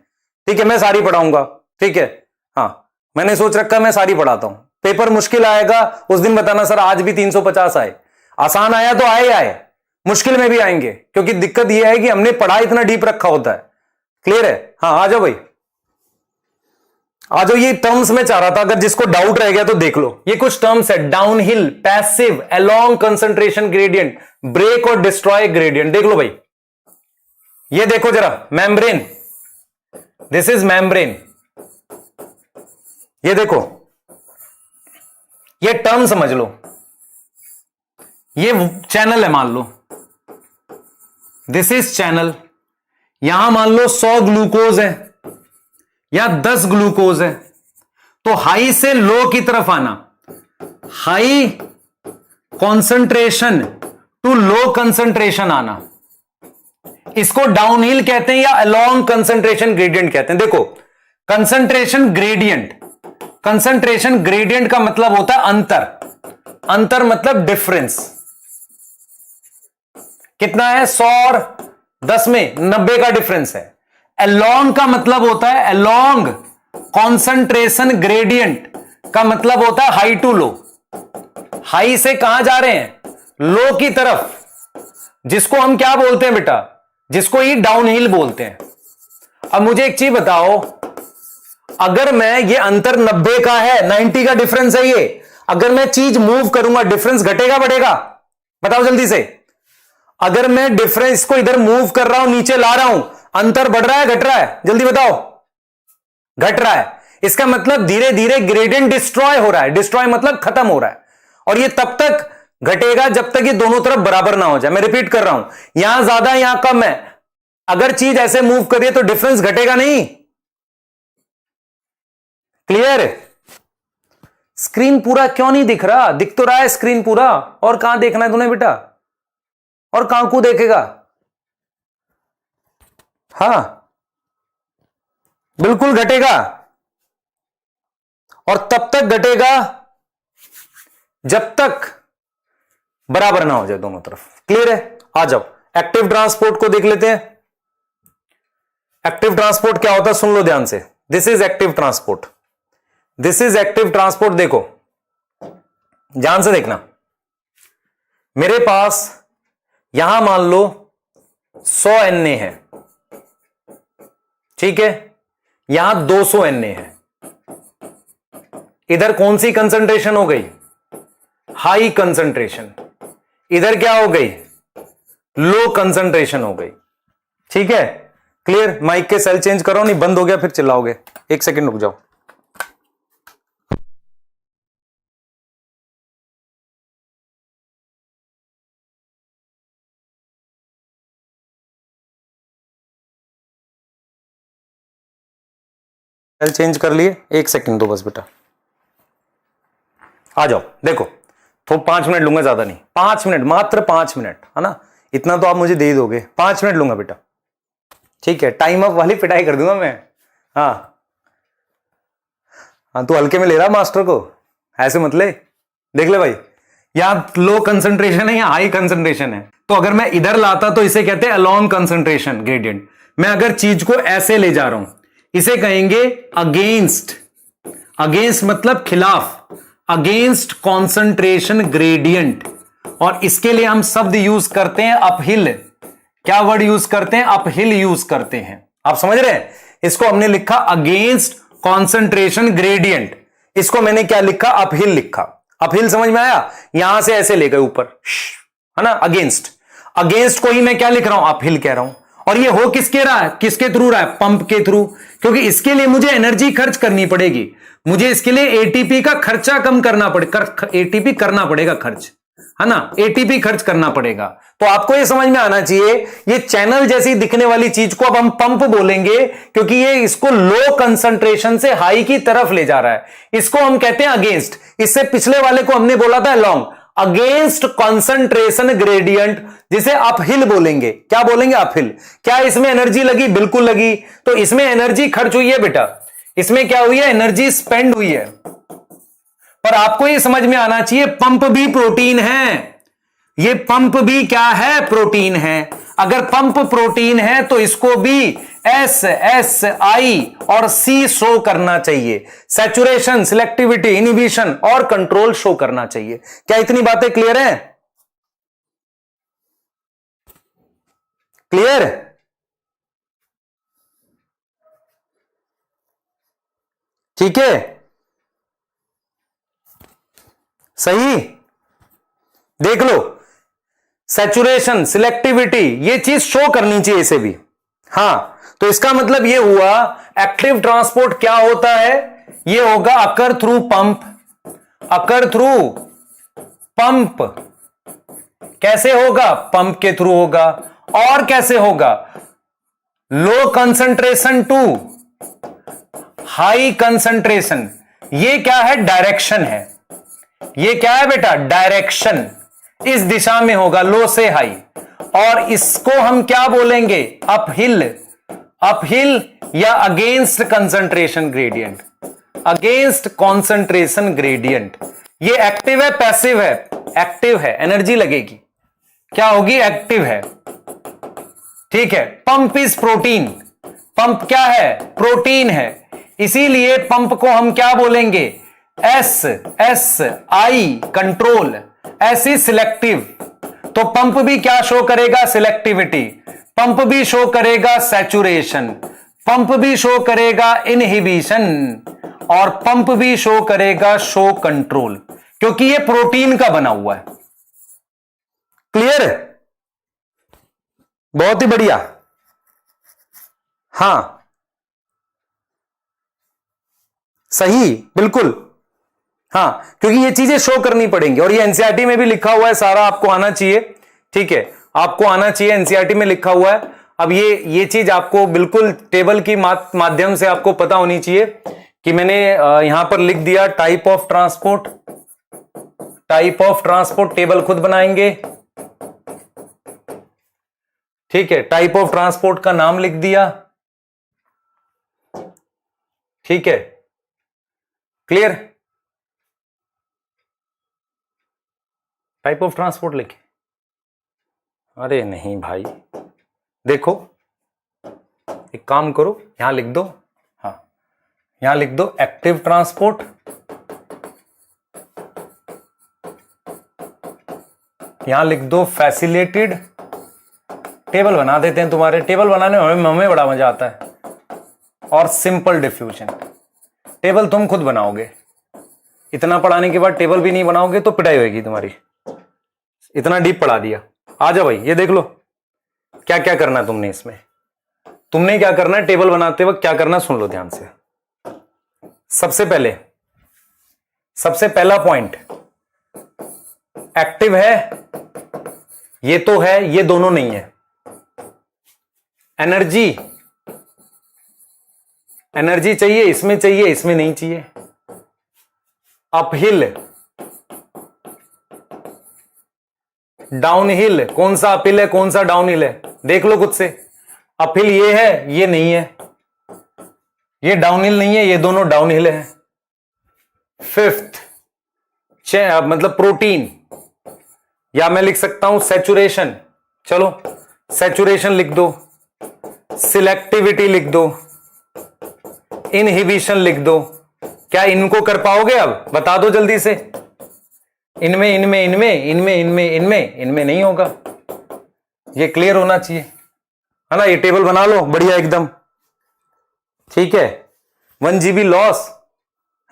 ठीक है, मैं सारी पढ़ाऊंगा, ठीक है। हाँ, मैंने सोच रखा मैं सारी पढ़ाता हूं। पेपर मुश्किल आएगा उस दिन बताना सर आज भी 350 आए, आसान आया तो आए, मुश्किल में भी आएंगे, क्योंकि दिक्कत यह है कि हमने पढ़ा इतना डीप रखा होता है। क्लियर है। हाँ आ जाओ भाई, आ जाओ। ये टर्म्स में चाह रहा था, अगर जिसको डाउट रह गया तो देख लो। ये कुछ टर्म्स है, downhill, passive, along concentration gradient, break और डिस्ट्रॉय ग्रेडियंट। देख लो भाई, ये देखो जरा, मेम्ब्रेन, दिस इज मेम्ब्रेन, ये देखो, ये टर्म समझ लो, ये चैनल है मान लो, दिस इज चैनल। यहां मान लो 100 ग्लूकोज है या 10 ग्लूकोज है, तो हाई से लो की तरफ आना, high concentration to low concentration आना, इसको डाउनहिल कहते हैं या अलोंग कंसंट्रेशन ग्रेडियंट कहते हैं। देखो कंसंट्रेशन ग्रेडियंट, कंसंट्रेशन ग्रेडियंट का मतलब होता है अंतर, अंतर मतलब डिफरेंस। कितना है, 100 और 10 में 90 का डिफरेंस है। अलोंग का मतलब होता है, अलोंग कॉन्सेंट्रेशन ग्रेडियंट का मतलब होता है हाई टू लो, हाई से कहां जा रहे हैं, लो की तरफ, जिसको हम क्या बोलते हैं बेटा, जिसको ही डाउनहिल बोलते हैं। अब मुझे एक चीज बताओ, अगर मैं ये अंतर 90 का है, 90 का डिफरेंस है ये, अगर मैं चीज मूव करूंगा डिफरेंस घटेगा बढ़ेगा, बताओ जल्दी से। अगर मैं डिफरेंस को इधर मूव कर रहा हूं, नीचे ला रहा हूं, अंतर बढ़ रहा है घट रहा है, जल्दी बताओ, घट रहा है। इसका मतलब धीरे धीरे ग्रेडियंट डिस्ट्रॉय हो रहा है, डिस्ट्रॉय मतलब खत्म हो रहा है, और ये तब तक घटेगा जब तक ये दोनों तरफ बराबर ना हो जाए। मैं रिपीट कर रहा हूं, यहां ज्यादा यहां कम है, अगर चीज ऐसे मूव करिए तो डिफरेंस घटेगा नहीं। क्लियर है। स्क्रीन पूरा क्यों नहीं दिख रहा, दिख तो रहा है स्क्रीन पूरा, और कहां देखना है तूने बेटा, और कहां को देखेगा। हां बिल्कुल घटेगा, और तब तक घटेगा जब तक बराबर ना हो जाए दोनों तरफ। क्लियर है। आ जाओ, एक्टिव ट्रांसपोर्ट को देख लेते हैं। एक्टिव ट्रांसपोर्ट क्या होता है, सुन लो ध्यान से। This is active transport, this is active transport. देखो ध्यान से देखना, मेरे पास यहां मान लो 100 Na है, ठीक है, यहां 200 Na है। इधर कौन सी कंसंट्रेशन हो गई, हाई कंसंट्रेशन, इधर क्या हो गई, लो कंसंट्रेशन हो गई, ठीक है। क्लियर? माइक के सेल चेंज करो, नहीं बंद हो गया फिर चिल्लाओगे। एक सेकंड रुक जाओ। सेल चेंज कर लिए, एक सेकंड दो बस बेटा। आ जाओ, देखो तो 5 मिनट लूंगा, ज्यादा नहीं, 5 मिनट, मात्र 5 मिनट, है ना? इतना तो आप मुझे दे ही दोगे। 5 मिनट लूंगा बेटा, ठीक है? टाइम अप वाली पिटाई कर दूंगा मैं। हाँ हाँ, तू हल्के में ले रहा मास्टर को, ऐसे मत ले। देख ले भाई, यहां लो कंसंट्रेशन है या हाई कंसंट्रेशन है। तो अगर मैं इधर लाता तो इसे कहते हैं अलोंग कंसंट्रेशन ग्रेडियंट। मैं अगर चीज को ऐसे ले जा रहा हूं, इसे कहेंगे अगेंस्ट। अगेंस्ट मतलब खिलाफ, अगेंस्ट कॉन्सेंट्रेशन ग्रेडियंट। और इसके लिए हम शब्द यूज करते हैं अपहिल। क्या वर्ड यूज करते हैं? अपहिल यूज करते हैं। आप समझ रहे हैं? इसको हमने लिखा अगेंस्ट कॉन्सेंट्रेशन ग्रेडियंट, इसको मैंने क्या लिखा? अपहिल लिखा। अपहिल समझ में आया? यहां से ऐसे ले गए ऊपर, है ना? अगेंस्ट, अगेंस्ट को ही मैं क्या लिख रहा हूं? अपहिल कह रहा हूं। और ये हो किसके रहा है? किसके थ्रू रहा है? पंप के थ्रू। क्योंकि इसके लिए मुझे एनर्जी खर्च करनी पड़ेगी, मुझे इसके लिए एटीपी का खर्चा कम करना पड़ेगा, एटीपी करना पड़ेगा खर्च, है ना? एटीपी खर्च करना पड़ेगा। तो आपको यह समझ में आना चाहिए, ये चैनल जैसी दिखने वाली चीज को अब हम पंप बोलेंगे, क्योंकि ये इसको लो कंसंट्रेशन से हाई की तरफ ले जा रहा है। इसको हम कहते हैं अगेंस्ट। इससे पिछले वाले को हमने बोला था अलोंग। अगेंस्ट कॉन्सेंट्रेशन ग्रेडियंट, जिसे अपहिल बोलेंगे। क्या बोलेंगे? अपहिल। क्या इसमें एनर्जी लगी? बिल्कुल लगी। तो इसमें एनर्जी खर्च हुई है बेटा, इसमें क्या हुई है? एनर्जी स्पेंड हुई है। पर आपको यह समझ में आना चाहिए, पंप भी प्रोटीन है। ये पंप भी क्या है? प्रोटीन है। अगर पंप प्रोटीन है तो इसको भी एस, एस, आई और सी शो करना चाहिए। सैचुरेशन, सिलेक्टिविटी, इनहिबिशन और कंट्रोल शो करना चाहिए। क्या इतनी बातें क्लियर है? क्लियर? ठीक है, सही। देख लो, सैचुरेशन, सिलेक्टिविटी, ये चीज शो करनी चाहिए इसे भी। हां, तो इसका मतलब ये हुआ एक्टिव ट्रांसपोर्ट क्या होता है? ये होगा occur through pump. Occur through pump कैसे होगा? पंप के थ्रू होगा। और कैसे होगा? Low concentration to high concentration. ये क्या है? डायरेक्शन है। ये क्या है बेटा? डायरेक्शन। इस दिशा में होगा, लो से हाई। और इसको हम क्या बोलेंगे? अपहिल। अपहिल या against concentration gradient. Against concentration gradient. ये एक्टिव है, पैसिव है? एक्टिव है, एनर्जी लगेगी। क्या होगी? एक्टिव है। ठीक है। Pump is protein. पंप क्या है? प्रोटीन है। इसीलिए पंप को हम क्या बोलेंगे? S, S, I control. S is selective. तो पंप भी क्या शो करेगा? सिलेक्टिविटी। पंप भी शो करेगा सैचुरेशन। पंप भी शो करेगा इनहिबिशन। और पंप भी शो करेगा शो कंट्रोल, क्योंकि ये प्रोटीन का बना हुआ है। क्लियर? बहुत ही बढ़िया। हां, सही, बिल्कुल। हाँ, क्योंकि ये चीजें शो करनी पड़ेंगी। और ये एनसीईआरटी में भी लिखा हुआ है, सारा आपको आना चाहिए। ठीक है, आपको आना चाहिए, एनसीईआरटी में लिखा हुआ है। अब ये चीज आपको बिल्कुल टेबल की माध्यम से आपको पता होनी चाहिए कि मैंने यहां पर लिख दिया type of transport. Type of transport table खुद बनाएंगे। ठीक है, टाइप ऑफ ट्रांसपोर्ट का नाम लिख दिया। ठीक है, क्लियर? टाइप ऑफ ट्रांसपोर्ट लिखे? अरे नहीं भाई, देखो एक काम करो, यहां लिख दो। हाँ, यहां लिख दो एक्टिव ट्रांसपोर्ट। यहां लिख दो फैसिलिटेड। टेबल बना देते हैं, तुम्हारे टेबल बनाने में हमें बड़ा मजा आता है। और सिंपल डिफ्यूजन। टेबल तुम खुद बनाओगे। इतना पढ़ाने के बाद टेबल भी नहीं बनाओगे तो पिटाई होगी तुम्हारी। इतना डीप पढ़ा दिया। आ जाओ भाई, ये देख लो क्या क्या करना तुमने इसमें। तुमने क्या करना है, टेबल बनाते वक्त क्या करना, सुन लो ध्यान से। सबसे पहला पॉइंट, एक्टिव है, ये तो है, ये दोनों नहीं है। एनर्जी चाहिए, इसमें चाहिए, इसमें नहीं चाहिए। अपहिल, डाउनहिल, कौन सा अपहिल है कौन सा डाउनहिल है, देख लो खुद से। अपहिल ये है, ये नहीं है, ये डाउनहिल नहीं है, ये दोनों डाउनहिल है। फिफ्थ, मतलब प्रोटीन, या मैं लिख सकता हूं सैचुरेशन, चलो सैचुरेशन लिख दो, सिलेक्टिविटी लिख दो, इनहिबिशन लिख दो। क्या इनको कर पाओगे? अब बता दो जल्दी से। इनमें नहीं होगा, ये क्लियर होना चाहिए, है ना। ये टेबल बना लो बढ़िया एकदम, ठीक है। 1 GB लॉस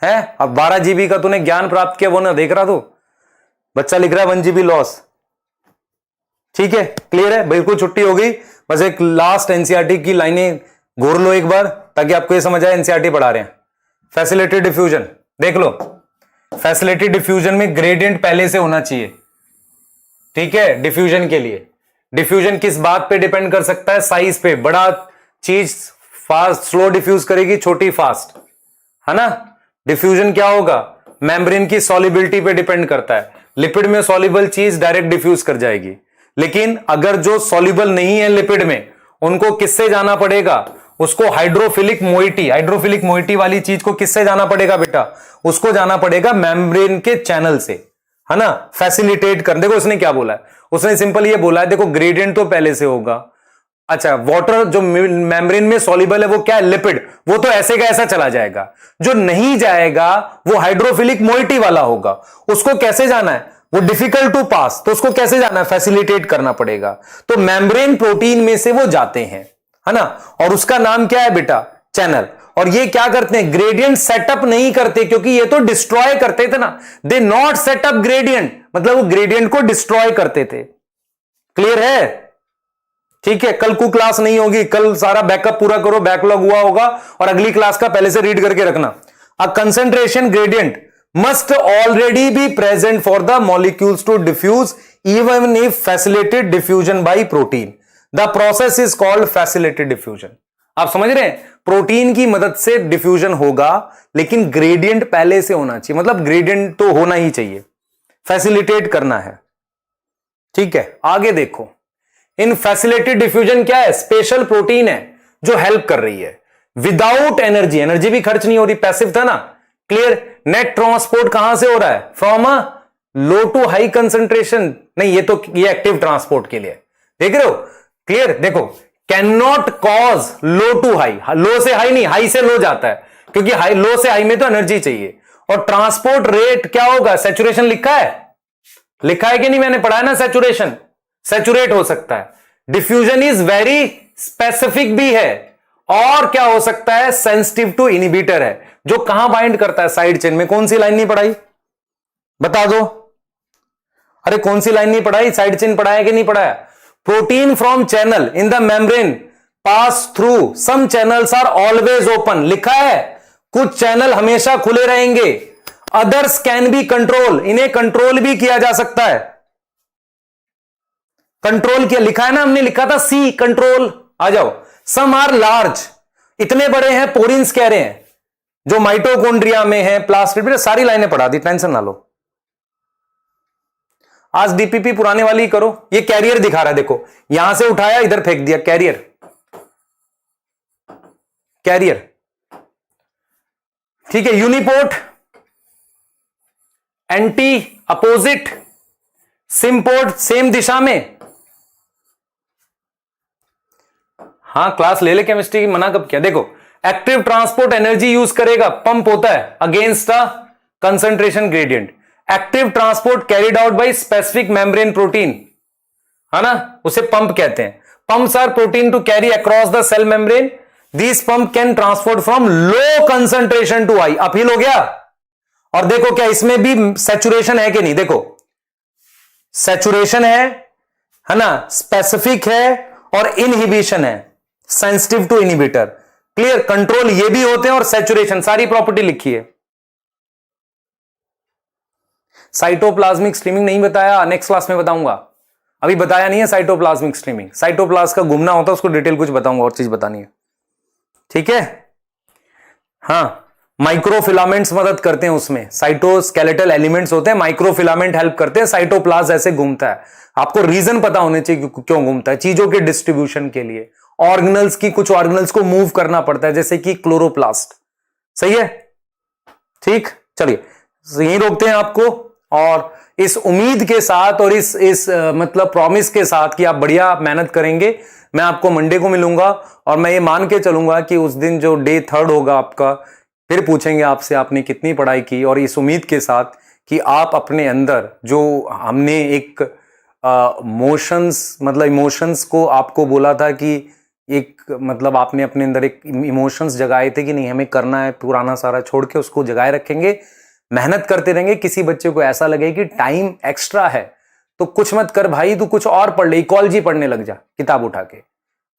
है, अब 12 GB का तूने ज्ञान प्राप्त किया, वो ना देख रहा तू, बच्चा लिख रहा है 1 GB लॉस, ठीक है, क्लियर है, बिल्कुल छुट्टी हो गई। बस एक लास्ट एनसीईआरटी की लाइनें घोर लो एक बार, ताकि आपको ये समझ आए एनसीईआरटी पढ़ा रहे हैं। फैसिलिटी डिफ्यूजन देख लो, फैसिलिटी डिफ्यूजन में ग्रेडियंट पहले से होना चाहिए, ठीक है। डिफ्यूजन के लिए, डिफ्यूजन किस बात पे डिपेंड कर सकता है? साइज पे, बड़ा चीज फास्ट स्लो डिफ्यूज करेगी, छोटी फास्ट, है ना। डिफ्यूजन क्या होगा? मेम्ब्रेन की सॉल्युबिलिटी पे डिपेंड करता है। लिपिड में सॉल्युबल चीज डायरेक्ट डिफ्यूज कर जाएगी, लेकिन अगर जो सॉल्युबल नहीं है लिपिड में, उनको किससे जाना पड़ेगा? उसको हाइड्रोफिलिक मोइटी वाली चीज को किससे जाना पड़ेगा बेटा? उसको जाना पड़ेगा मेम्ब्रेन के चैनल से, है ना, फैसिलिटेट कर। देखो उसने क्या बोला है, उसने सिंपल ये बोला है, देखो ग्रेडियंट तो पहले से होगा। अच्छा, वाटर जो मेम्ब्रेन में सॉल्युबल है वो क्या है? लिपिड, वो तो ऐसे का ऐसा चला जाएगा। जो नहीं जाएगा वो हाइड्रोफिलिक मोइटी वाला होगा, उसको कैसे जाना है? वो डिफिकल्ट टू पास, तो उसको कैसे जाना है? फैसिलिटेट करना पड़ेगा। तो मेम्ब्रेन प्रोटीन में से वो जाते हैं, है ना, और उसका नाम क्या है बेटा? चैनल। और ये क्या करते हैं? ग्रेडियंट सेटअप नहीं करते, क्योंकि ये तो डिस्ट्रॉय करते थे ना। दे नॉट सेटअप ग्रेडियंट, मतलब वो ग्रेडियंट को डिस्ट्रॉय करते थे। क्लियर है? ठीक है, कल को क्लास नहीं होगी, कल सारा बैकअप पूरा करो, बैकलॉग हुआ होगा, और अगली क्लास का पहले से रीड करके रखना। A concentration gradient must already be present for the molecules to diffuse even if facilitated diffusion by protein. The process is called facilitated diffusion. आप समझ रहे हैं? प्रोटीन की मदद से डिफ्यूजन होगा, लेकिन ग्रेडियंट पहले से होना चाहिए, मतलब ग्रेडियंट तो होना ही चाहिए, फैसिलिटेट करना है, ठीक है। आगे देखो, इन फैसिलिटेटेड डिफ्यूजन क्या है? स्पेशल प्रोटीन है जो हेल्प कर रही है। विदाउट एनर्जी भी खर्च नहीं हो रही, पैसिव था ना, क्लियर। नेट ट्रांसपोर्ट कहां से हो रहा है? From a low to high concentration, नहीं ये एक्टिव ट्रांसपोर्ट के लिए, देख रहे हो, क्लियर। देखो, can not cause low to high, low से हाई नहीं, हाई से लो जाता है, क्योंकि हाई लो से हाई में तो एनर्जी चाहिए। और ट्रांसपोर्ट रेट क्या होगा? सैचुरेशन लिखा है कि नहीं? मैंने पढ़ा है ना, सैचुरेशन, सैचुरेट हो सकता है। डिफ्यूजन इज वेरी स्पेसिफिक भी है, और क्या हो सकता है? सेंसिटिव टू इनहिबिटर है, जो कहां बाइंड करता है? साइड चेन में। कौन सी लाइन नहीं पढ़ाई? बता दो। अरे कौन सी लाइन नहीं पढ़ाई? साइड चेन पढ़ाया कि नहीं पढ़ाया? Protein from channel in the membrane pass through some channels are always open, लिखा है, कुछ चैनल हमेशा खुले रहेंगे। अदर्स कैन बी कंट्रोल, इन्हें कंट्रोल भी किया जा सकता है। कंट्रोल किया, लिखा है ना, हमने लिखा था सी, कंट्रोल। आ जाओ। सम आर लार्ज, इतने बड़े हैं, पोरिन्स कह रहे हैं, जो माइटोकॉन्ड्रिया में है, प्लास्टिड, सारी लाइनें पढ़ा दी, टेंशन ना लो। आज डीपीपी पुराने वाली ही करो। ये कैरियर दिखा रहा है, देखो, यहां से उठाया इधर फेंक दिया, कैरियर, ठीक है। Uniport, anti opposite, symport, same दिशा में। हाँ, क्लास ले ले केमिस्ट्री की, मना कब किया? देखो, एक्टिव ट्रांसपोर्ट एनर्जी यूज करेगा, पंप होता है against the concentration gradient. Active transport carried out by specific membrane protein, है ना, उसे पंप कहते हैं। Pumps are protein to carry across the cell membrane. This pump can transport from low concentration to high. Uphill हो गया। और देखो क्या इसमें भी सैचुरेशन है कि नहीं? देखो, सैचुरेशन है ना, स्पेसिफिक है और इनहिबिशन है। Sensitive to inhibitor, clear. Control ये भी होते हैं और सैचुरेशन, सारी प्रॉपर्टी लिखी है। साइटोप्लाज्मिक स्ट्रीमिंग नहीं बताया, नेक्स्ट क्लास में बताऊंगा, अभी बताया नहीं है साइटोप्लाज्मिक स्ट्रीमिंग। साइटोप्लाज्म का घूमना होता है, उसको डिटेल कुछ बताऊंगा, और चीज बतानी है, ठीक है। हाँ, माइक्रोफिलामेंट्स मदद करते हैं उसमें, साइटोस्केलेटल एलिमेंट्स होते हैं, माइक्रोफिलामेंट हेल्प करते हैं, साइटोप्लाज्म ऐसे घूमता है। आपको रीजन पता होने चाहिए क्यों घूमता है, चीजों के डिस्ट्रीब्यूशन के लिए, ऑर्गेनल्स की, कुछ ऑर्गेनल्स को मूव करना पड़ता है, जैसे कि क्लोरोप्लास्ट, सही है, ठीक। चलिए यहीं रोकते हैं आपको, और इस उम्मीद के साथ और इस मतलब प्रॉमिस के साथ कि आप बढ़िया मेहनत करेंगे, मैं आपको मंडे को मिलूंगा, और मैं ये मान के चलूंगा कि उस दिन जो डे 3 होगा आपका, फिर पूछेंगे आपसे आपने कितनी पढ़ाई की, और इस उम्मीद के साथ कि आप अपने अंदर जो हमने एक मतलब इमोशंस को आपको बोला था कि एक मतलब आपने अपने अंदर एक इमोशंस जगाए थे कि नहीं हमें करना है, पुराना सारा छोड़ के उसको जगाए रखेंगे, मेहनत करते रहेंगे। किसी बच्चे को ऐसा लगे कि टाइम एक्स्ट्रा है तो कुछ मत कर भाई, तू कुछ और पढ़ ले, इकोलॉजी पढ़ने लग जा किताब उठा के,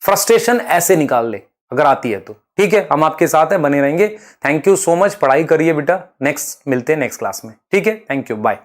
फ्रस्ट्रेशन ऐसे निकाल ले अगर आती है तो, ठीक है। हम आपके साथ हैं, बने रहेंगे। थैंक यू सो मच, पढ़ाई करिए बेटा, नेक्स्ट मिलते हैं नेक्स्ट क्लास में, ठीक है। Thank you, bye.